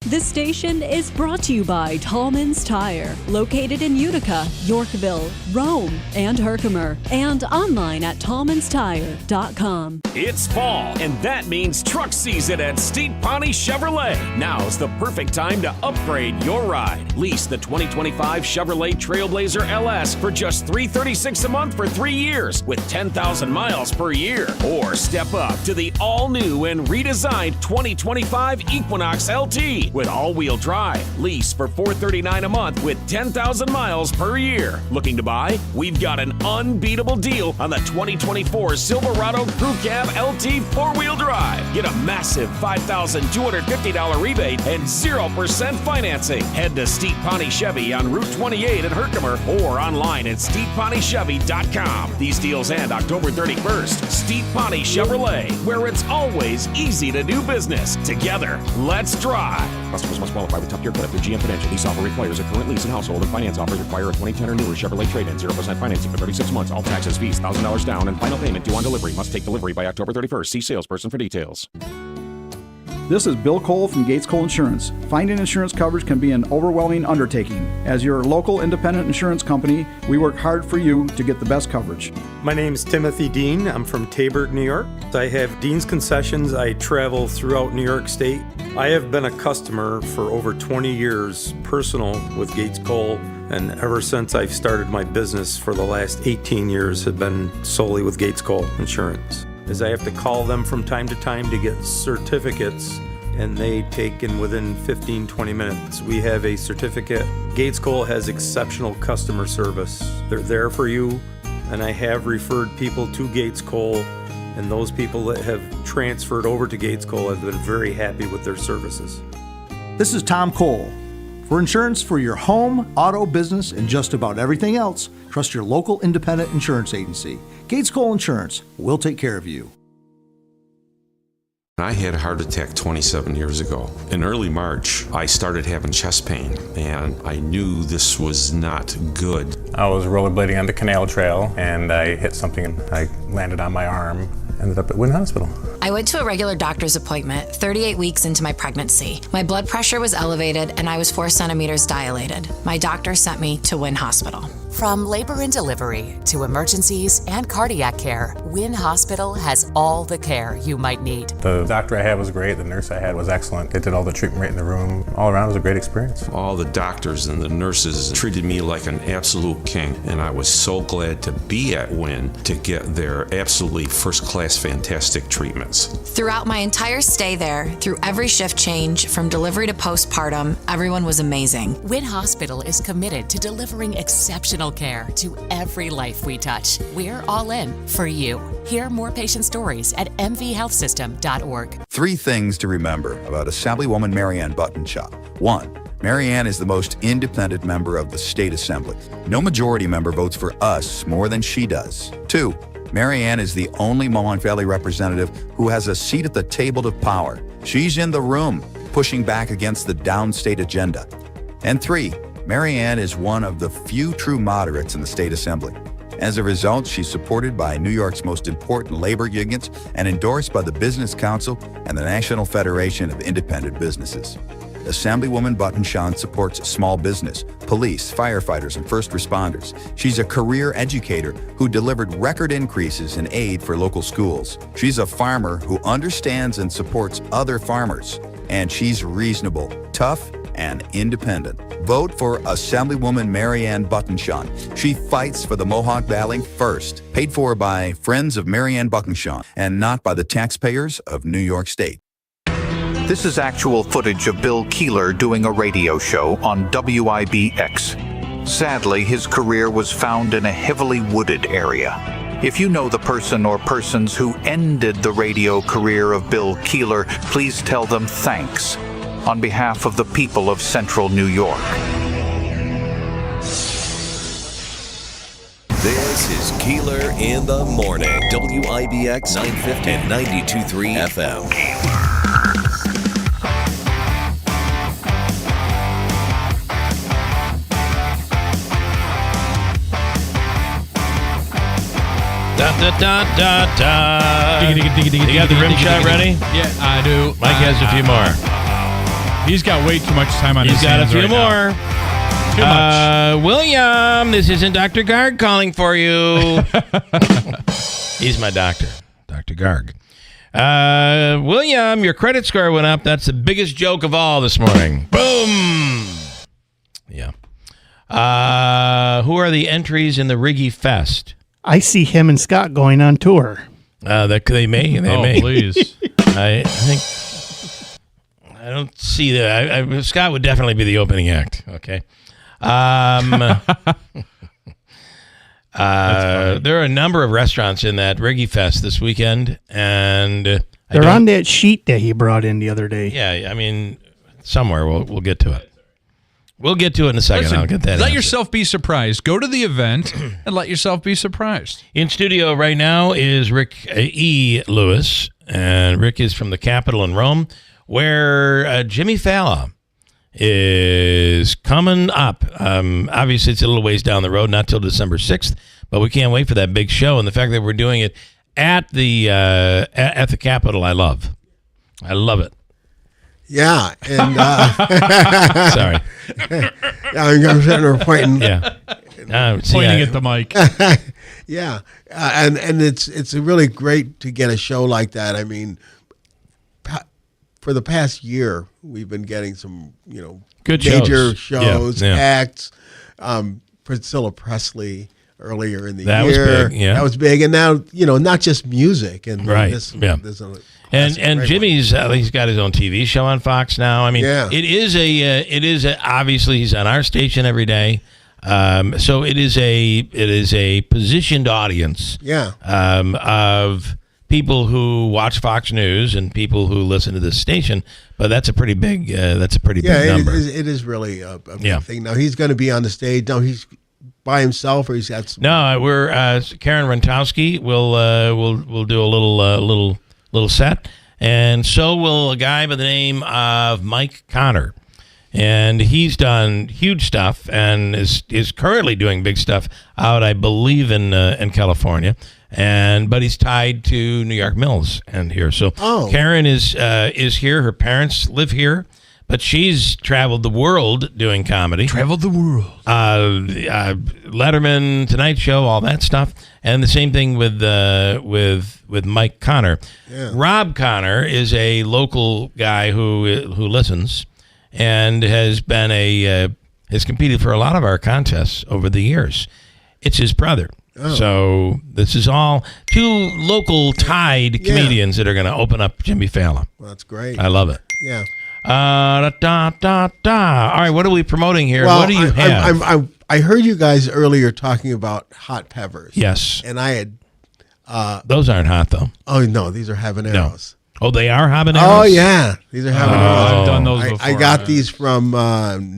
This station is brought to you by Tallman's Tire, located in Utica, Yorkville, Rome, and Herkimer, and online at tallmanstire.com. It's fall, and that means truck season at Steep Pawnee Chevrolet. Now's the perfect time to upgrade your ride. Lease the 2025 Chevrolet Trailblazer LS for just $336 a month for 3 years with 10,000 miles per year. Or step up to the all-new and redesigned 2025 Equinox LT with all-wheel drive. Lease for $439 a month with 10,000 miles per year. Looking to buy? We've got an unbeatable deal on the 2024 Silverado Crew Cab LT 4-wheel drive. Get a massive $5,250 rebate and 0% financing. Head to Steep Pawnee Chevy on Route 28 in Herkimer or online at steeppawnee.com. These deals end October 31st. Steep Pawnee Chevrolet, where it's always easy to do business. Together, let's drive. Customers must qualify with top-tier credit through GM Financial. Lease offer requires a current lease and household, and finance offers require a 2010 or newer Chevrolet trade-in. 0% financing for 36 months. All taxes, fees, $1,000 down, and final payment due on delivery. Must take delivery by October 31st. See salesperson for details. This is Bill Cole from Gates Cole Insurance. Finding insurance coverage can be an overwhelming undertaking. As your local independent insurance company, we work hard for you to get the best coverage. My name's Timothy Dean. I'm from Taberg, New York. I have Dean's Concessions. I travel throughout New York State. I have been a customer for over 20 years, personal, with Gates Cole. And ever since I've started my business for the last 18 years have been solely with Gates Cole Insurance. As I have to call them from time to time to get certificates and they take in within 15, 20 minutes. We have a certificate. Gates Cole has exceptional customer service. They're there for you, and I have referred people to Gates Cole, and those people that have transferred over to Gates Cole have been very happy with their services. This is Tom Cole. For insurance for your home, auto, business, and just about everything else, trust your local independent insurance agency. Gates Cole Insurance. We'll take care of you. I had a heart attack 27 years ago. In early March, I started having chest pain, and I knew this was not good. I was rollerblading on the canal trail, and I hit something, and I landed on my arm. Ended up at Wynn Hospital. I went to a regular doctor's appointment 38 weeks into my pregnancy. My blood pressure was elevated and I was 4 centimeters dilated. My doctor sent me to Wynn Hospital. From labor and delivery to emergencies and cardiac care, Wynn Hospital has all the care you might need. The doctor I had was great. The nurse I had was excellent. They did all the treatment right in the room. All around, it was a great experience. All the doctors and the nurses treated me like an absolute king, and I was so glad to be at Wynn to get their absolutely first-class, fantastic treatments. Throughout my entire stay there, through every shift change, from delivery to postpartum, everyone was amazing. Wynn Hospital is committed to delivering exceptional care to every life we touch. We're all in for you. Hear more patient stories at mvhealthsystem.org. 3 things to remember about Assemblywoman Marianne Buttonshop. 1. Marianne is the most independent member of the State Assembly. No majority member votes for us more than she does. 2. Marianne is the only Mohawk Valley representative who has a seat at the table of power. She's in the room, pushing back against the downstate agenda. And 3. Marianne is one of the few true moderates in the State Assembly. As a result, she's supported by New York's most important labor unions and endorsed by the Business Council and the National Federation of Independent Businesses. Assemblywoman Buttonshop supports small business, police, firefighters, and first responders. She's a career educator who delivered record increases in aid for local schools. She's a farmer who understands and supports other farmers. And she's reasonable, tough, and independent. Vote for Assemblywoman Marianne Buttonshop. She fights for the Mohawk Valley first. Paid for by Friends of Marianne Buttonshop and not by the taxpayers of New York State. This is actual footage of Bill Keeler doing a radio show on WIBX. Sadly, his career was found in a heavily wooded area. If you know the person or persons who ended the radio career of Bill Keeler, please tell them thanks on behalf of the people of Central New York. This is Keeler in the Morning. WIBX 950 and 92.3 FM. Da, da, da, da. You got the rim shot ready? Yeah, I do. Mike has a few more. He's got way too much time on his hands. He's got a few more. Too much. William, this isn't Dr. Garg calling for you. He's my doctor, Dr. Garg. William, your credit score went up. That's the biggest joke of all this morning. Boom. Yeah. Who are the entries in the Riggy Fest? I see him and Scott going on tour. They may. Please. I think I don't see that. Scott would definitely be the opening act. Okay. There are a number of restaurants in that Riggy Fest this weekend, and they're on that sheet that he brought in the other day. Yeah, I mean, somewhere we'll get to it. We'll get to it in a second. Listen, I'll get that. Let yourself be surprised. Go to the event and let yourself be surprised. In studio right now is Rick E. Lewis, and Rick is from the Capitol in Rome, where Jimmy Fallon is coming up. Obviously, it's a little ways down the road, not till December 6th, but we can't wait for that big show. And the fact that we're doing it at the Capitol, I love it. Yeah, and sorry, I'm sitting there pointing. Yeah, pointing at the mic. Yeah, and it's really great to get a show like that. I mean, for the past year, we've been getting some good major shows, Yeah. acts. Priscilla Presley, earlier in the That year. was big, yeah. That was big, and now not just music and Right, This, yeah. this is a And great Jimmy's he's got his own TV show on Fox now. I mean, Yeah. it is obviously he's on our station every day. So it is a positioned audience. Yeah. Of people who watch Fox News and people who listen to this station. But that's a pretty big big number. It is really a big Yeah. thing. Now he's going to be on the stage. No, he's by himself, or he's got some. No, we're Karen Rentowski will do a little set, and so will a guy by the name of Mike Connor, and he's done huge stuff and is currently doing big stuff out, I believe, in California, but he's tied to New York Mills and here. So Karen is here. Her parents live here. But she's traveled the world doing comedy. Traveled the world. Letterman, Tonight Show, all that stuff, and the same thing with Mike Connor. Yeah. Rob Connor is a local guy who listens, and has competed for a lot of our contests over the years. It's his brother. Oh. So this is all two local tied comedians that are going to open up Jimmy Fallon. Well, that's great. I love it. Yeah. All right, what are we promoting here? Well, What do you have? I heard you guys earlier talking about hot peppers. Yes. And I had. Those aren't hot, though. Oh, no, these are habaneros. Oh, they are habaneros? Oh, yeah. These are habaneros. I've done those I before. got these from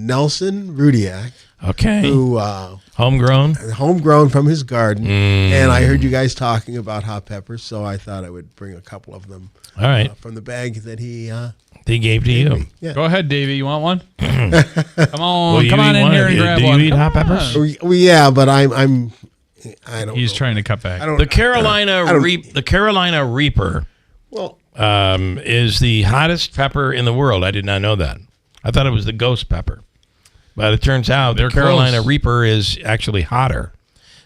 Nelson Rudiak. Okay. Who homegrown from his garden. And I heard you guys talking about hot peppers, so I thought I would bring a couple of them. All right. From the bag that he gave to you. Yeah. Go ahead, Davey. You want one? Come on, Will come you on eat in one? here and grab Do one. you eat Come hot on. peppers? Well, yeah, but I don't. He's trying to cut back. The Carolina Reaper. Well, is the hottest pepper in the world. I did not know that. I thought it was the ghost pepper, but it turns out the Carolina close. Reaper is actually hotter.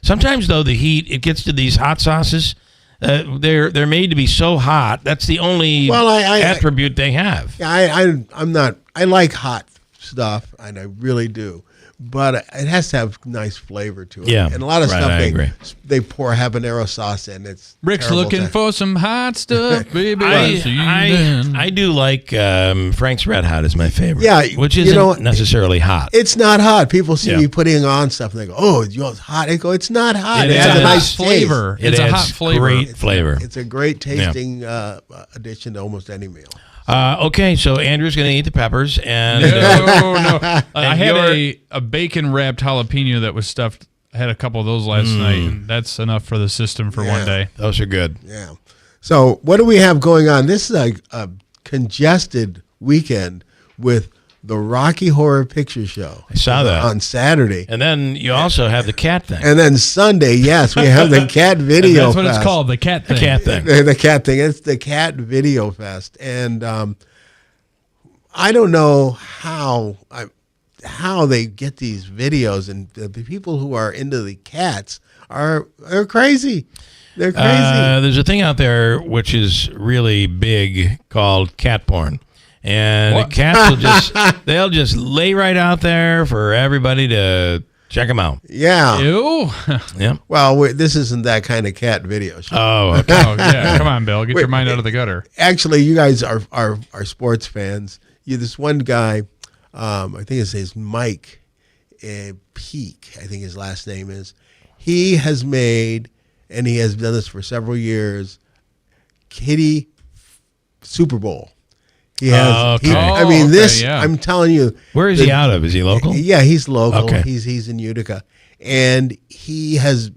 Sometimes, though, the heat, it gets to these hot sauces. They're made to be so hot. That's the only attribute they have. Yeah, I'm not. I like hot stuff, and I really do. But it has to have nice flavor to it. Yeah, and a lot of right, stuff I agree. they pour habanero sauce in. It's Rick's terrible looking to- for some hot stuff, baby. I do like Frank's Red Hot is my favorite. Yeah, which you isn't know, necessarily hot. It's not hot. People see Yeah. me putting on stuff, and they go, "Oh, it's hot." I go, "It's not hot. It It, has adds a nice flavor. taste. It's a adds hot flavor. Great flavor. It's a great tasting addition to almost any meal." Okay, so Andrew's going to eat the peppers, and No. I had you're- a bacon wrapped jalapeno that was stuffed. I had a couple of those last night, and that's enough for the system for one day. Those are good. Yeah. So what do we have going on? This is a congested weekend with the Rocky Horror Picture Show. I saw that on Saturday, and then you also have the cat thing. and then Sunday, yes, we have the Cat Video. That's what it's Fest. called, the cat thing. The cat thing. The cat thing. It's the Cat Video Fest, and I don't know how they get these videos, and the people who are into the cats are crazy. They're crazy. There's a thing out there which is really big called cat porn. And the cats they'll just lay right out there for everybody to check them out. Yeah. Ew. Yeah. Well, this isn't that kind of cat video show. Oh, okay. Oh, yeah. Come on, Bill. Get your mind out of the gutter. Actually, you guys are sports fans. This one guy, I think his name is Mike Peak, I think his last name is. He has made, and he has done this for several years, Kitty Super Bowl. He has. Okay. I'm telling you. Where is he out of? Is he local? Yeah, he's local. Okay. He's in Utica, and he has.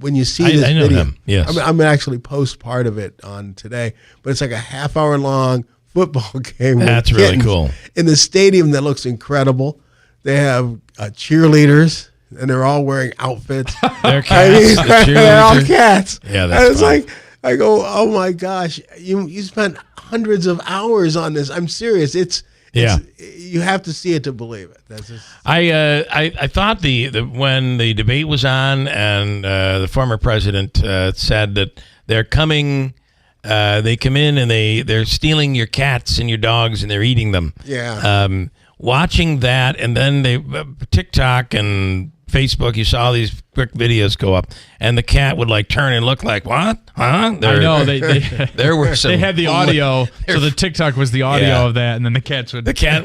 When you see this I know video, him. Yes. I'm gonna actually post part of it on today, but it's like a half-hour long football game. with That's really kittens cool. In the stadium that looks incredible. They have cheerleaders, and they're all wearing outfits. They're cats. They're all cats. Yeah, that's and it's fun. like I go, oh my gosh, you spent hundreds of hours on this. I'm serious. It's you have to see it to believe it. That's just, I thought when the debate was on and the former president said that they're coming, they come in and they're stealing your cats and your dogs and they're eating them. Yeah. Watching that, and then TikTok and Facebook, you saw these quick videos go up, and the cat would like turn and look like, what? Huh? I know there were some. They had the audio, so the TikTok was the audio Yeah. of that, and then the cat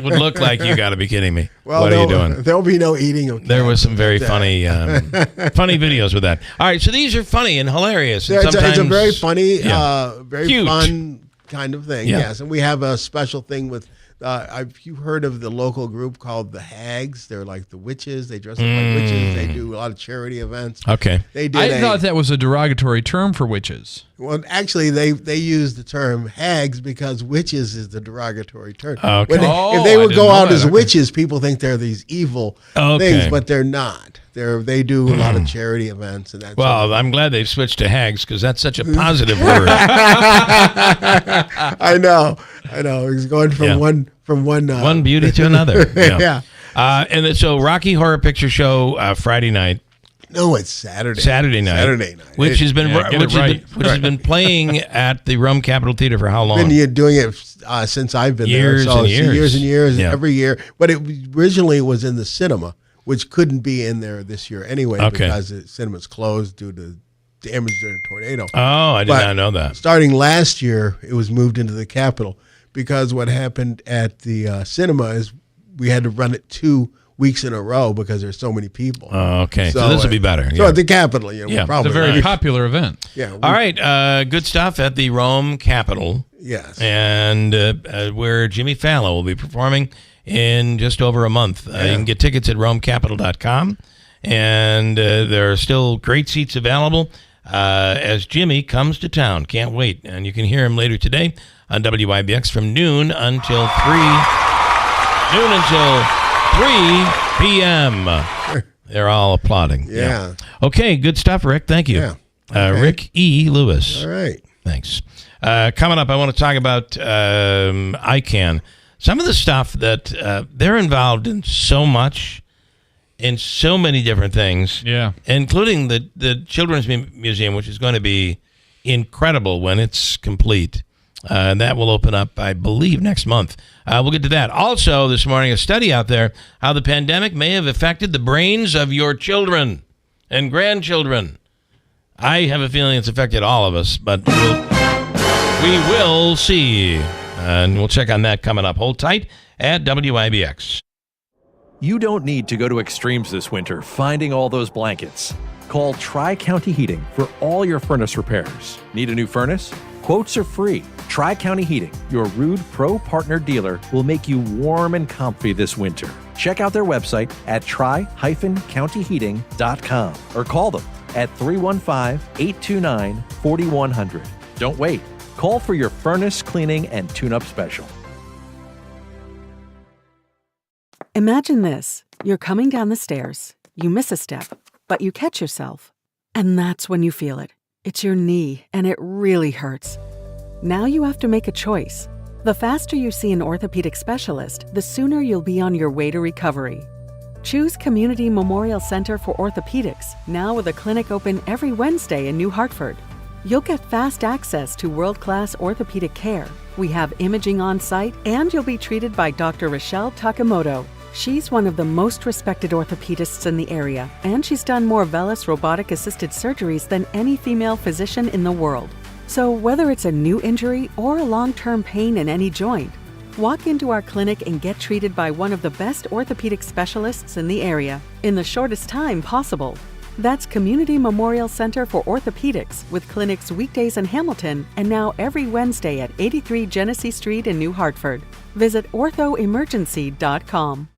would look like, you got to be kidding me. Well, what are you doing? There'll be no eating of cats. There was some very funny videos with that. All right, so these are funny and hilarious. And It's a sometimes very funny, Yeah. very Cute. fun kind of thing. Yeah. Yes, and we have a special thing with. You've heard of the local group called the Hags? They're like the witches. They dress up like witches. They do a lot of charity events. Okay. They did. I thought that was a derogatory term for witches. Well, actually, they use the term hags because witches is the derogatory term. Okay. If they would go out as witches, people think they're these evil things, but they're not. They do a lot of charity events and that. Well, I'm glad they've switched to hags because that's such a positive word. I know. It's going from one beauty to another. Yeah. And so Rocky Horror Picture Show Friday night. No, it's Saturday. Saturday night, which has been which has been playing at the Rome Capitol Theater for how long? Been doing it since I've been Years there. So and it's years. years and years, Yeah. every year. But it originally was in the cinema, which couldn't be in there this year anyway because the cinema's closed due to damage during a tornado. Oh, I did not know that. Starting last year, it was moved into the Capitol because what happened at the cinema is we had to run it 2 weeks in a row because there's so many people. Oh, okay. So this will be better. So at the Capitol, It's a very popular event. Yeah. All right. Good stuff at the Rome Capitol. Yes. And where Jimmy Fallon will be performing in just over a month. You can get tickets at romecapital.com. And there are still great seats available as Jimmy comes to town. Can't wait. And you can hear him later today on WIBX from noon until 3 p.m. They're all applauding. Yeah. Okay, good stuff, Rick. Thank you. Yeah. Okay. Rick E. Lewis. All right. Thanks. Coming up, I want to talk about ICANN. Some of the stuff that they're involved in so much, in so many different things, including the Children's Museum, which is going to be incredible when it's complete. That will open up, I believe, next month. We'll get to that. Also, this morning, a study out there, how the pandemic may have affected the brains of your children and grandchildren. I have a feeling it's affected all of us, but we will see. And we'll check on that coming up. Hold tight at WIBX. You don't need to go to extremes this winter finding all those blankets. Call Tri-County Heating for all your furnace repairs. Need a new furnace? Quotes are free. Tri-County Heating, your Rude Pro Partner dealer, will make you warm and comfy this winter. Check out their website at tri-countyheating.com or call them at 315-829-4100. Don't wait. Call for your furnace cleaning and tune-up special. Imagine this. You're coming down the stairs. You miss a step, but you catch yourself. And that's when you feel it. It's your knee, and it really hurts. Now you have to make a choice. The faster you see an orthopedic specialist, the sooner you'll be on your way to recovery. Choose Community Memorial Center for Orthopedics, now with a clinic open every Wednesday in New Hartford. You'll get fast access to world-class orthopedic care. We have imaging on site, and you'll be treated by Dr. Rochelle Takamoto. She's one of the most respected orthopedists in the area, and she's done more VELYS robotic-assisted surgeries than any female physician in the world. So whether it's a new injury or a long-term pain in any joint, walk into our clinic and get treated by one of the best orthopedic specialists in the area in the shortest time possible. That's Community Memorial Center for Orthopedics, with clinics weekdays in Hamilton and now every Wednesday at 83 Genesee Street in New Hartford. Visit orthoemergency.com.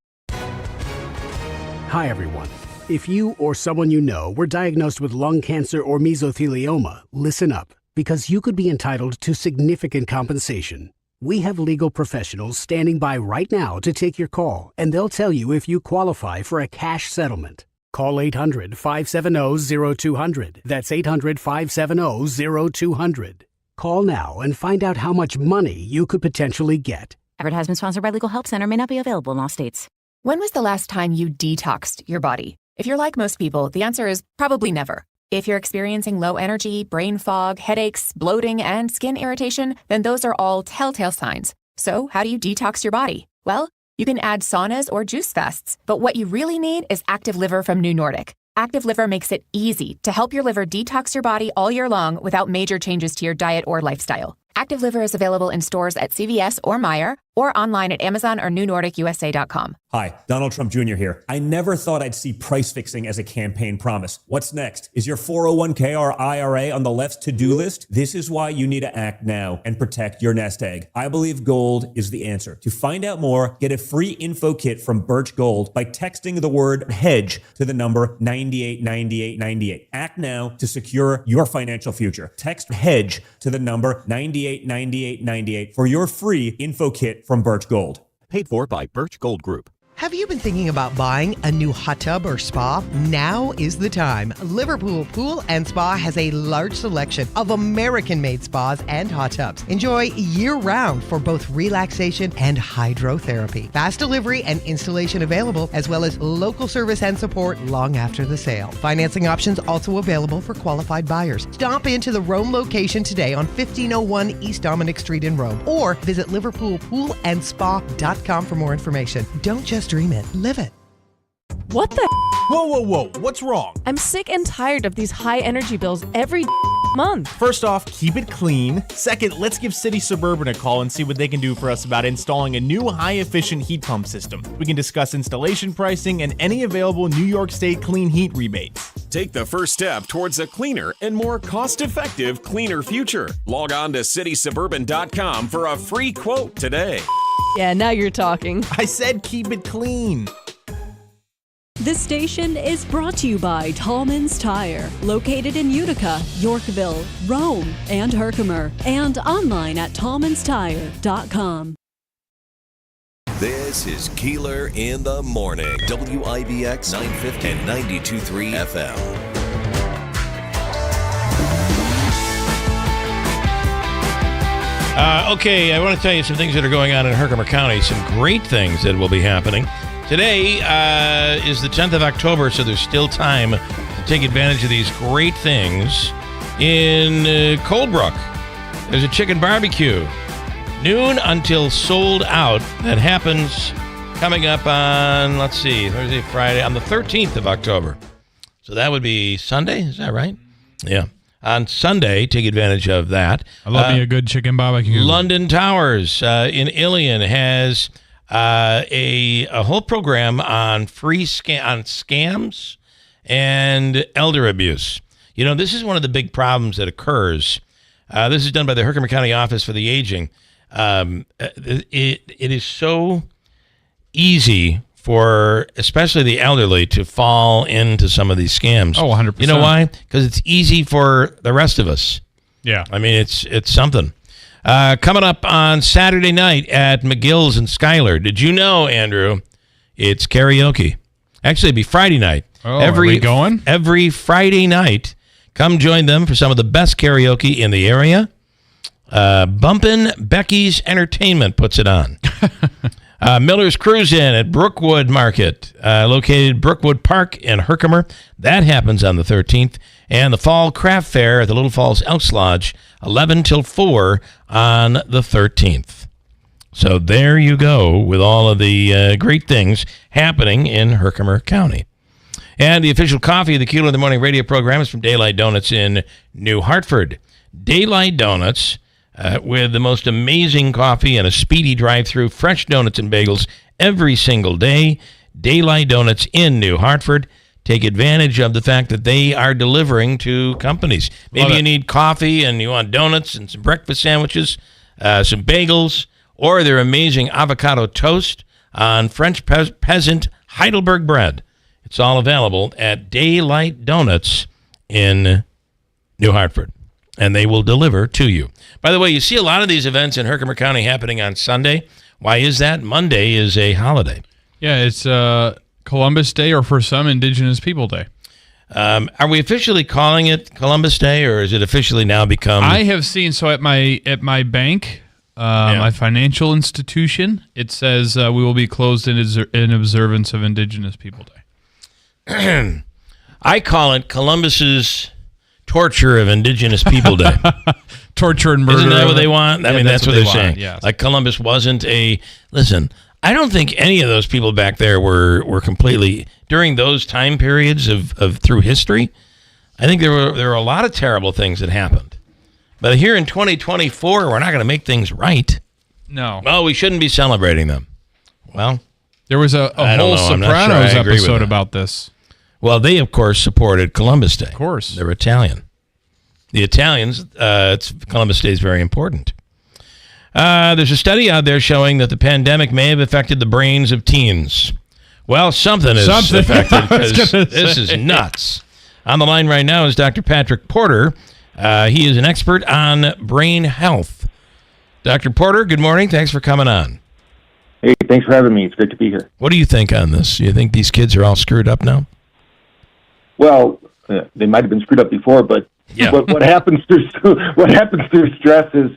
Hi, everyone. If you or someone you know were diagnosed with lung cancer or mesothelioma, listen up, because you could be entitled to significant compensation. We have legal professionals standing by right now to take your call, and they'll tell you if you qualify for a cash settlement. Call 800-570-0200. That's 800-570-0200. Call now and find out how much money you could potentially get. Advertisement sponsored by Legal Help Center. May not be available in all states. When was the last time you detoxed your body? If you're like most people, the answer is probably never. If you're experiencing low energy, brain fog, headaches, bloating, and skin irritation, then those are all telltale signs. So how do you detox your body? Well, You can add saunas or juice fests, but what you really need is Active Liver from New Nordic. Active Liver makes it easy to help your liver detox your body all year long without major changes to your diet or lifestyle. Active Liver is available in stores at CVS or Meijer or online at Amazon or NewNordicUSA.com. Hi, Donald Trump Jr. here. I never thought I'd see price fixing as a campaign promise. What's next? Is your 401k or IRA on the left's to-do list? This is why you need to act now and protect your nest egg. I believe gold is the answer. To find out more, get a free info kit from Birch Gold by texting the word HEDGE to the number 989898. Act now to secure your financial future. Text HEDGE to the number 989898 for your free info kit from Birch Gold. Paid for by Birch Gold Group. Have you been thinking about buying a new hot tub or spa? Now is the time. Liverpool Pool and Spa has a large selection of American-made spas and hot tubs. Enjoy year-round for both relaxation and hydrotherapy. Fast delivery and installation available, as well as local service and support long after the sale. Financing options also available for qualified buyers. Stop into the Rome location today on 1501 East Dominic Street in Rome, or visit liverpoolpoolandspa.com for more information. Don't just dream it, live it. What the? Whoa, whoa, whoa. What's wrong? I'm sick and tired of these high energy bills every month. First off, keep it clean. Second, let's give City Suburban a call and see what they can do for us about installing a new high-efficient heat pump system. We can discuss installation pricing and any available New York State clean heat rebates. Take the first step towards a cleaner and more cost-effective, cleaner future. Log on to citysuburban.com for a free quote today. Yeah, now you're talking. I said keep it clean. This station is brought to you by Tallman's Tire, located in Utica, Yorkville, Rome, and Herkimer, and online at tallmanstire.com. This is Keeler in the Morning, WIBX 950 and 92.3 FM. Okay, I want to tell you some things that are going on in Herkimer County, some great things that will be happening. Today is the 10th of October, so there's still time to take advantage of these great things. In Coldbrook, there's a chicken barbecue, noon until sold out. That happens coming up on, let's see, Thursday, Friday, on the 13th of October. So that would be Sunday, is that right? Yeah. On Sunday, take advantage of that. I love me a good chicken barbecue. London Towers in Ilion has a whole program on scams and elder abuse. You know, this is one of the big problems that occurs. This is done by the Herkimer County Office for the Aging. It is so easy for especially the elderly to fall into some of these scams. Oh, 100%. You know why? Because it's easy for the rest of us. Yeah. I mean, it's something. Coming up on Saturday night at McGill's in Schuyler. Did you know, Andrew, it's karaoke? Actually, it'd be Friday night. Oh, are we going? Every Friday night. Come join them for some of the best karaoke in the area. Bumpin' Becky's Entertainment puts it on. Miller's Cruise In at Brookwood Market, located Brookwood Park in Herkimer. That happens on the 13th. And the Fall Craft Fair at the Little Falls Elks Lodge, 11 till 4 on the 13th. So there you go with all of the great things happening in Herkimer County. And the official coffee of the Keeler in the Morning radio program is from Daylight Donuts in New Hartford. Daylight Donuts, with the most amazing coffee and a speedy drive-through, fresh donuts and bagels every single day. Daylight Donuts in New Hartford. Take advantage of the fact that they are delivering to companies. Maybe you need coffee and you want donuts and some breakfast sandwiches, some bagels, or their amazing avocado toast on French peasant Heidelberg bread. It's all available at Daylight Donuts in New Hartford, and they will deliver to you. By the way, you see a lot of these events in Herkimer County happening on Sunday. Why is that? Monday is a holiday. Yeah, it's Columbus Day, or for some, Indigenous People Day. Are we officially calling it Columbus Day, or is it officially now become... I have seen, so at my bank, my financial institution, it says we will be closed in observance of Indigenous People Day. I call it Columbus's torture of Indigenous People Day. Torture and murder. Isn't that what they want? I mean, that's what they're saying. Yes. Like Columbus wasn't a... Listen, I don't think any of those people back there were completely during those time periods of through history. I think there were a lot of terrible things that happened. But here in 2024, we're not going to make things right. No. Well, we shouldn't be celebrating them. Well, there was a whole Sopranos episode about this. Well, they, of course, supported Columbus Day. Of course. They're Italian. The Italians, Columbus Day is very important. There's a study out there showing that the pandemic may have affected the brains of teens. Well, something is affected because this is nuts. On the line right now is Dr. Patrick Porter. He is an expert on brain health. Dr. Porter, good morning. Thanks for coming on. Hey, thanks for having me. It's great to be here. What do you think on this? You think these kids are all screwed up now? Well, they might have been screwed up before, but what happens through stress is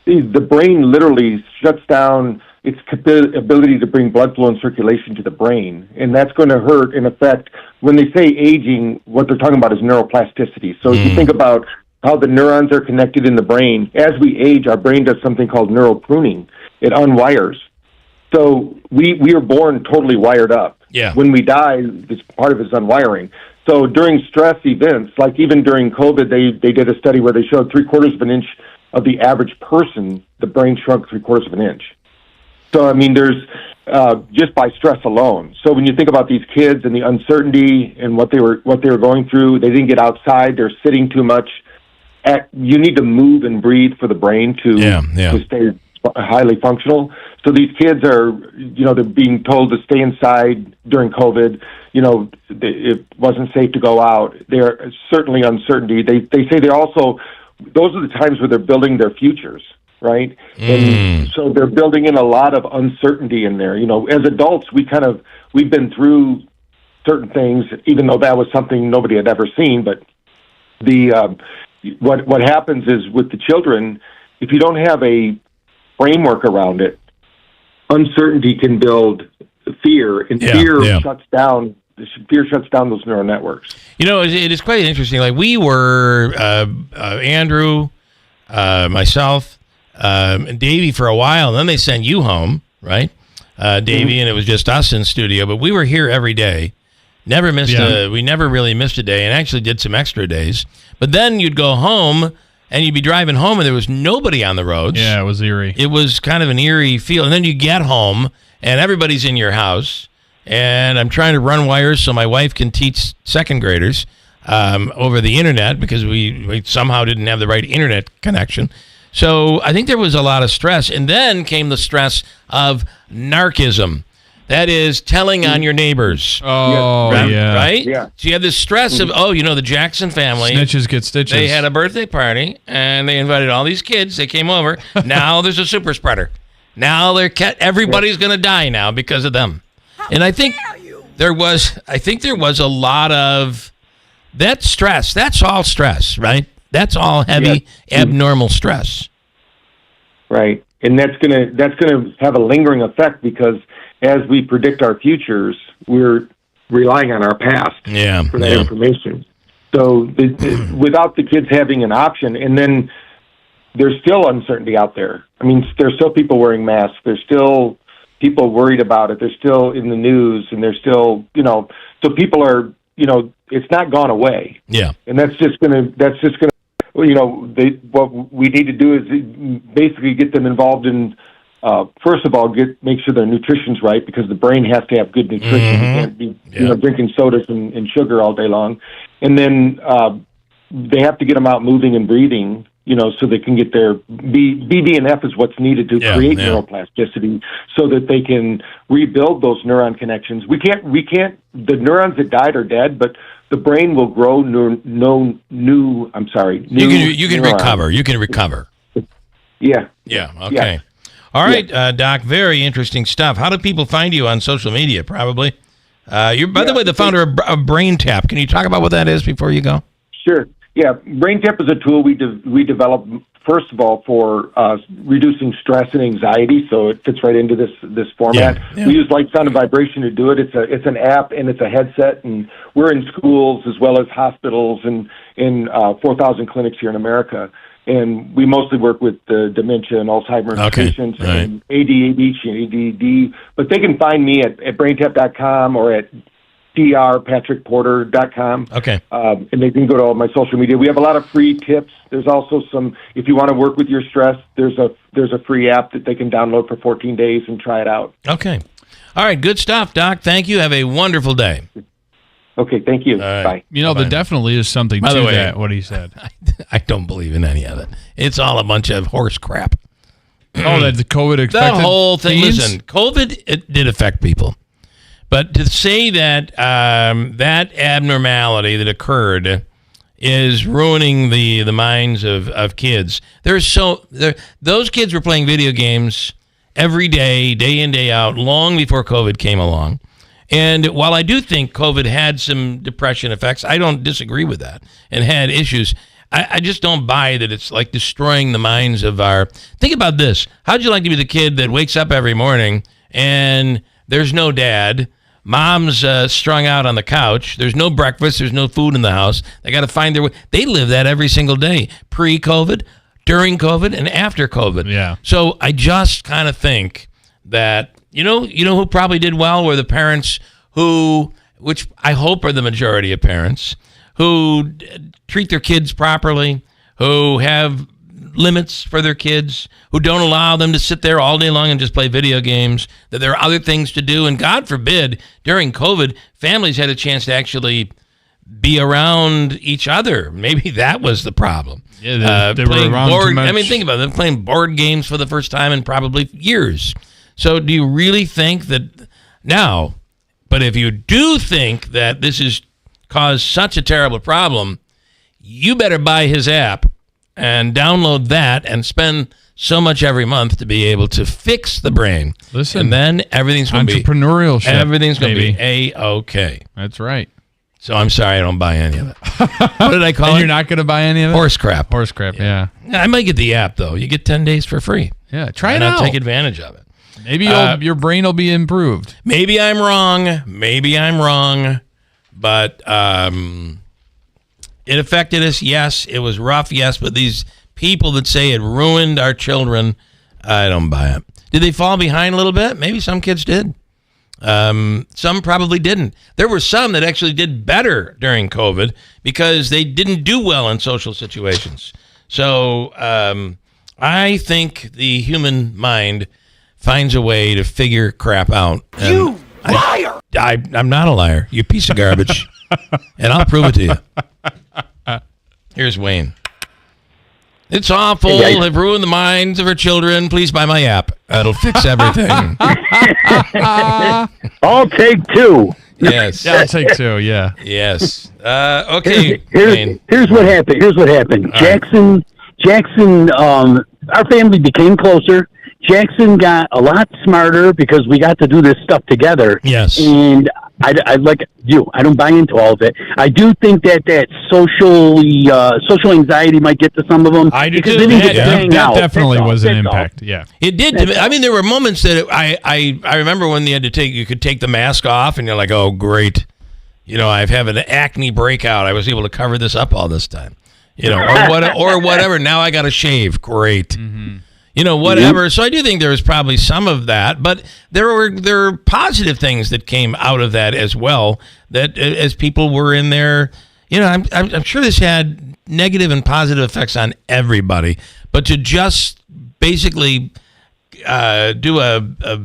the brain literally shuts down its ability to bring blood flow and circulation to the brain, and that's going to hurt and affect. When they say aging, what they're talking about is neuroplasticity. So if you think about how the neurons are connected in the brain, as we age, our brain does something called neural pruning. It unwires. So we are born totally wired up. Yeah. When we die, this part of it is unwiring. So during stress events, like even during COVID, they did a study where they showed 3/4 of an inch of the average person, the brain shrunk 3/4 of an inch. So, I mean, there's just by stress alone. So when you think about these kids and the uncertainty and what they were going through, they didn't get outside, they're sitting too much. You need to move and breathe for the brain to stay highly functional. So these kids are, they're being told to stay inside during COVID. It wasn't safe to go out. There certainly uncertainty. They say those are the times where they're building their futures, right? And so they're building in a lot of uncertainty in there. As adults, we've been through certain things, even though that was something nobody had ever seen. But what happens is with the children, if you don't have a framework around it, uncertainty can build fear, and fear shuts down. Fear shuts down those neural networks. It is quite interesting. Like we were, Andrew, myself, and Davey for a while, and then they sent you home, right? Davey, and it was just us in studio, but we were here every day. We never really missed a day, and actually did some extra days. But then you'd go home, and you'd be driving home, and there was nobody on the roads. Yeah, it was eerie. It was kind of an eerie feel. And then you get home, and everybody's in your house, and I'm trying to run wires so my wife can teach second graders over the internet because we somehow didn't have the right internet connection. So I think there was a lot of stress. And then came the stress of narcissism. That is telling on your neighbors. Oh, yeah. Right? Yeah. So you have this stress of, the Jackson family. Snitches get stitches. They had a birthday party, and they invited all these kids. They came over. Now there's a super spreader. Now everybody's going to die now because of them. And I think there was a lot of that stress. That's all stress, right? That's all heavy, abnormal stress. Right. And that's gonna have a lingering effect because as we predict our futures, we're relying on our past for that information. So without the kids having an option, and then there's still uncertainty out there. I mean, there's still people wearing masks. There's still people worried about it. They're still in the news, and they're still, so people are, it's not gone away. Yeah. And that's just gonna, what we need to do is basically get them involved in, first of all, make sure their nutrition's right, because the brain has to have good nutrition. You can't be, drinking sodas and sugar all day long. And then they have to get them out moving and breathing, so they can get their BDNF is what's needed to create neuroplasticity, so that they can rebuild those neuron connections. We can't. The neurons that died are dead, but the brain will grow new. You can recover. You can recover. Yeah. Yeah. Okay. Yeah. All right, Doc. Very interesting stuff. How do people find you on social media? Probably. You're, by the way, the founder of Brain Tap. Can you talk about what that is before you go? Sure. Yeah, Brain Tap is a tool we developed, first of all, for reducing stress and anxiety, so it fits right into this format. Yeah. We use light, sound, and vibration to do it. It's an app, and it's a headset, and we're in schools as well as hospitals and in 4,000 clinics here in America. and we mostly work with dementia and Alzheimer's patients and ADHD, but they can find me at braintap.com or at drpatrickporter.com. Okay. And they can go to all my social media. We have a lot of free tips. There's also some, if you want to work with your stress, there's a free app that they can download for 14 days and try it out. Okay. All right. Good stuff, Doc. Thank you. Have a wonderful day. Okay. Thank you. Bye. You know, there definitely is something By to the way, that, what he said. I don't believe in any of it. It's all a bunch of horse crap. Oh, that the COVID affected The whole thing. teens? Listen, COVID, it did affect people. But to say that that abnormality that occurred is ruining the minds of kids. Those kids were playing video games every day, day in, day out, long before COVID came along. And while I do think COVID had some depression effects, I don't disagree with that, and had issues. I just don't buy that it's like destroying the minds of our... Think about this. How'd you like to be the kid that wakes up every morning and there's no dad, mom's strung out on the couch, there's no breakfast, there's no food in the house, they got to find their way. They live that every single day, pre-COVID, during COVID, and after COVID. Yeah. So I just kind of think that... You know who probably did well were the parents who, which I hope are the majority of parents, who treat their kids properly, who have limits for their kids, who don't allow them to sit there all day long and just play video games, that there are other things to do. And God forbid, during COVID, families had a chance to actually be around each other. Maybe that was the problem. Yeah, they were around too much. I mean, think about it. They're playing board games for the first time in probably years. So do you really think that now, but if you do think that this has caused such a terrible problem, you better buy his app and download that and spend so much every month to be able to fix the brain. Listen, and then everything's going to be entrepreneurship. Everything's going to be A-okay. That's right. So I'm sorry I don't buy any of it. What did I call and it? You're not going to buy any of it? Horse crap. Horse crap, yeah. I might get the app, though. You get 10 days for free. Yeah, try it and out. I'll take advantage of it. Maybe your brain will be improved. Maybe I'm wrong. But it affected us, yes. It was rough, yes. But these people that say it ruined our children, I don't buy it. Did they fall behind a little bit? Maybe some kids did. Some probably didn't. There were some that actually did better during COVID because they didn't do well in social situations. So I think the human mind finds a way to figure crap out. You liar! I'm not a liar, you piece of garbage. And I'll prove it to you. Here's Wayne. It's awful. Hey, I've ruined the minds of our children. Please buy my app. It'll fix everything. I'll take two. Yes. Yeah, I'll take two, yeah. Yes. Okay, Here's what happened. Jackson, our family became closer. Jackson got a lot smarter because we got to do this stuff together. Yes. And I like you. I don't buy into all of it. I do think that social anxiety might get to some of them. I do because too. they didn't get to hang That out. definitely That's was all. an That's all. impact. Yeah. It did. I mean, there were moments that I remember when you could take the mask off and you're like, oh, great. I've had an acne breakout. I was able to cover this up all this time. Or whatever. Now I got to shave. Great. Mm-hmm. Whatever. So I do think there was probably some of that, but there were positive things that came out of that as well. That as people were in there, I'm sure this had negative and positive effects on everybody. But to just basically do a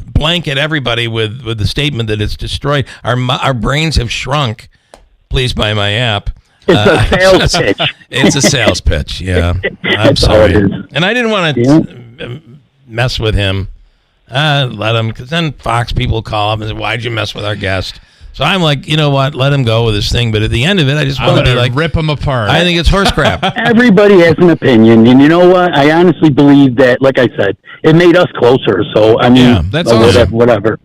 blanket everybody with the statement that it's destroyed, our brains have shrunk. Please buy my app. It's a sales pitch. It's a sales pitch, yeah. I'm sorry. And I didn't want to mess with him. Let him, because then Fox people call up and say, why'd you mess with our guest? So I'm like, you know what? Let him go with his thing. But at the end of it, I just want to be like, rip him apart. I think it's horse crap. Everybody has an opinion. And you know what? I honestly believe that, like I said, it made us closer. So, I mean, that's awesome. whatever.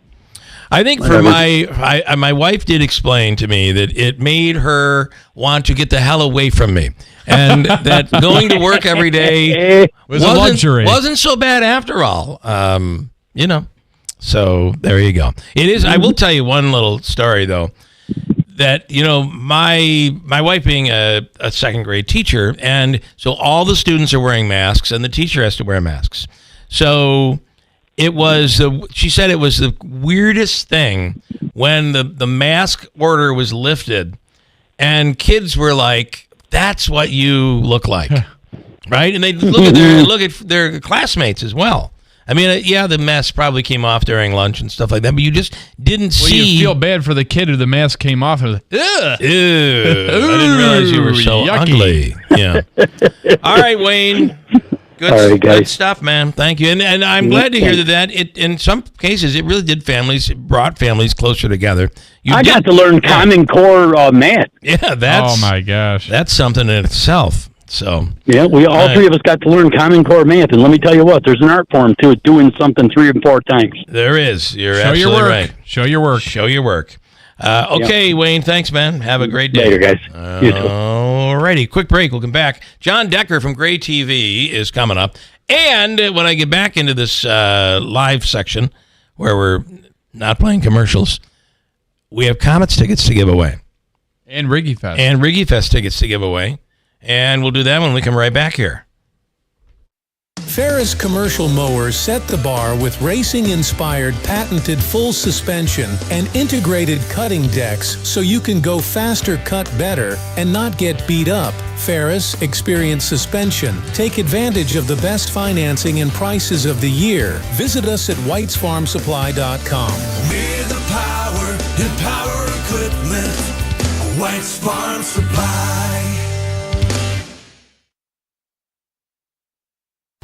I think for my wife did explain to me that it made her want to get the hell away from me, and that going to work every day was a luxury. Wasn't so bad after all. So there you go. It is. I will tell you one little story though. that, my wife being a second grade teacher, and so all the students are wearing masks and the teacher has to wear masks. So she said it was the weirdest thing when the mask order was lifted and kids were like, that's what you look like. Right? And they look at their classmates as well. I mean, the mask probably came off during lunch and stuff like that, but you just didn't see. You feel bad for the kid who the mask came off. And ugh. Ew, I didn't realize you were so yucky. ugly. Yeah. All right, Wayne. Good stuff, man. Thank you. And I'm glad to hear that it, in some cases, it really brought families closer together. I got to learn Common Core math. Yeah, oh my gosh. That's something in itself. So yeah, all three of us got to learn Common Core math, and let me tell you what, there's an art form to it, doing something 3 or 4 times. There is. You're Show absolutely your work. right. Show your work. Show your work. Okay, Wayne, thanks, man. Have a great day. Later, guys. You too. All righty, quick break. We'll come back. John Decker from Gray TV is coming up. And when I get back into this live section where we're not playing commercials, we have Comets tickets to give away. And Riggy Fest. And Riggy Fest tickets to give away. And we'll do that when we come right back here. Ferris commercial mowers set the bar with racing-inspired patented full suspension and integrated cutting decks so you can go faster, cut better, and not get beat up. Ferris Experience Suspension. Take advantage of the best financing and prices of the year. Visit us at whitesfarmsupply.com. We're the power and power equipment. White's Farm Supply.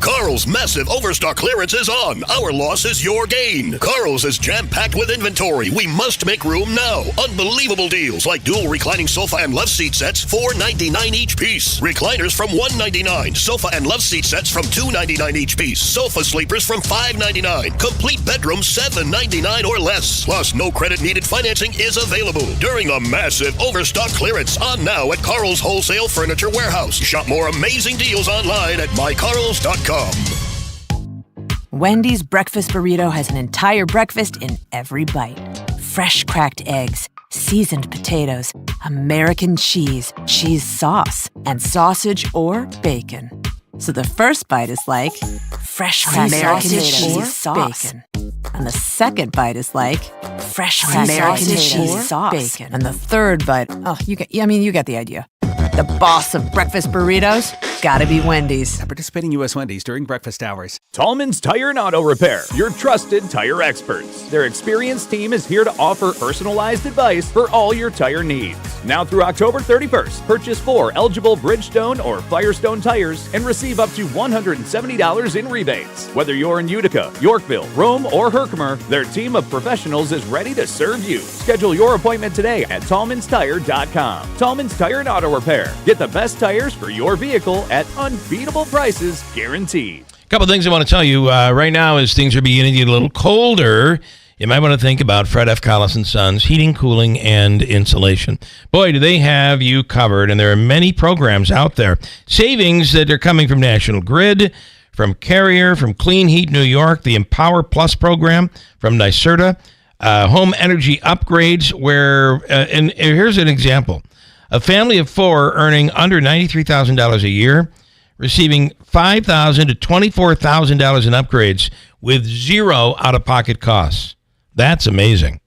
Carl's massive overstock clearance is on. Our loss is your gain. Carl's is jam-packed with inventory. We must make room now. Unbelievable deals like dual reclining sofa and love seat sets, $4.99 each piece. Recliners from $1.99. Sofa and love seat sets from $2.99 each piece. Sofa sleepers from $5.99. Complete bedrooms $7.99 or less. Plus, no credit needed financing is available during a massive overstock clearance on now at Carl's Wholesale Furniture Warehouse. Shop more amazing deals online at mycarls.com. Wendy's breakfast burrito has an entire breakfast in every bite. Fresh cracked eggs, seasoned potatoes, American cheese, cheese sauce, and sausage or bacon. So the first bite is like fresh cracked American cheese sauce. Bacon. And the second bite is like fresh American cheese sauce. Bacon. And the third bite, you get the idea. The boss of breakfast burritos? Gotta be Wendy's. At participating U.S. Wendy's during breakfast hours. Tallman's Tire and Auto Repair, your trusted tire experts. Their experienced team is here to offer personalized advice for all your tire needs. Now through October 31st, purchase 4 eligible Bridgestone or Firestone tires and receive up to $170 in rebates. Whether you're in Utica, Yorkville, Rome, or Herkimer, their team of professionals is ready to serve you. Schedule your appointment today at tallmanstire.com. Tallman's Tire and Auto Repair. Get the best tires for your vehicle at unbeatable prices, guaranteed. A couple things I want to tell you right now as things are beginning to get a little colder. You might want to think about Fred F. Collis & Sons Heating, Cooling, and Insulation. Boy, do they have you covered, and there are many programs out there. Savings that are coming from National Grid, from Carrier, from Clean Heat New York, the Empower Plus program from NYSERDA, home energy upgrades where, and here's an example. A family of 4 earning under $93,000 a year, receiving $5,000 to $24,000 in upgrades with 0 out-of-pocket costs. That's amazing.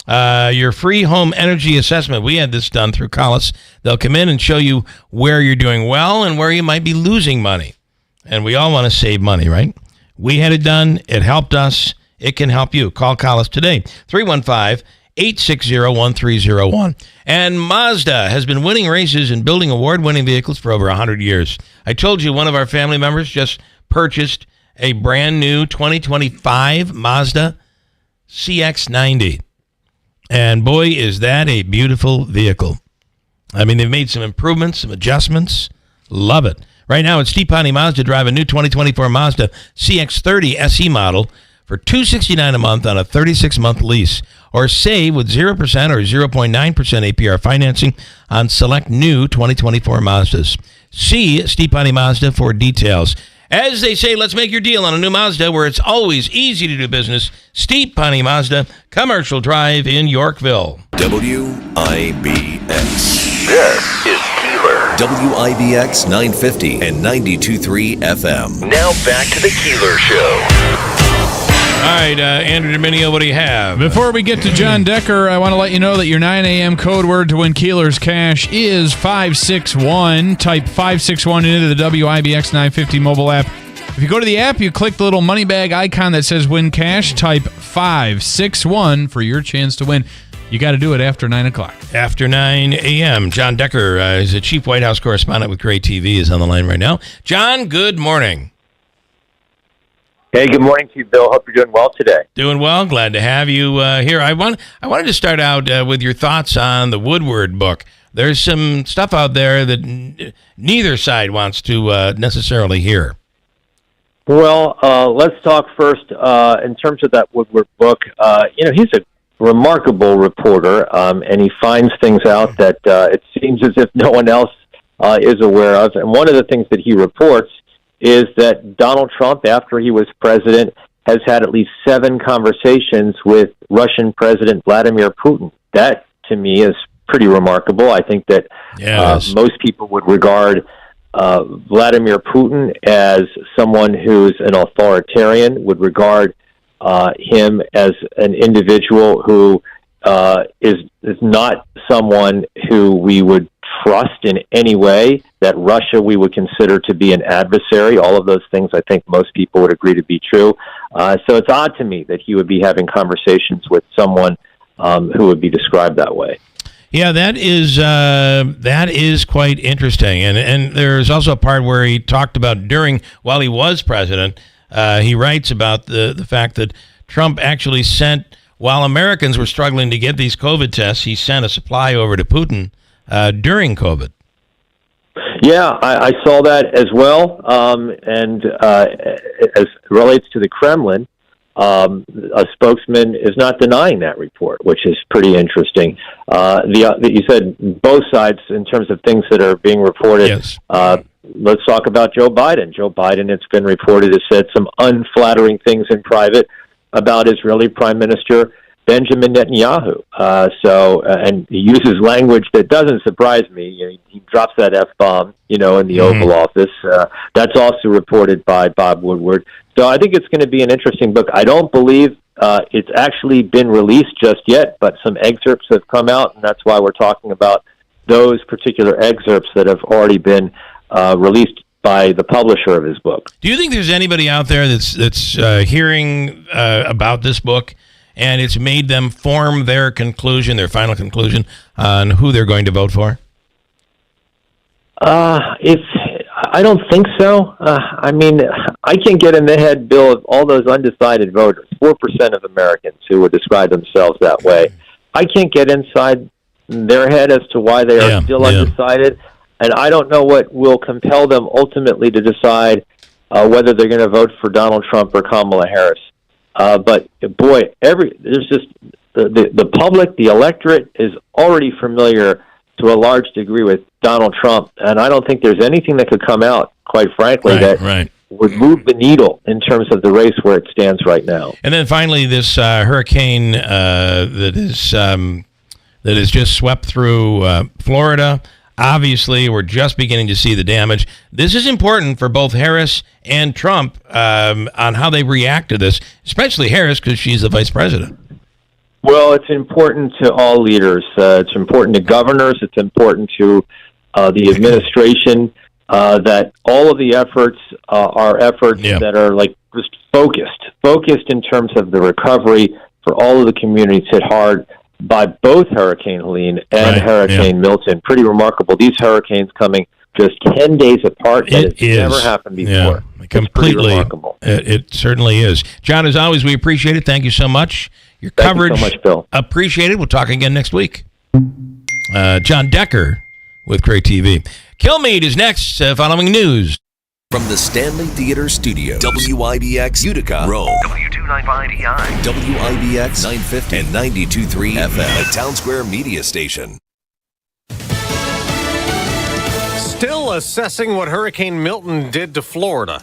Your free home energy assessment. We had this done through Collis. They'll come in and show you where you're doing well and where you might be losing money. And we all want to save money, right? We had it done. It helped us. It can help you. Call Collis today. 315-860-1301. And Mazda has been winning races and building award-winning vehicles for over 100 years. I told you one of our family members just purchased a brand new 2025 Mazda CX-90. And boy, is that a beautiful vehicle. I mean, they've made some improvements, some adjustments. Love it. Right now at Steve Ponte Mazda, drive a new 2024 Mazda CX-30 SE model for $269 a month on a 36-month lease, or save with 0% or 0.9% APR financing on select new 2024 Mazdas. See Steve Ponte Mazda for details. As they say, let's make your deal on a new Mazda where it's always easy to do business. Steep Pawnee Mazda, Commercial Drive in Yorkville. WIBX. This is Keeler. WIBX 950 and 92.3 FM. Now back to the Keeler Show. All right, Andrew Dominio, what do you have? Before we get to John Decker, I want to let you know that your 9 a.m. code word to win Keeler's cash is 561. Type 561 into the WIBX 950 mobile app. If you go to the app, you click the little money bag icon that says win cash. Type 561 for your chance to win. You got to do it after 9 o'clock. After 9 a.m., John Decker is a chief White House correspondent with Great TV, is on the line right now. John, good morning. Hey, good morning to you, Bill. Hope you're doing well today. Doing well. Glad to have you here. I wanted to start out with your thoughts on the Woodward book. There's some stuff out there that neither side wants to necessarily hear. Well, let's talk first in terms of that Woodward book. He's a remarkable reporter, and he finds things out that it seems as if no one else is aware of. And one of the things that he reports is that Donald Trump, after he was president, has had at least 7 conversations with Russian President Vladimir Putin. That, to me, is pretty remarkable. I think that most people would regard Vladimir Putin as someone who's an authoritarian, would regard him as an individual who is not someone who we would trust in any way, that Russia we would consider to be an adversary. All of those things I think most people would agree to be true. So it's odd to me that he would be having conversations with someone who would be described that way. Yeah, that is quite interesting. And there's also a part where he talked about while he was president, he writes about the fact that Trump actually sent, while Americans were struggling to get these COVID tests, he sent a supply over to Putin during COVID. Yeah, I saw that as well. And as it relates to the Kremlin, a spokesman is not denying that report, which is pretty interesting. You said both sides in terms of things that are being reported. Yes. Let's talk about Joe Biden. Joe Biden, it's been reported, has said some unflattering things in private about Israeli Prime Minister Benjamin Netanyahu. And he uses language that doesn't surprise me. He drops that F-bomb, in the Oval Office. That's also reported by Bob Woodward. So I think it's going to be an interesting book. I don't believe it's actually been released just yet, but some excerpts have come out, and that's why we're talking about those particular excerpts that have already been released by the publisher of his book. Do you think there's anybody out there that's hearing about this book and it's made them form their final conclusion on who they're going to vote for? I don't think so. I can't get in the head, Bill, of all those undecided voters, 4% of Americans who would describe themselves that way. I can't get inside their head as to why they are still undecided, and I don't know what will compel them ultimately to decide whether they're going to vote for Donald Trump or Kamala Harris. But boy, there's just the public, the electorate is already familiar to a large degree with Donald Trump, and I don't think there's anything that could come out, quite frankly, that would move the needle in terms of the race where it stands right now. And then finally, this hurricane that has just swept through Florida. Obviously, we're just beginning to see the damage. This is important for both Harris and Trump on how they react to this, especially Harris because she's the vice president. Well, it's important to all leaders. It's important to governors. It's important to the administration that all of the efforts are efforts that are like just focused in terms of the recovery for all of the communities hit hard by both Hurricane Helene and Hurricane Milton. Pretty remarkable. These hurricanes coming just 10 days apart. It's never happened before. Yeah, completely. Remarkable. It certainly is. John, as always, we appreciate it. Thank you so much. Your coverage, so much, Bill. Appreciated. We'll talk again next week. John Decker with Great TV. Kilmeade is next, following news. From the Stanley Theater Studio, WIBX Utica, Rome. W295EI. WIBX 950 and 92.3 FM. A Town Square media station. Still assessing what Hurricane Milton did to Florida.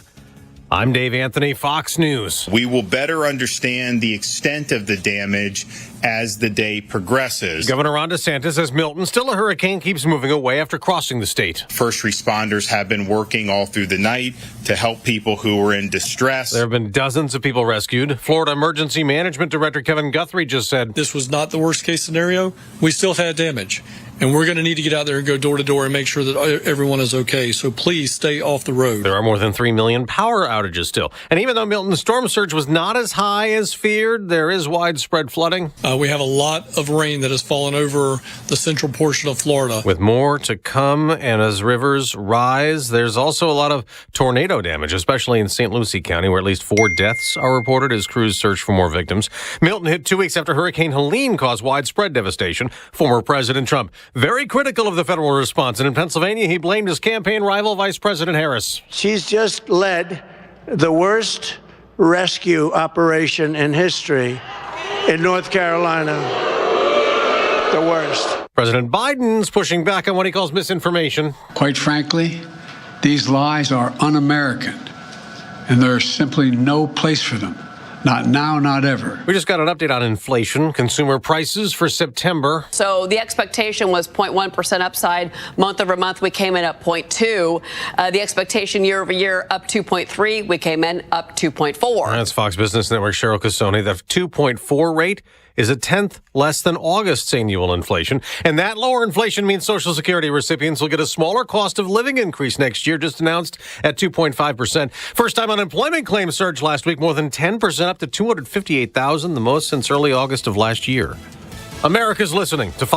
I'm Dave Anthony, Fox News. We will better understand the extent of the damage as the day progresses. Governor Ron DeSantis says Milton, still a hurricane, keeps moving away after crossing the state. First responders have been working all through the night to help people who are in distress. There have been dozens of people rescued. Florida Emergency Management Director Kevin Guthrie just said, "This was not the worst case scenario. We still had damage. And we're going to need to get out there and go door to door and make sure that everyone is okay. So please stay off the road." There are more than 3 million power outages still. And even though Milton's storm surge was not as high as feared, there is widespread flooding. We have a lot of rain that has fallen over the central portion of Florida. With more to come, and as rivers rise, there's also a lot of tornado damage, especially in St. Lucie County, where at least 4 deaths are reported as crews search for more victims. Milton hit 2 weeks after Hurricane Helene caused widespread devastation. Former President Trump very critical of the federal response, and in Pennsylvania, he blamed his campaign rival, Vice President Harris. She's just led the worst rescue operation in history in North Carolina. The worst. President Biden's pushing back on what he calls misinformation. Quite frankly, these lies are un-American, and there's simply no place for them. Not now, not ever. We just got an update on inflation, consumer prices for September. So the expectation was 0.1% upside. Month over month, we came in at 0.2. The expectation year over year up 2.3. We came in up 2.4. That's Fox Business Network Cheryl Casoni. The 2.4 rate is a tenth less than August's annual inflation. And that lower inflation means Social Security recipients will get a smaller cost of living increase next year, just announced at 2.5%. First-time unemployment claims surged last week, more than 10%, up to 258,000, the most since early August of last year. America's listening to Fox.